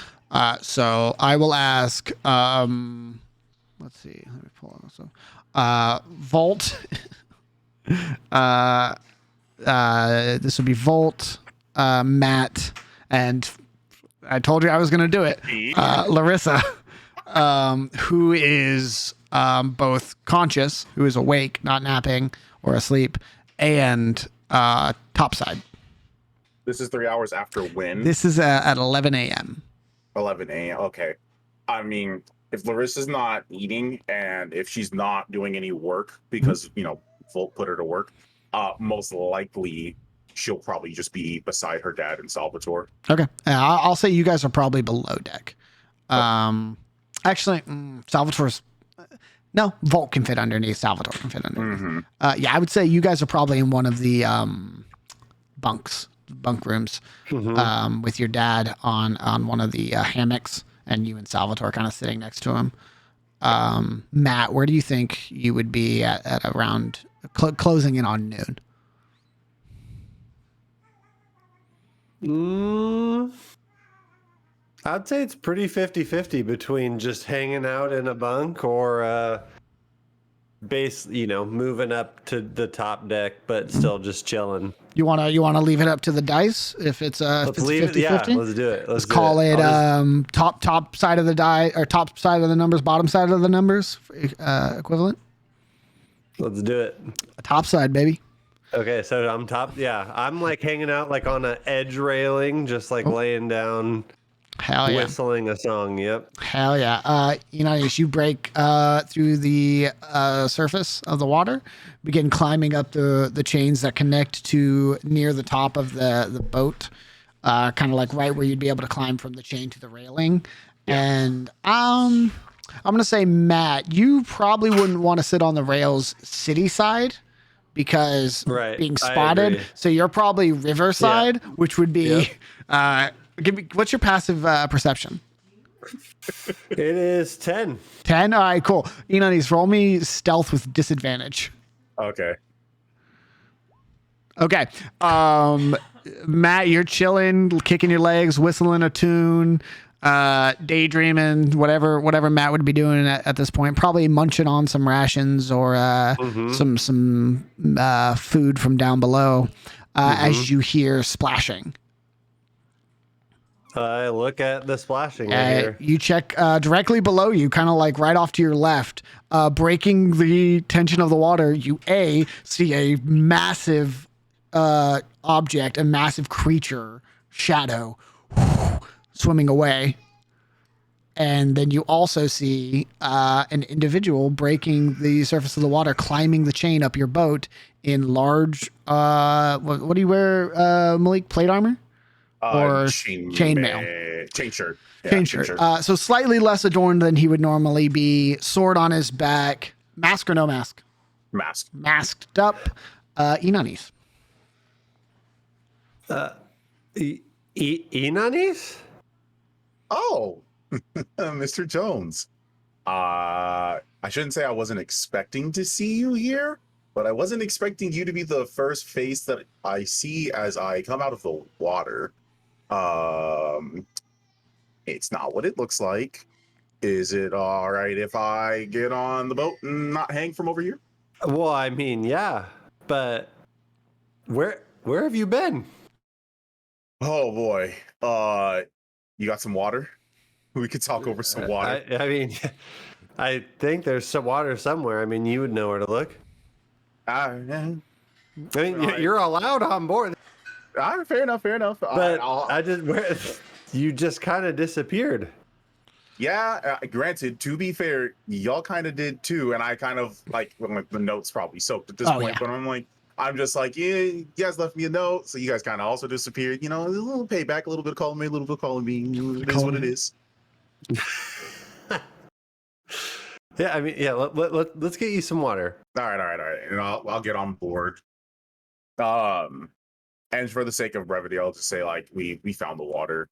So I will ask, let's see. Let me pull it up. Volt. This would be Volt, Matt, and I told you I was going to do it. Larissa. Who is both conscious, who is awake, not napping or asleep, and topside. This is 3 hours after when? This is at 11 a.m. 11 a.m. Okay. I mean, if Larissa's not eating and if she's not doing any work because, Volt put her to work, most likely she'll probably just be beside her dad and Salvatore. Okay. I'll say you guys are probably below deck. Actually, Salvatore's... No, Volt can fit underneath. Salvatore can fit underneath. I would say you guys are probably in one of the bunk rooms with your dad on one of the hammocks, and you and Salvatore kind of sitting next to him. Matt, where do you think you would be at around closing in on noon? I'd say it's pretty 50-50 between just hanging out in a bunk or moving up to the top deck, but still just chilling. You wanna leave it up to the dice if it's Let's leave 50-50? it. Yeah, let's do it. Let's call it top side of the die or top side of the numbers, bottom side of the numbers equivalent. Let's do it. Top side, baby. Okay, so I'm top. Yeah, I'm like hanging out like on an edge railing, just like laying down. Hell yeah. Whistling a song. Yep. Hell yeah. As you break through the surface of the water, begin climbing up the chains that connect to near the top of the boat, kind of like right where you'd be able to climb from the chain to the railing. Yeah. And I'm going to say, Matt, you probably wouldn't want to sit on the rails city side because being spotted. So you're probably riverside, which would be... what's your passive perception? It is 10. 10? All right, cool. Enonis, roll me stealth with disadvantage. Okay. Okay. Matt, you're chilling, kicking your legs, whistling a tune, daydreaming, whatever Matt would be doing at this point. Probably munching on some rations or some food from down below as you hear splashing. I look at the splashing right here. You check directly below you, kind of like right off to your left, breaking the tension of the water. You see a massive object, a massive creature, shadow, swimming away. And then you also see an individual breaking the surface of the water, climbing the chain up your boat in large, what do you wear, Malik? Plate armor? Or chainmail. Chain shirt. Yeah, chain shirt. So slightly less adorned than he would normally be. Sword on his back. Mask or no mask? Mask. Masked up. Enonis. Enonis? Oh, Mr. Jones. I shouldn't say I wasn't expecting to see you here, but I wasn't expecting you to be the first face that I see as I come out of the water. It's not what it looks like. Is it all right if I get on the boat and not hang from over here? Well, I mean, yeah, but where have you been? Oh boy. You got some water? We could talk over some water. I mean, I think there's some water somewhere. I mean, you would know where to look. I mean, you're allowed on board. Fair enough. But you just kind of disappeared. Yeah, granted, to be fair, y'all kind of did too, and I kind of like the notes probably soaked at this point, but I'm just like, yeah, you guys left me a note, so you guys kind of also disappeared. A little payback, a little bit of calling me, a little bit of calling me. It is what it is. Yeah, I mean, yeah. Let's get you some water. All right, and I'll get on board. And for the sake of brevity, I'll just say like we found the water.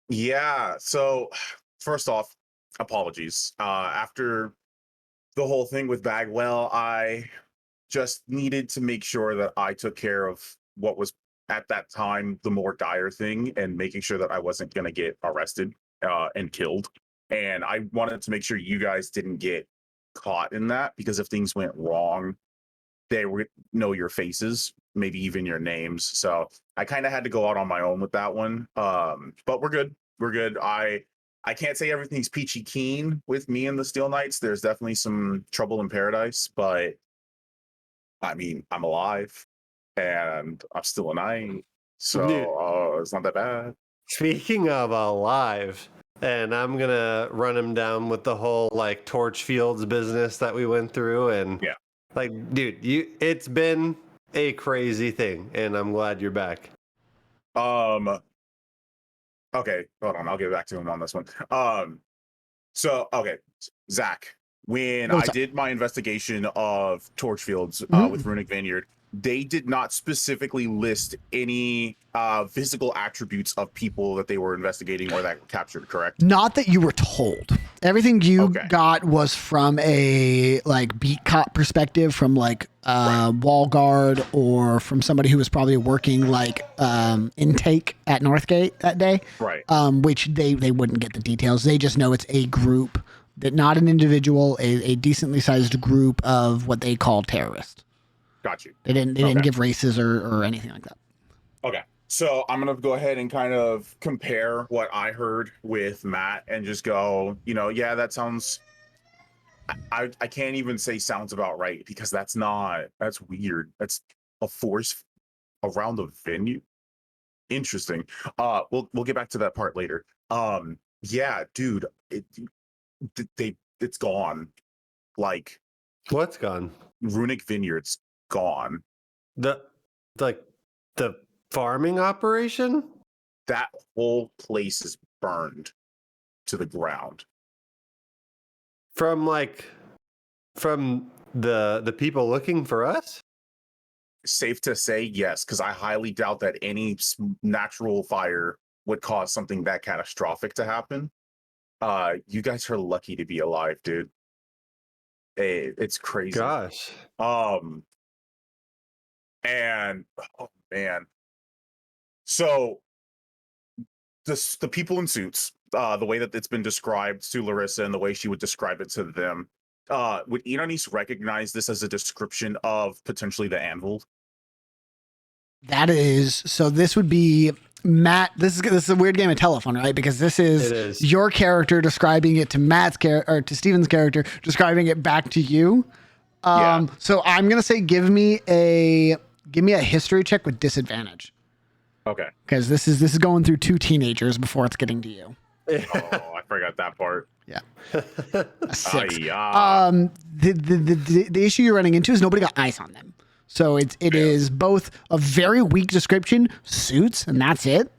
Yeah. So first off, apologies. After the whole thing with Bagwell, I just needed to make sure that I took care of what was at that time the more dire thing, and making sure that I wasn't gonna get arrested and killed. And I wanted to make sure you guys didn't get caught in that, because if things went wrong, they would know your faces, maybe even your names. So I kind of had to go out on my own with that one. But we're good. I can't say everything's peachy keen with me and the Steel Knights. There's definitely some trouble in paradise, but I mean, I'm alive and I'm still a knight. So it's not that bad. Speaking of alive, and I'm gonna run him down with the whole like Torchfields business that we went through, and like, dude, it's been a crazy thing, and I'm glad you're back. Okay, hold on, I'll get back to him on this one. Zach, when I did my investigation of Torchfields with Runic Vineyard, they did not specifically list any physical attributes of people that they were investigating or that were captured, correct? Not that you were told. Everything you got was from a like beat cop perspective, from like wall guard, or from somebody who was probably working like intake at Northgate that day. Right. Which they wouldn't get the details. They just know it's a group That not an individual, a decently sized group of what they call terrorists. Got you. They didn't give races or anything like that. Okay. So I'm going to go ahead and kind of compare what I heard with Matt and just go, yeah, that sounds, I can't even say sounds about right because that's weird. That's a force around the venue. Interesting. We'll get back to that part later. Yeah, dude, it's gone. Like, what's gone? Runic Vineyard's gone. The farming operation? That whole place is burned to the ground. From the people looking for us? Safe to say yes, because I highly doubt that any natural fire would cause something that catastrophic to happen. You guys are lucky to be alive, dude. It's crazy. Gosh. And oh man. So the people in suits, the way that it's been described to Larissa and the way she would describe it to them, would Inanis recognize this as a description of potentially the anvil? That is, so this would be Matt. This is a weird game of telephone, right? Because this is your character describing it to Matt's character, or to Steven's character, describing it back to you. So I'm going to say, give me a history check with disadvantage. Okay. Because this is going through 2 teenagers before it's getting to you. Oh, I forgot that part. Yeah. A 6. The issue you're running into is nobody got eyes on them. So it is both a very weak description, suits, and that's it,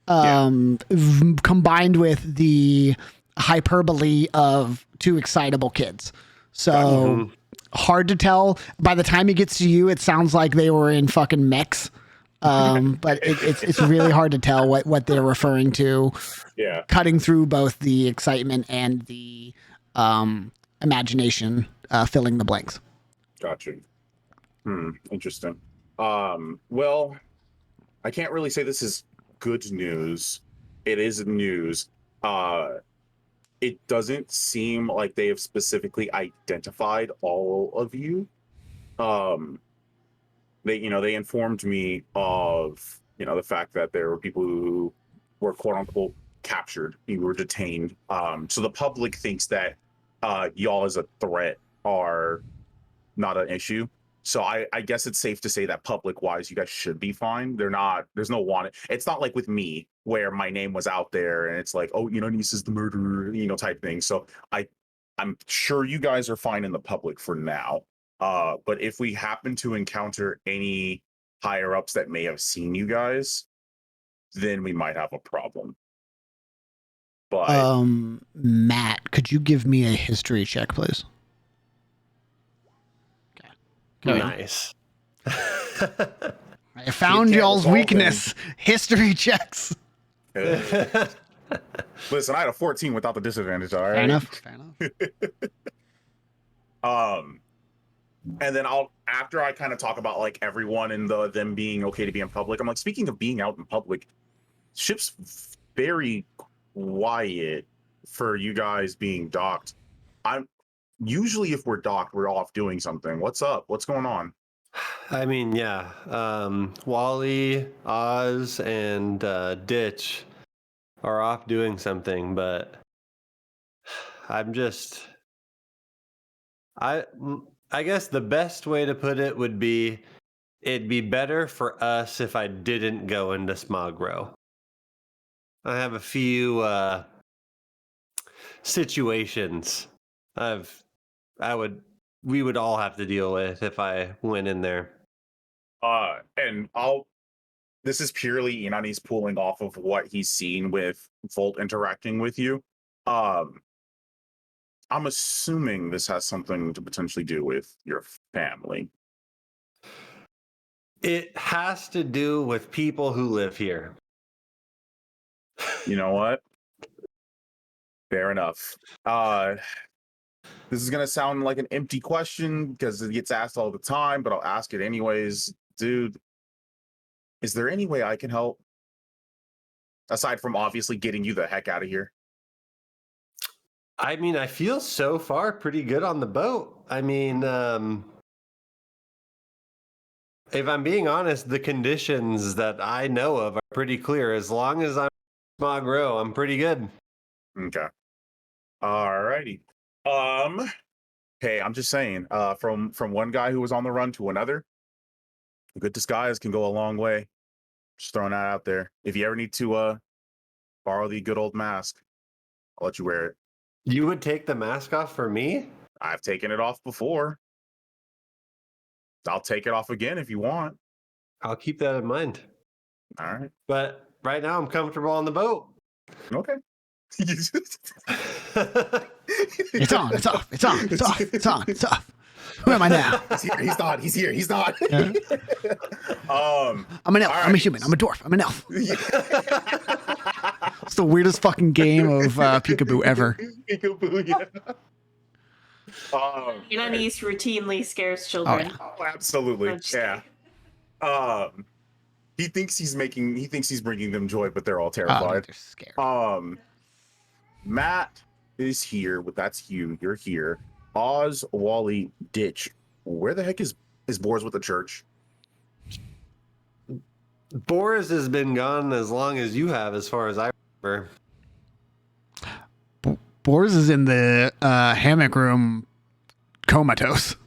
combined with the hyperbole of 2 excitable kids. So hard to tell. By the time he gets to you, it sounds like they were in fucking mechs. But it's really hard to tell what they're referring to. Yeah. Cutting through both the excitement and the imagination, filling the blanks. Gotcha. Interesting. Well, I can't really say this is good news. It is news. It doesn't seem like they have specifically identified all of you. They informed me of, the fact that there were people who were quote unquote captured, who were detained. So the public thinks that y'all as a threat are not an issue. So I guess it's safe to say that public wise, you guys should be fine. There's no wanted. It's not like with me where my name was out there and it's like, oh, Niece is the murderer, type thing. So I'm sure you guys are fine in the public for now. But if we happen to encounter any higher ups that may have seen you guys, then we might have a problem. But Matt, could you give me a history check, please? Nice. I found y'all's weakness. History checks. Listen, I had a 14 without the disadvantage. All right. Fair enough. And then after I kind of talk about like everyone and them being okay to be in public, I'm like, speaking of being out in public, ship's very quiet for you guys being docked. Usually if we're docked, we're off doing something. What's up? What's going on? I mean, yeah. Wally, Oz, and Ditch are off doing something, but I guess the best way to put it would be, it'd be better for us if I didn't go into Smog Row. I have a few situations we would all have to deal with if I went in there. And this is purely Inani's pulling off of what he's seen with Volt interacting with you. I'm assuming this has something to potentially do with your family. It has to do with people who live here. You know what? Fair enough. This is going to sound like an empty question because it gets asked all the time, but I'll ask it anyways. Dude, is there any way I can help? Aside from obviously getting you the heck out of here. I mean, I feel so far pretty good on the boat. I mean, if I'm being honest, the conditions that I know of are pretty clear. As long as I'm Smog Row, I'm pretty good. Okay. Alrighty. Hey, I'm just saying, from one guy who was on the run to another, a good disguise can go a long way. Just throwing that out there. If you ever need to borrow the good old mask, I'll let you wear it. You would take the mask off for me? I've taken it off before. I'll take it off again if you want. I'll keep that in mind. All right. But right now I'm comfortable on the boat. Okay. It's on, it's off, it's on, it's off, it's on, it's off. Who am I now? He's not. He's here. He's not. Yeah. I'm an elf. I'm a human. I'm a dwarf. I'm an elf. It's the weirdest fucking game of peekaboo ever. Peekaboo, yeah. Unanis routinely scares children. Oh, absolutely. Yeah. He thinks he's bringing them joy, but they're all terrified. They're scared. Matt is here. That's you. You're here. Oz, Wally, Ditch. Where the heck is Boars with the church? Boris has been gone as long as you have, as far as I remember. Boris is in the hammock room, comatose.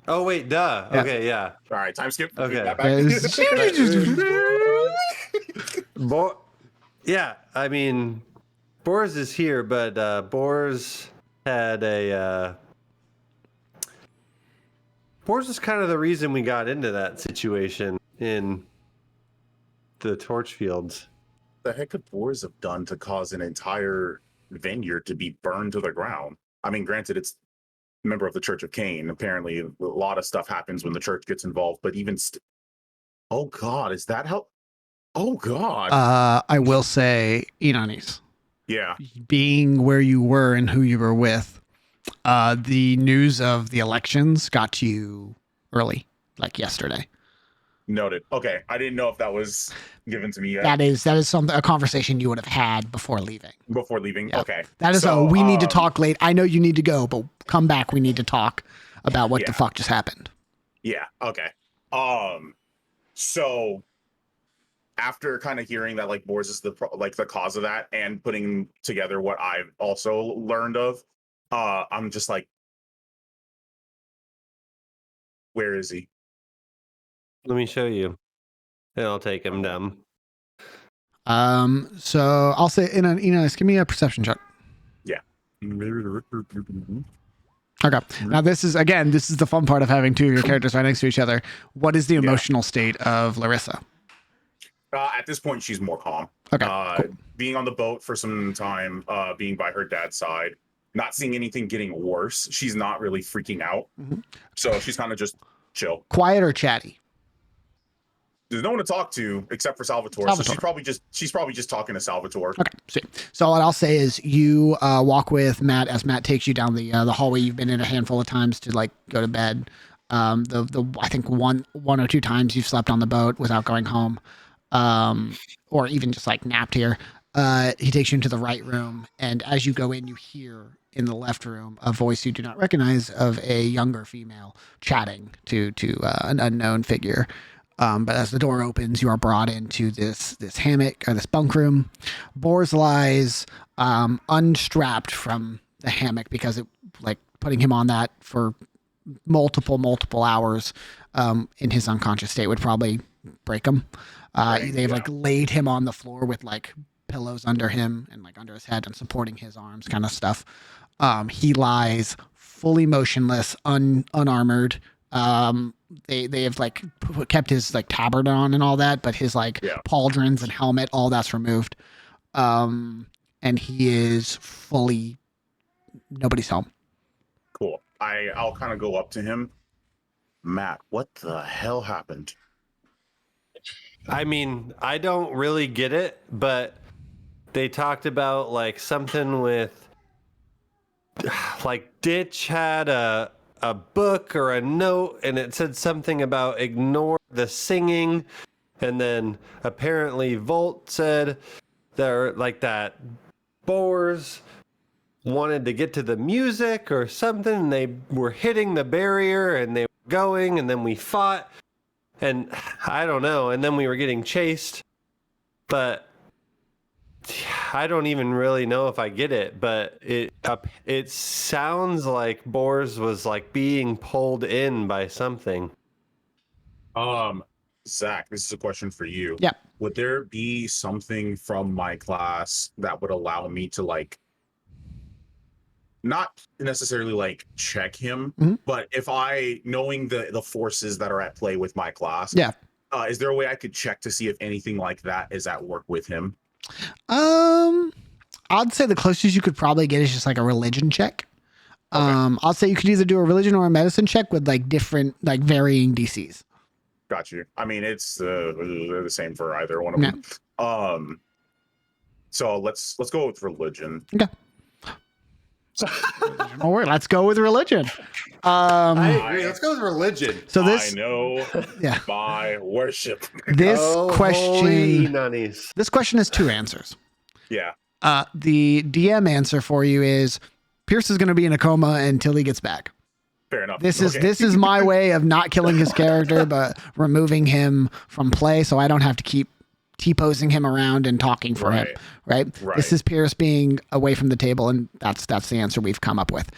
Oh wait, duh. Yeah. Okay, yeah. All right, time skip. Okay. Yeah, I mean, Boris is here, but Boris had a. Boris is kind of the reason we got into that situation in the torch fields. The heck could Boars have done to cause an entire vineyard to be burned to the ground? I mean, granted, it's a member of the Church of Cain. Apparently, a lot of stuff happens when the church gets involved, but even oh God, is that how? Oh God. I will say, Inanis. Yeah. Being where you were and who you were with, the news of the elections got to you early, like yesterday. Noted. Okay, I didn't know if that was given to me yet. That is a conversation you would have had before leaving. Before leaving, yeah. Okay. That is we need to talk late. I know you need to go, but come back. We need to talk about what the fuck just happened. Yeah. Okay. So after kind of hearing that, like, Boars is the cause of that, and putting together what I've also learned of, I'm just like, where is he? Let me show you. And I'll take him down. So I'll say, Inanis, give me a perception check. Yeah. Okay. Now this is the fun part of having two of your characters right next to each other. What is the emotional state of Larissa? At this point, she's more calm. Okay. Cool. Being on the boat for some time, being by her dad's side, not seeing anything getting worse. She's not really freaking out. Mm-hmm. So she's kind of just chill. Quiet or chatty? There's no one to talk to except for Salvatore. So she's probably just talking to Salvatore. Okay. So what I'll say is you walk with Matt as Matt takes you down the hallway you've been in a handful of times to like go to bed. I think one or two times you've slept on the boat without going home, or even just like napped here. He takes you into the right room, and as you go in, you hear in the left room a voice you do not recognize of a younger female chatting to an unknown figure. But as the door opens, you are brought into this hammock or this bunk room. Boars lies unstrapped from the hammock because it like putting him on that for multiple hours in his unconscious state would probably break him. They've like laid him on the floor with like pillows under him and like under his head and supporting his arms, kind of stuff. He lies fully motionless, unarmored. They have like kept his like tabard on and all that, but his like pauldrons and helmet, all that's removed. And he is fully, nobody's home. Cool. I'll kind of go up to him. Matt, what the hell happened? I mean, I don't really get it, but they talked about like something with like Ditch had a book or a note, and it said something about ignore the singing, and then apparently Volt said they're like that Boars wanted to get to the music or something, and they were hitting the barrier and they were going, and then we fought, and I don't know, and then we were getting chased, but I don't even really know if I get it, but it sounds like Boars was like being pulled in by something. Zach, this is a question for you. Yeah. Would there be something from my class that would allow me to like not necessarily like check him, but if I knowing the forces that are at play with my class, is there a way I could check to see if anything like that is at work with him? I'd say the closest you could probably get is just like a religion check. Okay. I'll say you could either do a religion or a medicine check with like different, like varying DCs. Got you. I mean, it's the same for either one of them. So let's go with religion. Okay. All right, let's go with religion. I agree. Let's go with religion. So this, I know my worship. This question has two answers. Yeah. The DM answer for you is Pierce is going to be in a coma until he gets back. Fair enough. This is my way of not killing his character, but removing him from play, so I don't have to keep T-posing him around and talking for him. Right. This is Pierce being away from the table, and that's the answer we've come up with.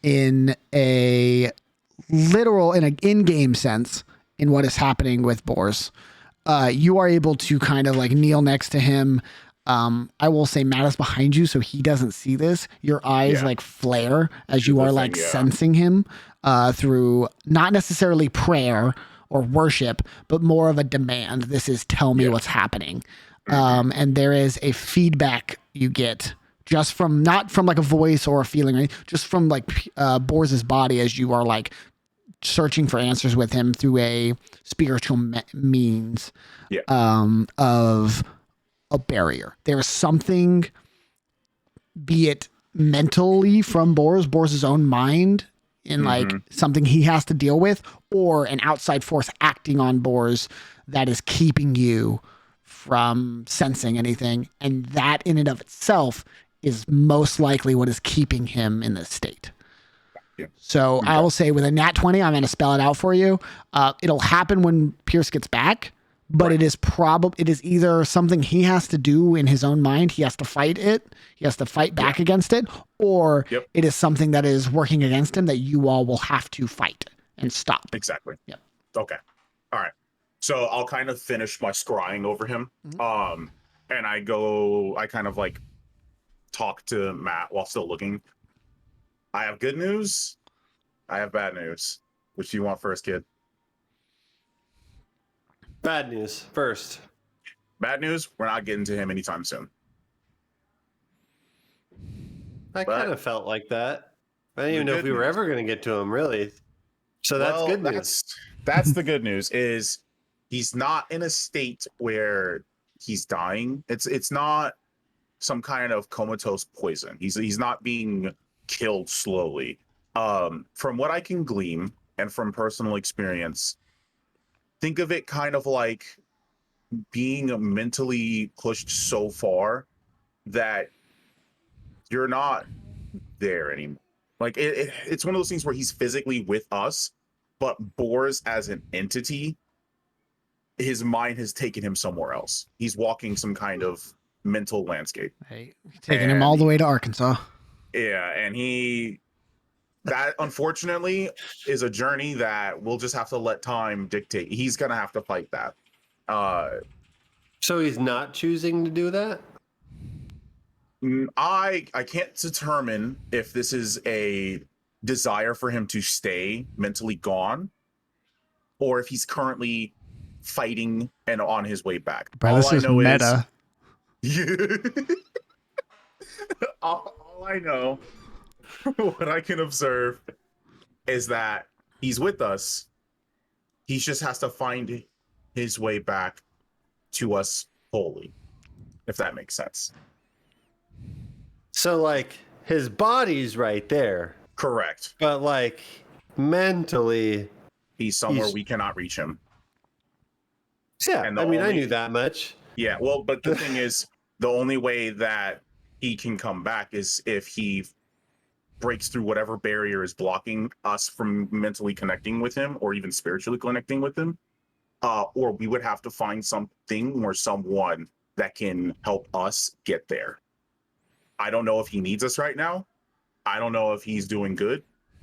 In a literal, in an in-game sense, in what is happening with Boars, you are able to kind of like kneel next to him. I will say Matt is behind you, so he doesn't see this. Your eyes like flare as you are like sensing him through not necessarily prayer or worship, but more of a demand. This is tell me what's happening. And there is a feedback you get just from, not from like a voice or a feeling, right? Just from like Boars' body as you are like searching for answers with him through a spiritual means of a barrier. There is something, be it mentally from Boars' own mind, in like something he has to deal with, or an outside force acting on Boars that is keeping you from sensing anything. And that in and of itself is most likely what is keeping him in this state. So I will say with a nat 20, I'm going to spell it out for you. It'll happen when Pierce gets back, but it is either something he has to do in his own mind. He has to fight it. He has to fight back against it, or it is something that is working against him that you all will have to fight and stop. Exactly. Yep. Okay. All right. So I'll kind of finish my scrying over him. And I kind of like talk to Matt while still looking. I have good news. I have bad news. Which do you want first, kid? Bad news first. Bad news, we're not getting to him anytime soon. I kind of felt like that. I didn't even know if we were ever going to get to him, really. So that's good news. That's the good news, is he's not in a state where he's dying. It's not some kind of comatose poison. He's not being killed slowly. From what I can glean and from personal experience, think of it kind of like being mentally pushed so far that you're not there anymore. Like it's one of those things where he's physically with us, but Boars as an entity, his mind has taken him somewhere else. He's walking some kind of mental landscape. Hey, taking him all the way to Arkansas. Yeah, and that unfortunately is a journey that we'll just have to let time dictate. He's gonna have to fight that. So he's not choosing to do that? I can't determine if this is a desire for him to stay mentally gone, or if he's currently fighting and on his way back. Bro, this is meta. All I know, what I can observe, is that he's with us. He just has to find his way back to us wholly, if that makes sense. So, like, his body's right there. Correct. But, like, mentally, he's somewhere we cannot reach him. Yeah, I knew that much. Yeah, well, but the thing is, the only way that he can come back is if he breaks through whatever barrier is blocking us from mentally connecting with him or even spiritually connecting with him. Or we would have to find something or someone that can help us get there. I don't know if he needs us right now. I don't know if he's doing good.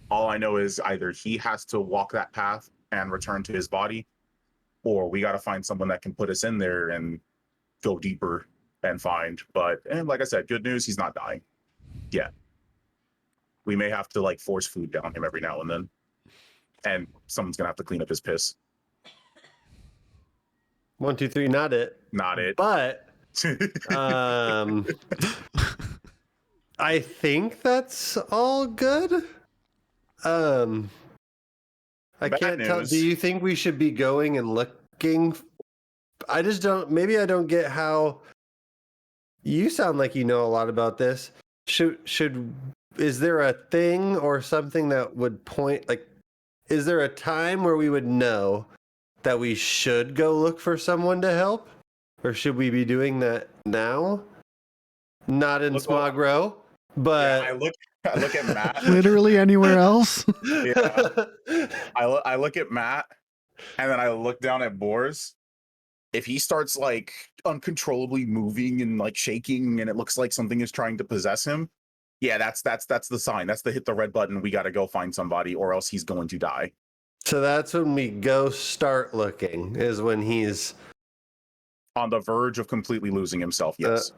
All I know is either he has to walk that path and return to his body, or we got to find someone that can put us in there and go deeper and find. And like I said, good news, he's not dying yet. We may have to like force food down him every now and then. And someone's going to have to clean up his piss. 1, 2, 3, not it. Not it. But I think that's all good. I can't tell. Do you think we should be going and looking? I just don't. Maybe I don't get how. You sound like you know a lot about this. Is there a thing or something that would point? Like, is there a time where we would know that we should go look for someone to help, or should we be doing that now? Not in Smog Row, but yeah, I look at Matt. Literally anywhere else. Yeah. I look at Matt, and then I look down at Boris. If he starts like uncontrollably moving and like shaking, and it looks like something is trying to possess him, yeah, that's the sign. That's the hit the red button. We got to go find somebody, or else he's going to die. So that's when we go start looking. Is when he's on the verge of completely losing himself. Yes.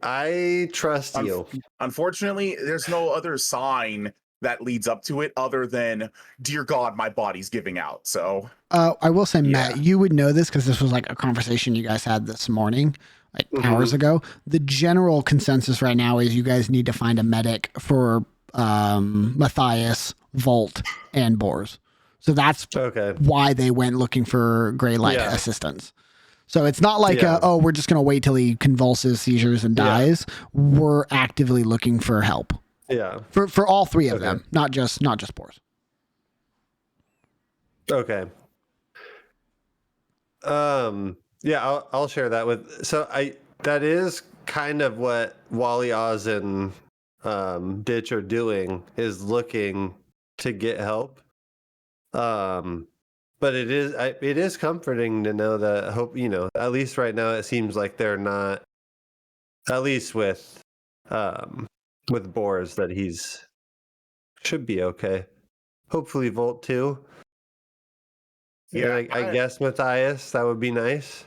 I trust you. Unfortunately, there's no other sign that leads up to it other than, dear God, my body's giving out. So I will say, Matt, you would know this because this was like a conversation you guys had this morning, like hours ago. The general consensus right now is you guys need to find a medic for Matthias, Volt, and Boars. So that's why they went looking for gray light assistance. So it's not like, we're just going to wait till he convulses, seizures, and dies. We're actively looking for help. Yeah. For all three of them, not just Boars. Okay. Yeah, I'll share that with. So that is kind of what Wally, Oz, and Ditch are doing, is looking to get help. But it is comforting to know that hope, at least right now it seems like they're not, at least with Boars, that he's should be okay. Hopefully Volt too. Yeah, I guess Matthias, that would be nice.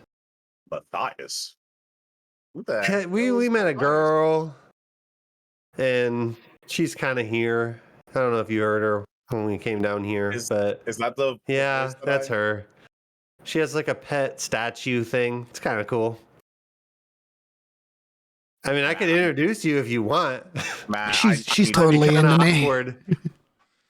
Matthias? Who the heck? We met a girl, and she's kind of here. I don't know if you heard her when we came down here, but is that the that's her. She has like a pet statue thing. It's kind of cool. I mean, I could introduce you if you want. Man, she's totally into me.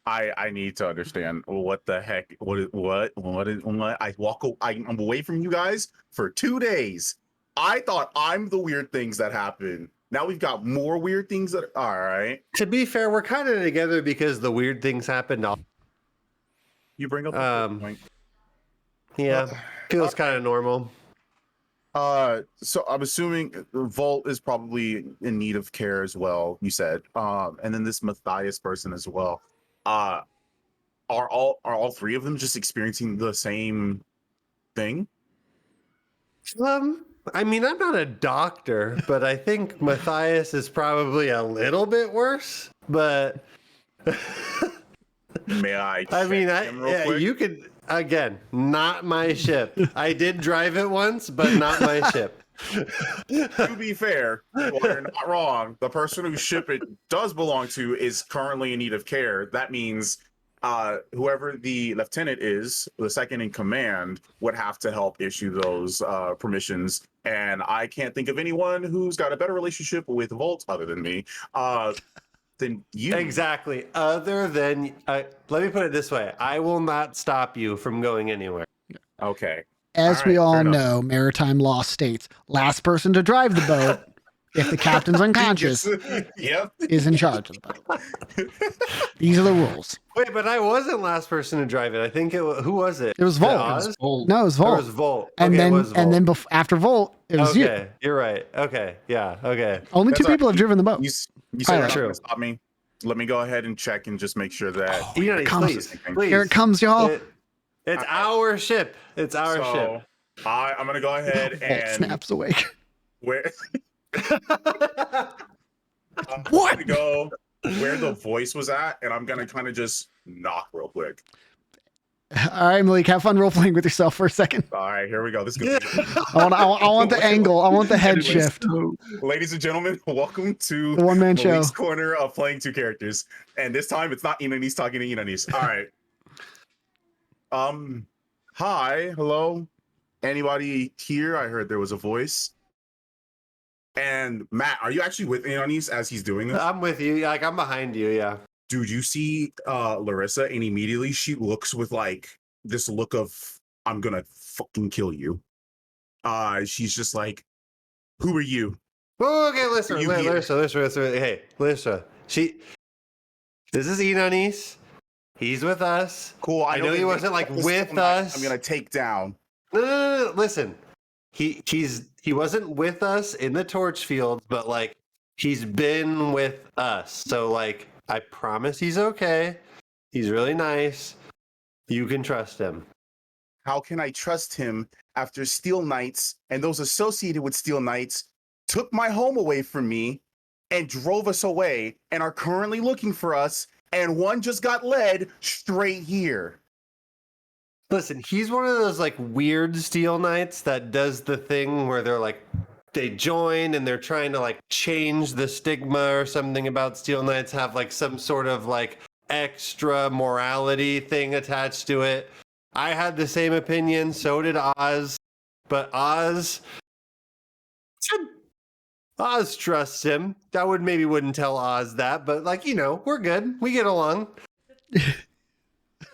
I need to understand what the heck. What? I'm away from you guys for 2 days. I thought I'm the weird things that happen. Now we've got more weird things that are all right. To be fair, we're kind of together because the weird things happened. You bring up a good point. Yeah, feels kind of normal. So I'm assuming Volt is probably in need of care as well, you said. And then this Matthias person as well. Are all three of them just experiencing the same thing? I mean, I'm not a doctor, but I think Matthias is probably a little bit worse. But may I? I mean, you could. Again, not my ship. I did drive it once, but not my ship. To be fair, you're not wrong. The person whose ship it does belong to is currently in need of care. That means whoever the lieutenant is, the second in command, would have to help issue those permissions. And I can't think of anyone who's got a better relationship with Volt other than me. Than you. Exactly. Other than, let me put it this way. I will not stop you from going anywhere. Okay. As we all know, maritime law states, last person to drive the boat if the captain's unconscious, Yep. is in charge of the boat. These are the rules. Wait, but I wasn't last person to drive it. I think it was, who was it? It was Volt. Oz? No, it was Or Volt. it was Volt. And Okay, then it was Volt. and then after Volt, it was you. Okay, you're right. Okay, yeah, okay. Only That's two people have driven the boat. You said you're Pilot. not True. gonna stop me. Let me go ahead and check and just make sure that. Ian, comes. please. Here it comes, y'all. It's our ship. It's our ship. I'm gonna go ahead Volt and snaps awake. where I'm What? gonna go where the voice was at, and I'm gonna kind of just knock real quick. All right, Malik, have fun role playing with yourself for a second. All right, here we go. This is gonna be I want the angle. I want the head shift. Ladies and gentlemen, welcome to The one-man show. Malik's corner of playing two characters, and this time it's not Inanis talking to Inanis. All right. Hi, hello. Anybody here? I heard there was a voice. And Matt, are you actually with Inanis as he's doing this? I'm with you. Like I'm behind you. Yeah. Dude, you see Larissa, and immediately she looks with like this look of I'm gonna fucking kill you. She's just like, who are you? Oh, okay, Larissa. You here? Larissa. Hey, Larissa. This is Inanis. He's with us. Cool. I know he wasn't like with us. I'm gonna take down. No. Listen, he wasn't with us in the torch fields, but like he's been with us. So like I promise he's okay. He's really nice. You can trust him. How can I trust him after Steel Knights and those associated with Steel Knights took my home away from me and drove us away and are currently looking for us, and one just got led straight here? Listen, he's one of those like weird Steel Knights that does the thing where they're like they join and they're trying to like change the stigma or something about Steel Knights, have like some sort of like extra morality thing attached to it. I had the same opinion, so did Oz, but Oz trusts him. I wouldn't tell Oz that, but like, you know, we're good. We get along.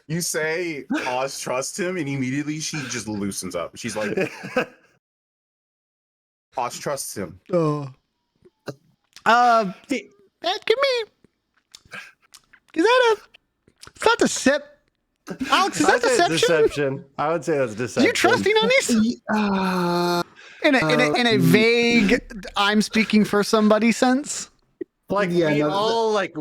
You say Oz trusts him, and immediately she just loosens up. She's like, Oz trusts him. Oh. Give me. Is that a? It's not deception. Alex, is that deception? I would say that's deception. Do you trust Inanis? In a vague, I'm speaking for somebody sense. Like all like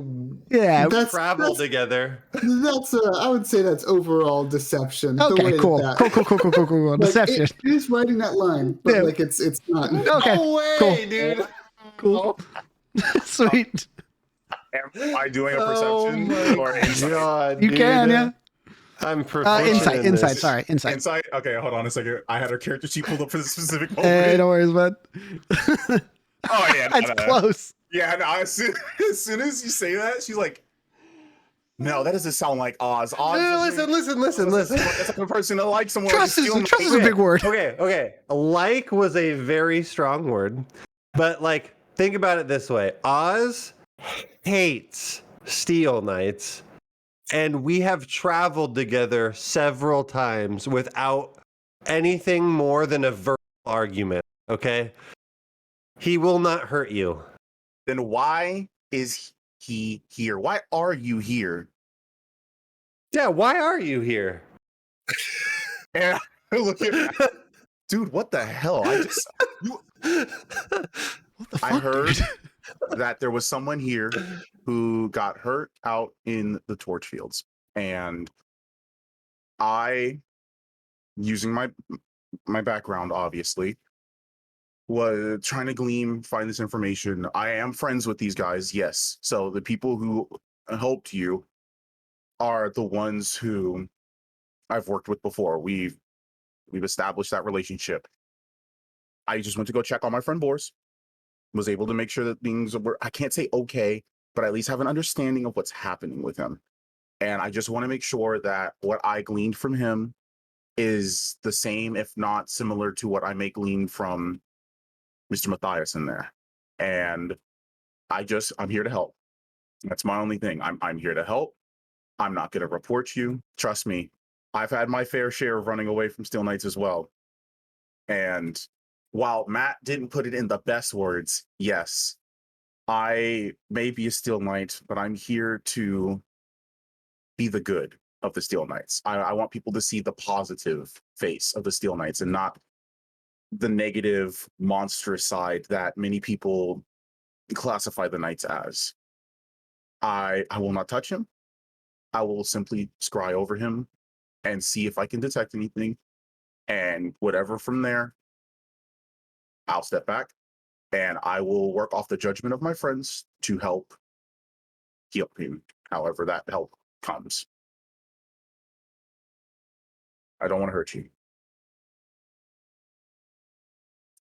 travel together. That's I would say that's overall deception. Okay, cool. Cool. Deception. It is writing that line, but like it's not. Okay, no way, cool. dude. Cool. Sweet. Am I doing a perception or insight? God, you can, yeah. I'm proficient insight. Sorry, insight. Insight. Okay, hold on a second. I had her character sheet pulled up for this specific moment. Hey, no worries, man. Oh yeah, that's close. Yeah, no, as soon as you say that, she's like, "No, that doesn't sound like Oz." Oz. Listen. That's a person that likes someone. Trust is a big word. Okay. Like was a very strong word, but like think about it this way: Oz hates Steel Knights, and we have traveled together several times without anything more than a verbal argument. Okay, he will not hurt you. Then why is he here? Why are you here? Yeah, why are you here? And I look at dude, what the hell? What the fuck, I heard dude? that there was someone here who got hurt out in the torch fields, and I, using my background, obviously, was trying to find this information. I am friends with these guys, yes. So the people who helped you are the ones who I've worked with before. We've established that relationship. I just went to go check on my friend Boris. Was able to make sure that things were, I can't say okay, but at least have an understanding of what's happening with him. And I just want to make sure that what I gleaned from him is the same, if not similar to what I may glean from Mr. Matthias in there. And I'm here to help. That's my only thing. I'm here to help. I'm not going to report you. Trust me. I've had my fair share of running away from Steel Knights as well. And while Matt didn't put it in the best words, yes, I may be a Steel Knight, but I'm here to be the good of the Steel Knights. I want people to see the positive face of the Steel Knights and not the negative, monstrous side that many people classify the Knights as. I will not touch him. I will simply scry over him and see if I can detect anything. And whatever from there, I'll step back and I will work off the judgment of my friends to help heal him, however that help comes. I don't want to hurt you.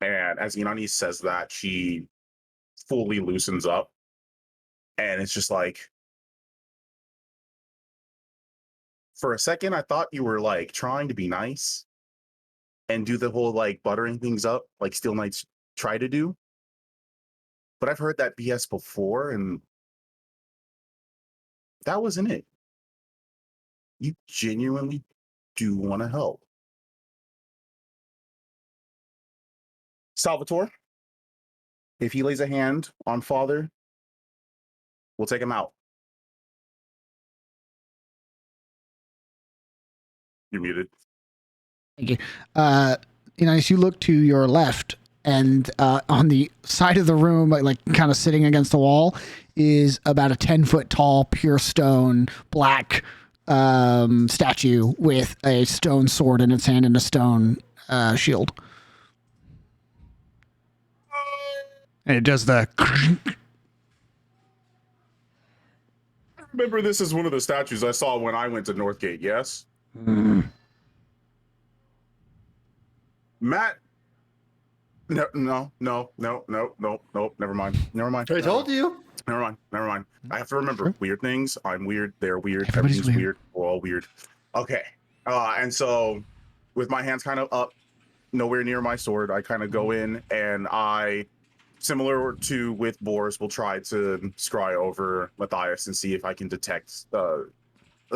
And as Inani says that, she fully loosens up. And it's just like, for a second, I thought you were like trying to be nice and do the whole like buttering things up like Steel Knights try to do. But I've heard that BS before, and that wasn't it. You genuinely do want to help. Salvatore, if he lays a hand on Father, we'll take him out. You're muted. Thank you. As you look to your left, and on the side of the room, like kind of sitting against the wall, is about a 10-foot tall, pure stone, black statue with a stone sword in its hand and a stone shield. And it does the... Remember, this is one of the statues I saw when I went to Northgate, yes? Matt... No, never mind. I told you. Never mind. I have to remember, weird things. I'm weird. They're weird. Everybody's Everything's weird. We're all weird. Okay. And so, with my hands kind of up, nowhere near my sword, I kind of go in and I, similar to with Boris, will try to scry over Matthias and see if I can detect a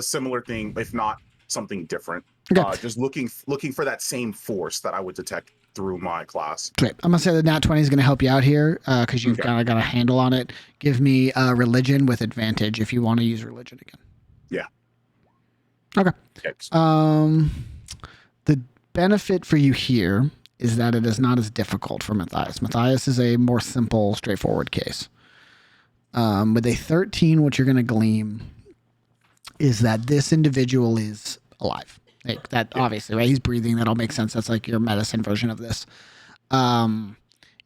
similar thing, if not something different. Okay. Just looking for that same force that I would detect through my class. Okay. I'm gonna say the nat 20 is gonna help you out here because you've kind of got a handle on it. Give me religion with advantage if you want to use religion again. Yeah. Okay. The benefit for you here is that it is not as difficult for Matthias. Matthias is a more simple, straightforward case. With a 13, what you're gonna glean is that this individual is alive. Like that, obviously, right? He's breathing. That'll make sense. That's like your medicine version of this.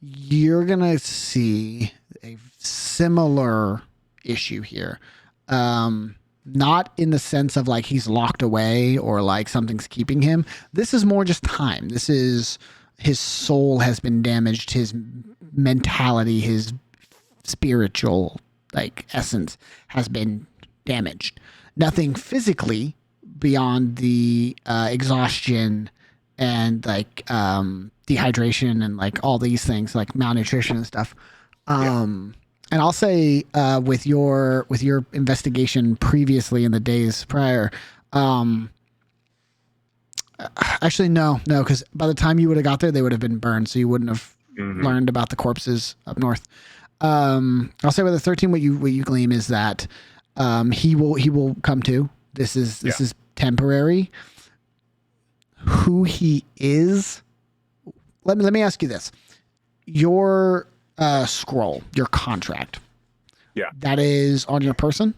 You're gonna see a similar issue here. Not in the sense of like he's locked away or like something's keeping him. This is more just time. This is his soul has been damaged. His mentality, his spiritual like essence has been damaged. Nothing physically beyond the exhaustion and like dehydration and like all these things like malnutrition and stuff. And I'll say with your investigation previously in the days prior, actually no, because by the time you would have got there, they would have been burned, so you wouldn't have learned about the corpses up north. I'll say with the 13, what you glean is that he will come to. This is temporary. Who he is? Let me ask you this: your scroll, your contract. Yeah. That is on your person?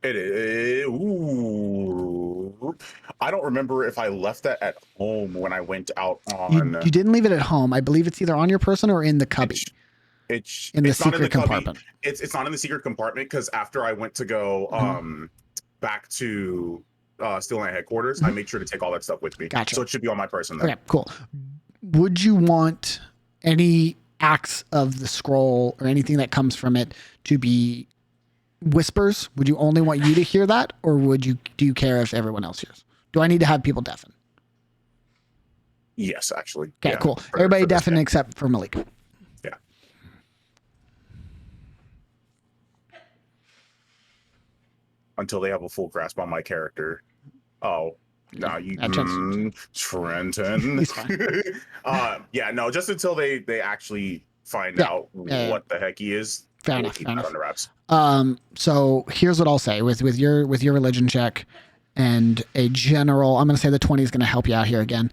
It is. Ooh. I don't remember if I left that at home when I went out on. You didn't leave it at home. I believe it's either on your person or in the cubby. It's in the it's secret not in the compartment. Cubby. It's not in the secret compartment because after I went to go back to Steel Knight headquarters, I made sure to take all that stuff with me. Gotcha. So it should be on my person then. Okay, cool. Would you want any acts of the scroll or anything that comes from it to be whispers? Would you only want you to hear that, or do you care if everyone else hears? Do I need to have people deafen? Yes, actually. Okay, yeah, cool. Everybody deafen except for Malik. Yeah. Until they have a full grasp on my character. Oh, No, you Trenton. He's fine. Yeah, no, just until they actually find out what the heck he is. Fair we'll enough. keep Fair that enough. under wraps. So here's what I'll say with your religion check and a general. I'm going to say the 20 is going to help you out here again.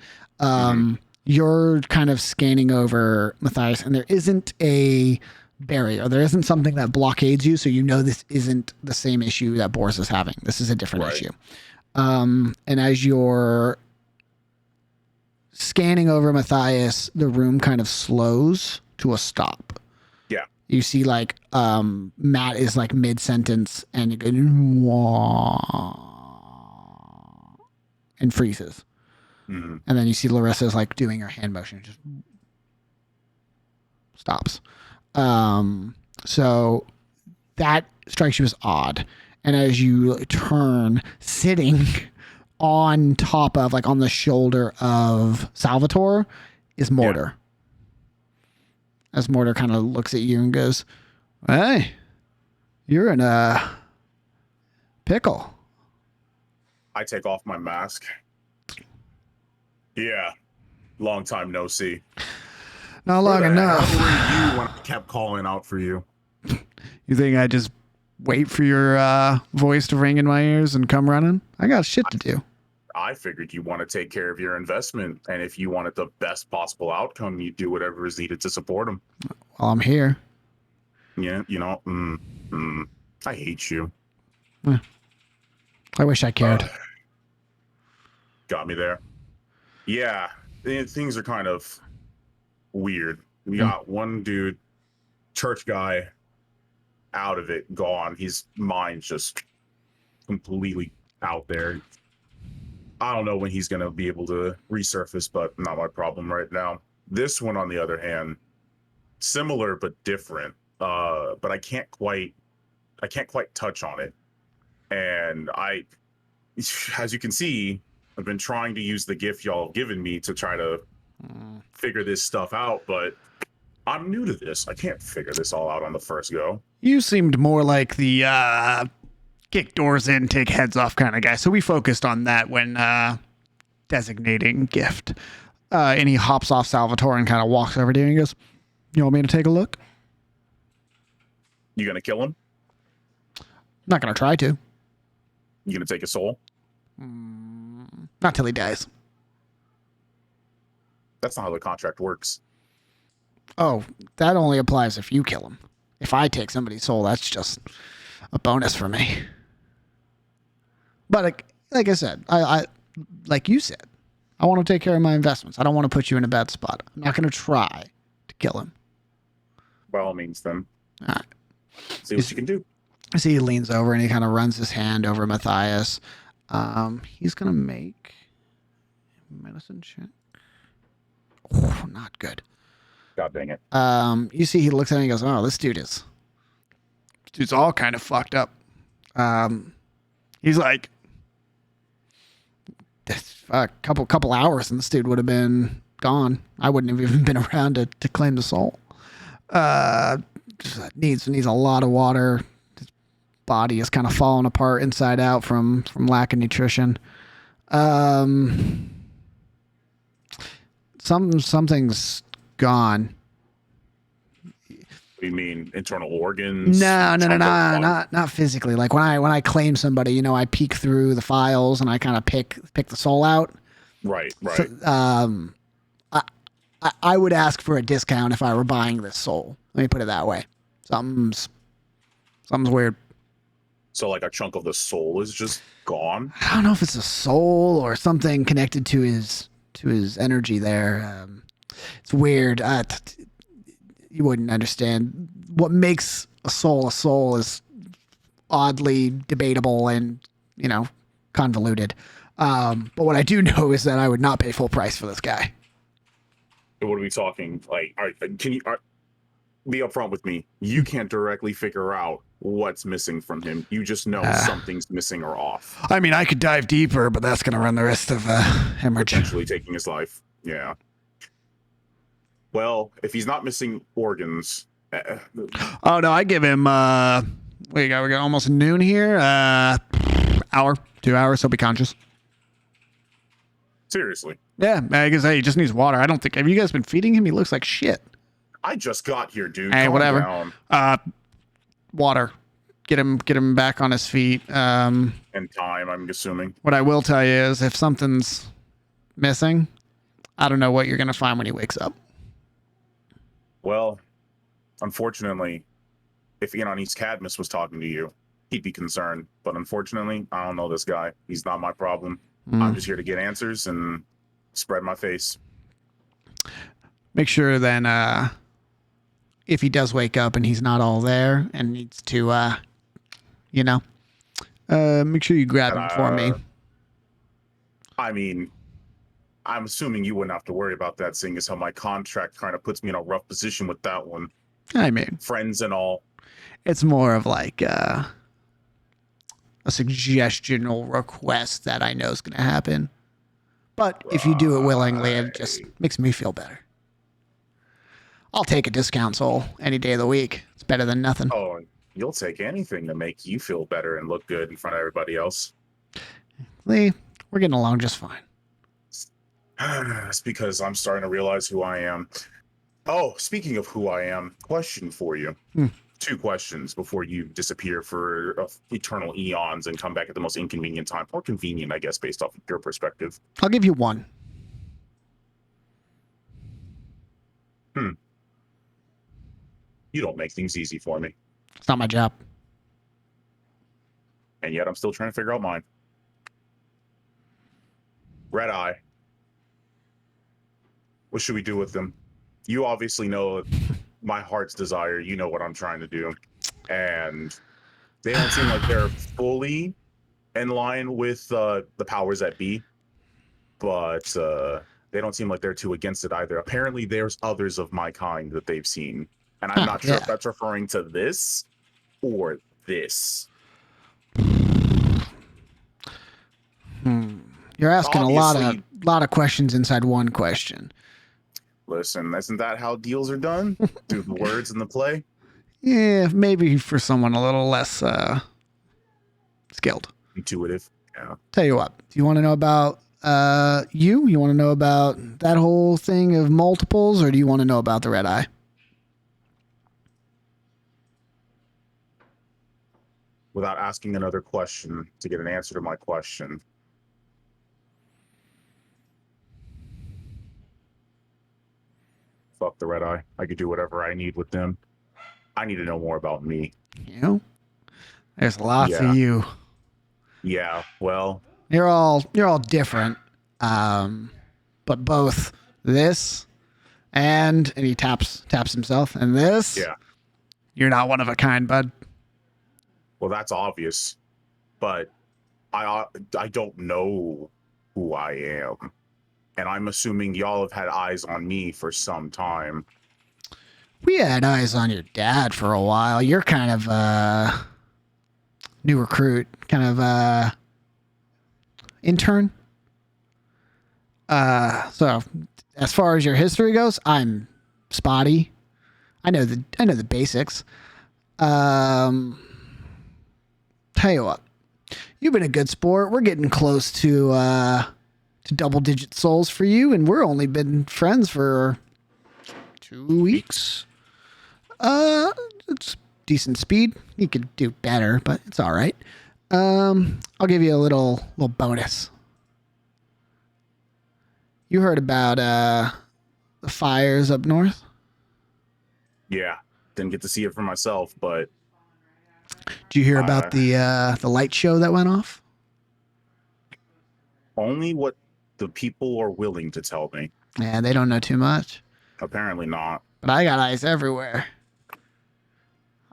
You're kind of scanning over Matthias, and there isn't a barrier. There isn't something that blockades you, so you know this isn't the same issue that Boris is having. This is a different issue. And as you're scanning over Matthias, the room kind of slows to a stop. Yeah. You see like Matt is like mid-sentence and you go and freezes. And then you see Larissa's like doing her hand motion, just stops. So that strikes you as odd. And as you turn, sitting on top of, like on the shoulder of Salvatore, is Mortar. As Mortar kind of looks at you and goes, "Hey, you're in a pickle." I take off my mask. Yeah, long time no see. Not long enough. Where were you when I kept calling out for you? You think I just wait for your voice to ring in my ears and come running? I got shit to do. I figured you want to take care of your investment, and if you wanted the best possible outcome, you do whatever is needed to support them. Well, I'm here. Yeah, you know, I hate you. I wish I cared. Got me there. Yeah, things are kind of weird. We got one dude, church guy, out of it, gone. His mind's just completely out there. I don't know when he's going to be able to resurface, but not my problem right now. This one, on the other hand, similar but different. But I can't quite touch on it. And as you can see, I've been trying to use the gift y'all have given me to try to figure this stuff out, but I'm new to this. I can't figure this all out on the first go. You seemed more like the kick doors in, take heads off kind of guy. So we focused on that when designating gift. And he hops off Salvatore and kind of walks over to you and goes, "You want me to take a look?" You gonna kill him? Not going to try to. You gonna take his soul? Not till he dies. That's not how the contract works. Oh, that only applies if you kill him. If I take somebody's soul, that's just a bonus for me. But like I said, I like you said, I want to take care of my investments. I don't want to put you in a bad spot. I'm not going to try to kill him. By all means, then. All right. See what you can do. See, he leans over and he kind of runs his hand over Matthias. He's going to make a medicine check. Oh, not good. God dang it. You see, he looks at him and he goes, "Oh, this dude's all kind of fucked up." He's like, a couple hours and this dude would have been gone. I wouldn't have even been around to claim the soul. Needs a lot of water. His body is kind of falling apart inside out from lack of nutrition. Something's gone. What do you mean, internal organs? No, not physically. Like when I claim somebody, you know, I peek through the files and I kind of pick the soul out. Right. So, I would ask for a discount if I were buying this soul. Let me put it that way. Something's weird. So like a chunk of the soul is just gone? I don't know if it's a soul or something connected to his energy there. It's weird. You wouldn't understand. What makes a soul is oddly debatable and, you know, convoluted. But what I do know is that I would not pay full price for this guy. What are we talking? Like, can you be upfront with me? You can't directly figure out what's missing from him. You just know something's missing or off. I mean, I could dive deeper, but that's going to run the risk of hemorrhage. Potentially taking his life. Yeah. Well, if he's not missing organs. Oh, no, I give him, we got almost noon here. 2 hours, he'll be conscious. Seriously. Yeah, I guess he just needs water. I don't think. Have you guys been feeding him? He looks like shit. I just got here, dude. Hey, Calm whatever. down. Water. Get him back on his feet. And time, I'm assuming. What I will tell you is, if something's missing, I don't know what you're gonna find when he wakes up. Well, unfortunately, if East Cadmus was talking to you, he'd be concerned. But unfortunately, I don't know this guy. He's not my problem. I'm just here to get answers and spread my face. Make sure then, if he does wake up and he's not all there and needs to, make sure you grab him for me. I mean, I'm assuming you wouldn't have to worry about that, seeing as how my contract kind of puts me in a rough position with that one. I mean, friends and all. It's more of like a suggestional request that I know is going to happen. But if you do it willingly, it just makes me feel better. I'll take a discount soul any day of the week. It's better than nothing. Oh, you'll take anything to make you feel better and look good in front of everybody else. Lee, we're getting along just fine. That's because I'm starting to realize who I am. Oh, speaking of who I am, question for you. 2 questions before you disappear for eternal eons and come back at the most inconvenient time. Or convenient, I guess, based off of your perspective. I'll give you 1. You don't make things easy for me. It's not my job. And yet I'm still trying to figure out mine. Red Eye. What should we do with them? You obviously know my heart's desire. You know what I'm trying to do. And they don't seem like they're fully in line with the powers that be. But they don't seem like they're too against it either. Apparently, there's others of my kind that they've seen. And I'm not sure if that's referring to this or this. You're asking a lot of questions inside one question. Listen, isn't that how deals are done? Through the words and the play? Yeah, maybe for someone a little less skilled. Intuitive. Yeah. Tell you what, do you want to know about you? You want to know about that whole thing of multiples, or do you want to know about the Red Eye? Without asking another question to get an answer to my question. Fuck the Red Eye. I could do whatever I need with them. I need to know more about me. You know? There's lots of you. Yeah, well. You're all different. But both this and he taps himself, and this. Yeah. You're not one of a kind, bud. Well, that's obvious. But I don't know who I am. And I'm assuming y'all have had eyes on me for some time. We had eyes on your dad for a while. You're kind of a new recruit, kind of intern. So as far as your history goes, I'm spotty. I know the basics. Tell you what, you've been a good sport. We're getting close to double-digit souls for you, and we're only been friends for 2 weeks. It's decent speed. You could do better, but it's all right. I'll give you a little bonus. You heard about the fires up north? Yeah, didn't get to see it for myself, but. Did you hear about the light show that went off? Only what the people are willing to tell me. Yeah, they don't know too much. Apparently not. But I got eyes everywhere.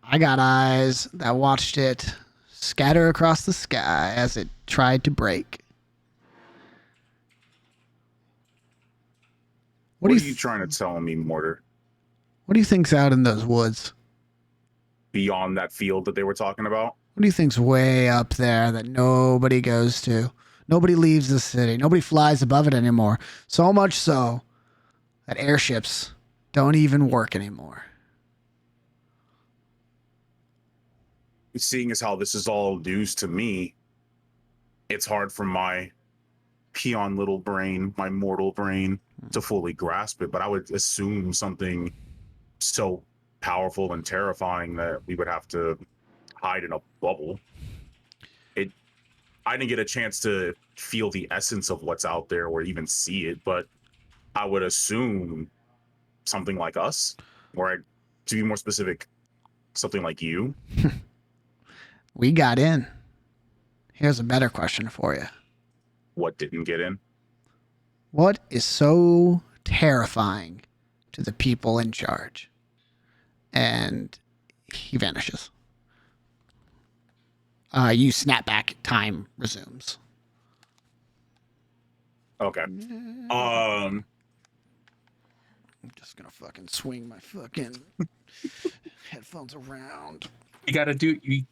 I got eyes that watched it scatter across the sky as it tried to break. What are you trying to tell me, Mortar? What do you think's out in those woods? Beyond that field that they were talking about? What do you think's way up there that nobody goes to? Nobody leaves the city. Nobody flies above it anymore. So much so that airships don't even work anymore. Seeing as how this is all news to me, it's hard for my peon little brain, my mortal brain, to fully grasp it, but I would assume something so powerful and terrifying that we would have to hide in a bubble. I didn't get a chance to feel the essence of what's out there or even see it, but I would assume something like us, or to be more specific, something like you. We got in. Here's a better question for you. What didn't get in? What is so terrifying to the people in charge? And he vanishes. You snap back, time resumes. Okay. I'm just gonna fucking swing my fucking headphones around. You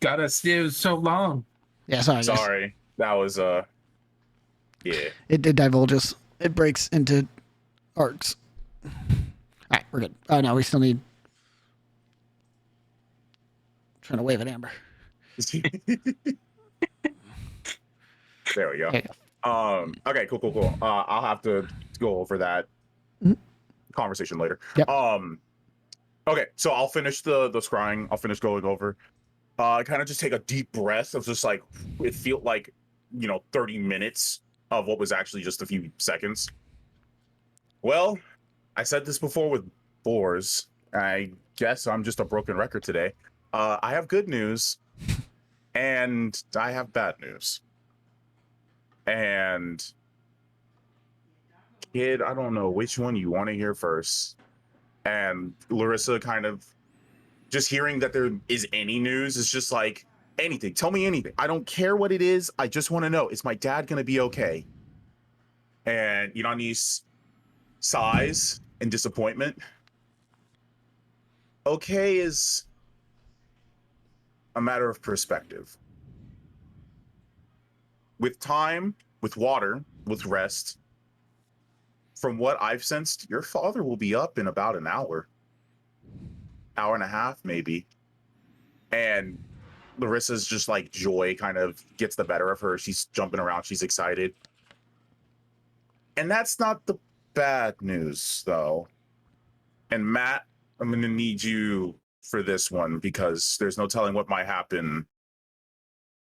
gotta stay so long. Yeah, sorry. Sorry. That was yeah. It divulges. It breaks into arcs. Alright, we're good. Oh no, we still need trying to wave at Amber. There we go. Okay, cool. I'll have to go over that conversation later. Yep. Okay, so I'll finish the scrying. I'll finish going over. Kind of just take a deep breath of just like it felt like 30 minutes of what was actually just a few seconds. Well, I said this before with boars. I guess I'm just a broken record today. I have good news, and I have bad news. And kid, I don't know which one you want to hear first. And Larissa kind of just hearing that there is any news is just like, anything. Tell me anything. I don't care what it is. I just want to know, is my dad going to be okay? And Yunani's sighs and disappointment. Okay is a matter of perspective. With time, with water, with rest, from what I've sensed, your father will be up in about an hour and a half, maybe. And Larissa's just like joy kind of gets the better of her. She's jumping around. She's excited. And that's not the bad news, though. And Matt, I'm going to need you for this one because there's no telling what might happen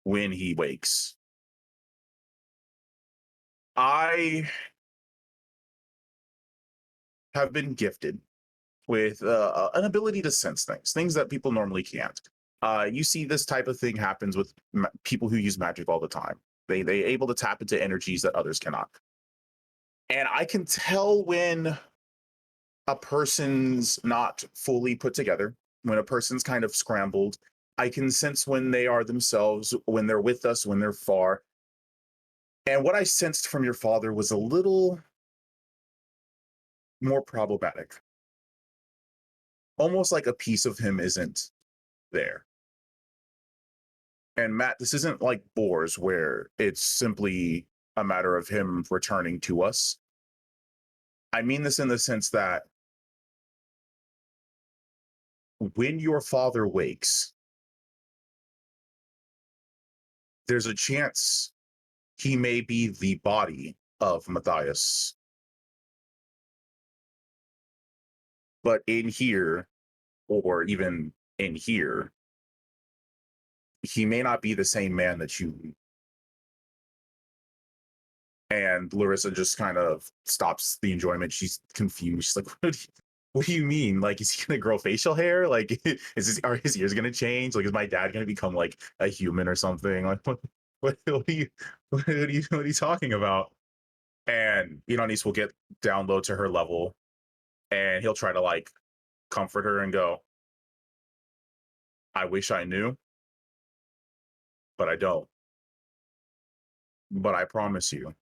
when he wakes. I have been gifted with an ability to sense things that people normally can't. You see this type of thing happens with people who use magic all the time. They able to tap into energies that others cannot. And I can tell when a person's not fully put together, when a person's kind of scrambled. I can sense when they are themselves, when they're with us, when they're far. And what I sensed from your father was a little more problematic. Almost like a piece of him isn't there. And Matt, this isn't like Boars where it's simply a matter of him returning to us. I mean this in the sense that when your father wakes, there's a chance he may be the body of Matthias. But in here, or even in here, he may not be the same man that you. And Larissa just kind of stops the enjoyment. She's confused. She's like, what do you mean? Like, is he going to grow facial hair? Like, are his ears going to change? Like, is my dad going to become like a human or something? Like, what are you talking about? And Ioannis will get down low to her level and he'll try to like comfort her and go, I wish I knew, but I don't. But I promise you,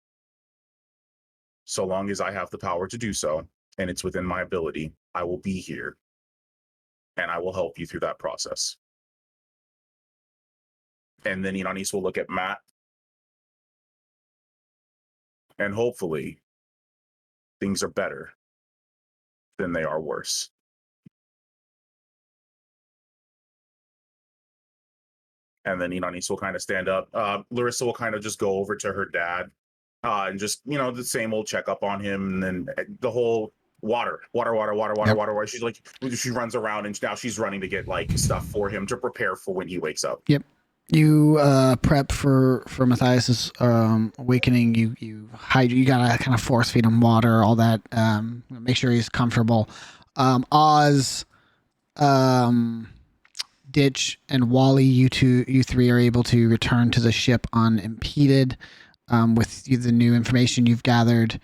so long as I have the power to do so, and it's within my ability, I will be here, and I will help you through that process. And then Ioannis will look at Matt, and hopefully, things are better than they are worse. And then Ioannis will kind of stand up. Larissa will kind of just go over to her dad And just, the same old checkup on him, and then the whole water. She's like, she runs around, and now she's running to get like stuff for him to prepare for when he wakes up. Yep. You prep for Matthias's awakening. You hide. You gotta kind of force feed him water, all that. Make sure he's comfortable. Oz, Ditch, and Wally, you three are able to return to the ship unimpeded with the new information you've gathered.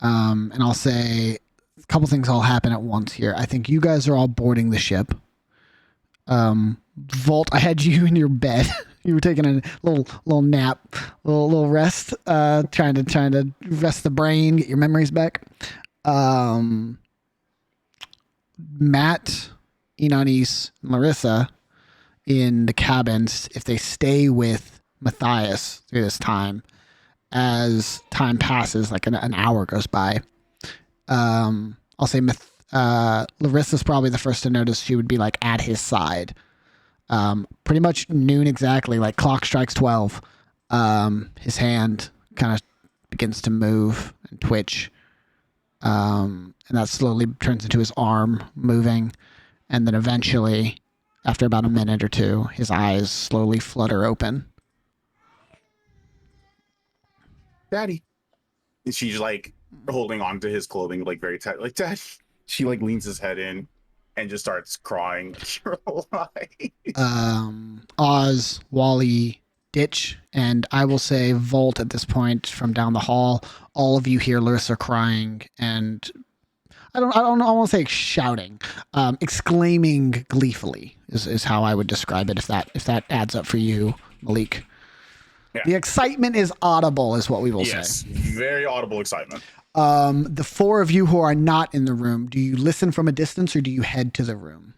And I'll say a couple things all happen at once here. I think you guys are all boarding the ship. Volt, I had you in your bed. You were taking a little nap, little rest, trying to rest the brain, get your memories back. Matt, Inanis, Larissa in the cabins, if they stay with Matthias through this time, as time passes, like an hour goes by, I'll say Larissa's probably the first to notice. She would be like at his side. Pretty much noon exactly, like clock strikes 12. His hand kind of begins to move and twitch. And that slowly turns into his arm moving. And then eventually, after about a minute or two, his eyes slowly flutter open. Daddy. And she's like holding on to his clothing like very tight, like, Dad. She like leans his head in and just starts crying. You're alive. Oz, Wally, Ditch, and I will say Volt at this point from down the hall. All of you hear Larissa crying, and I want to say shouting, exclaiming gleefully is how I would describe it. If that adds up for you, Malik. Yeah. The excitement is audible, is what we will say. Yes, very audible excitement. The four of you who are not in the room, do you listen from a distance or do you head to the room?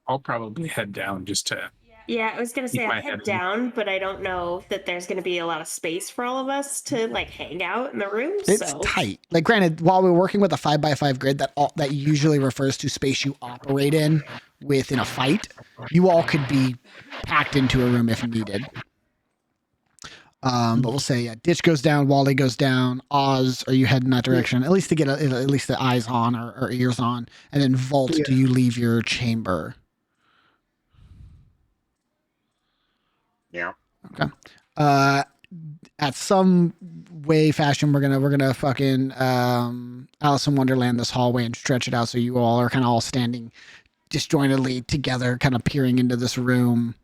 I'll probably head down just to... Yeah, I was going to say I head down, but I don't know that there's going to be a lot of space for all of us to like hang out in the room. It's tight. Like, granted, while we're working with a 5x5 grid, that usually refers to space you operate in a fight. You all could be packed into a room if needed. But we'll say, Ditch goes down, Wally goes down. Oz, are you heading that direction? At least to get at least the eyes on or ears on. And then Volt, do you leave your chamber? Yeah. Okay. At some way, fashion, we're gonna fucking Alice in Wonderland this hallway and stretch it out so you all are kind of all standing disjointedly together, kind of peering into this room.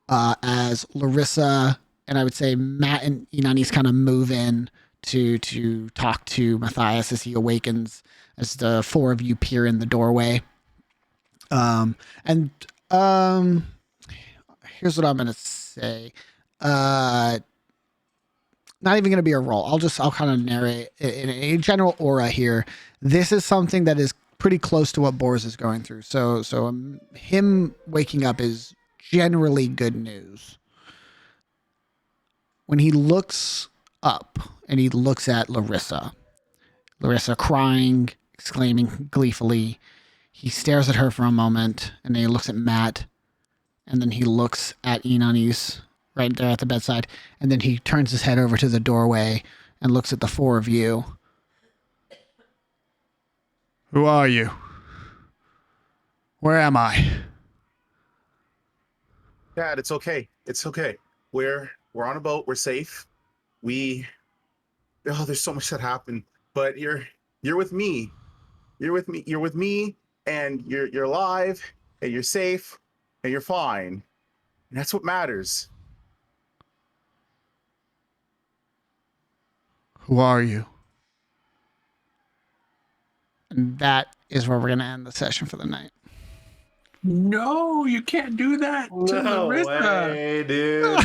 As Larissa and I would say Matt and Inanis kind of move in to talk to Matthias as he awakens, as the four of you peer in the doorway. Here's what I'm gonna say. Not even gonna be a roll. I'll kind of narrate in a general aura here. This is something that is pretty close to what Boris is going through. So him waking up is generally good news. When he looks up and he looks at Larissa crying, exclaiming gleefully, he stares at her for a moment, and then he looks at Matt, and then he looks at Inanis right there at the bedside, and then he turns his head over to the doorway and looks at the four of you. Who are you? Where am I? Dad, it's okay. It's okay. We're on a boat. We're safe. There's so much that happened, but you're with me. You're with me, and you're alive, and you're safe, and you're fine. And that's what matters. Who are you? And that is where we're going to end the session for the night. No, you can't do that to Larissa. Way, dude.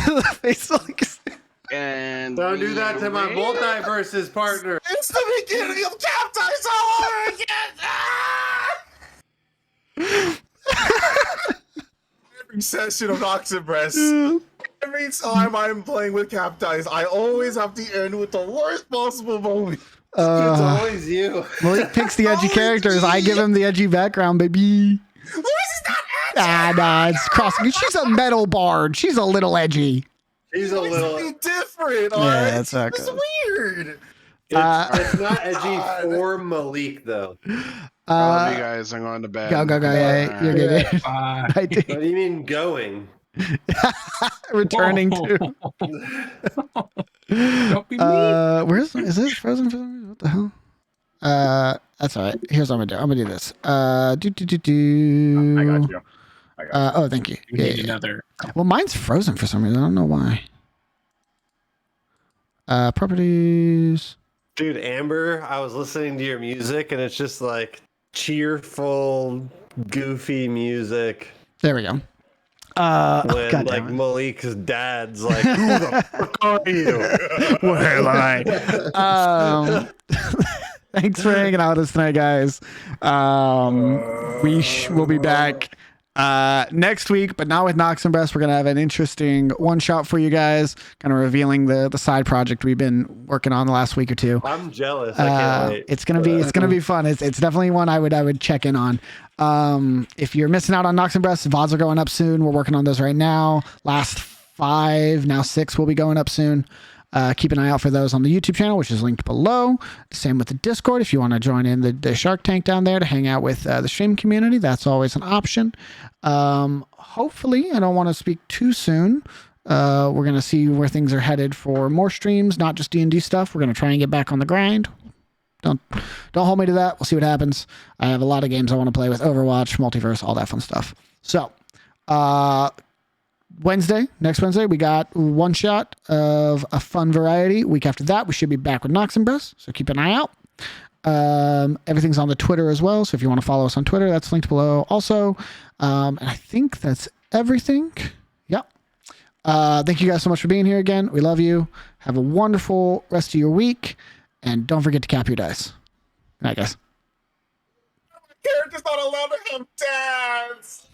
And don't do that to my multiverses partner. It's the beginning of chapters all over again. Every session of Noximbres, every time I'm playing with Captize, I always have to end with the worst possible moment. It's always you. Malik picks the edgy characters. I give him the edgy background, baby. This is not edgy. Nah, it's crossing. She's a metal bard. She's a little edgy. He's a little different. Yeah, that's not It's good. weird. It's not edgy for Malik though. I love you guys. I'm going to bed. Go. Yeah, you're good. Bye. I did. What do you mean going? Returning to. Don't be mean. Is this frozen for some reason? What the hell? That's all right. Here's what I'm gonna do. Do. I got you. Oh, thank you. You need another. Well, mine's frozen for some reason. I don't know why. Properties. Dude, Amber, I was listening to your music and it's just like cheerful, goofy music. There we go. When God like damn it. Malik's dad's like, who the fuck are you? Where am I? Thanks for hanging out with us tonight, guys. We'll be back next week, but not with Noximbres. We're gonna have an interesting one shot for you guys, kind of revealing the side project we've been working on the last week or two. I'm jealous. I can't wait. It's gonna be fun. It's definitely one I would check in on. If you're missing out on Noximbres, VODs are going up soon. We're working on those right now. Last 5, now 6 will be going up soon. Keep an eye out for those on the YouTube channel, which is linked below. Same with the Discord. If you want to join in the Shark Tank down there to hang out with the stream community, that's always an option. Hopefully, I don't want to speak too soon. We're going to see where things are headed for more streams, not just D&D stuff. We're going to try and get back on the grind. Don't hold me to that. We'll see what happens. I have a lot of games I want to play with: Overwatch, Multiverse, all that fun stuff. So, next Wednesday, we got one shot of a fun variety. Week after that, we should be back with Noximbres, so keep an eye out. Everything's on the Twitter as well, so if you want to follow us on Twitter, that's linked below also. And I think that's everything. Yep. Thank you guys so much for being here again. We love you. Have a wonderful rest of your week, and don't forget to cap your dice. Good night, guys. Character's not allowed to have dads.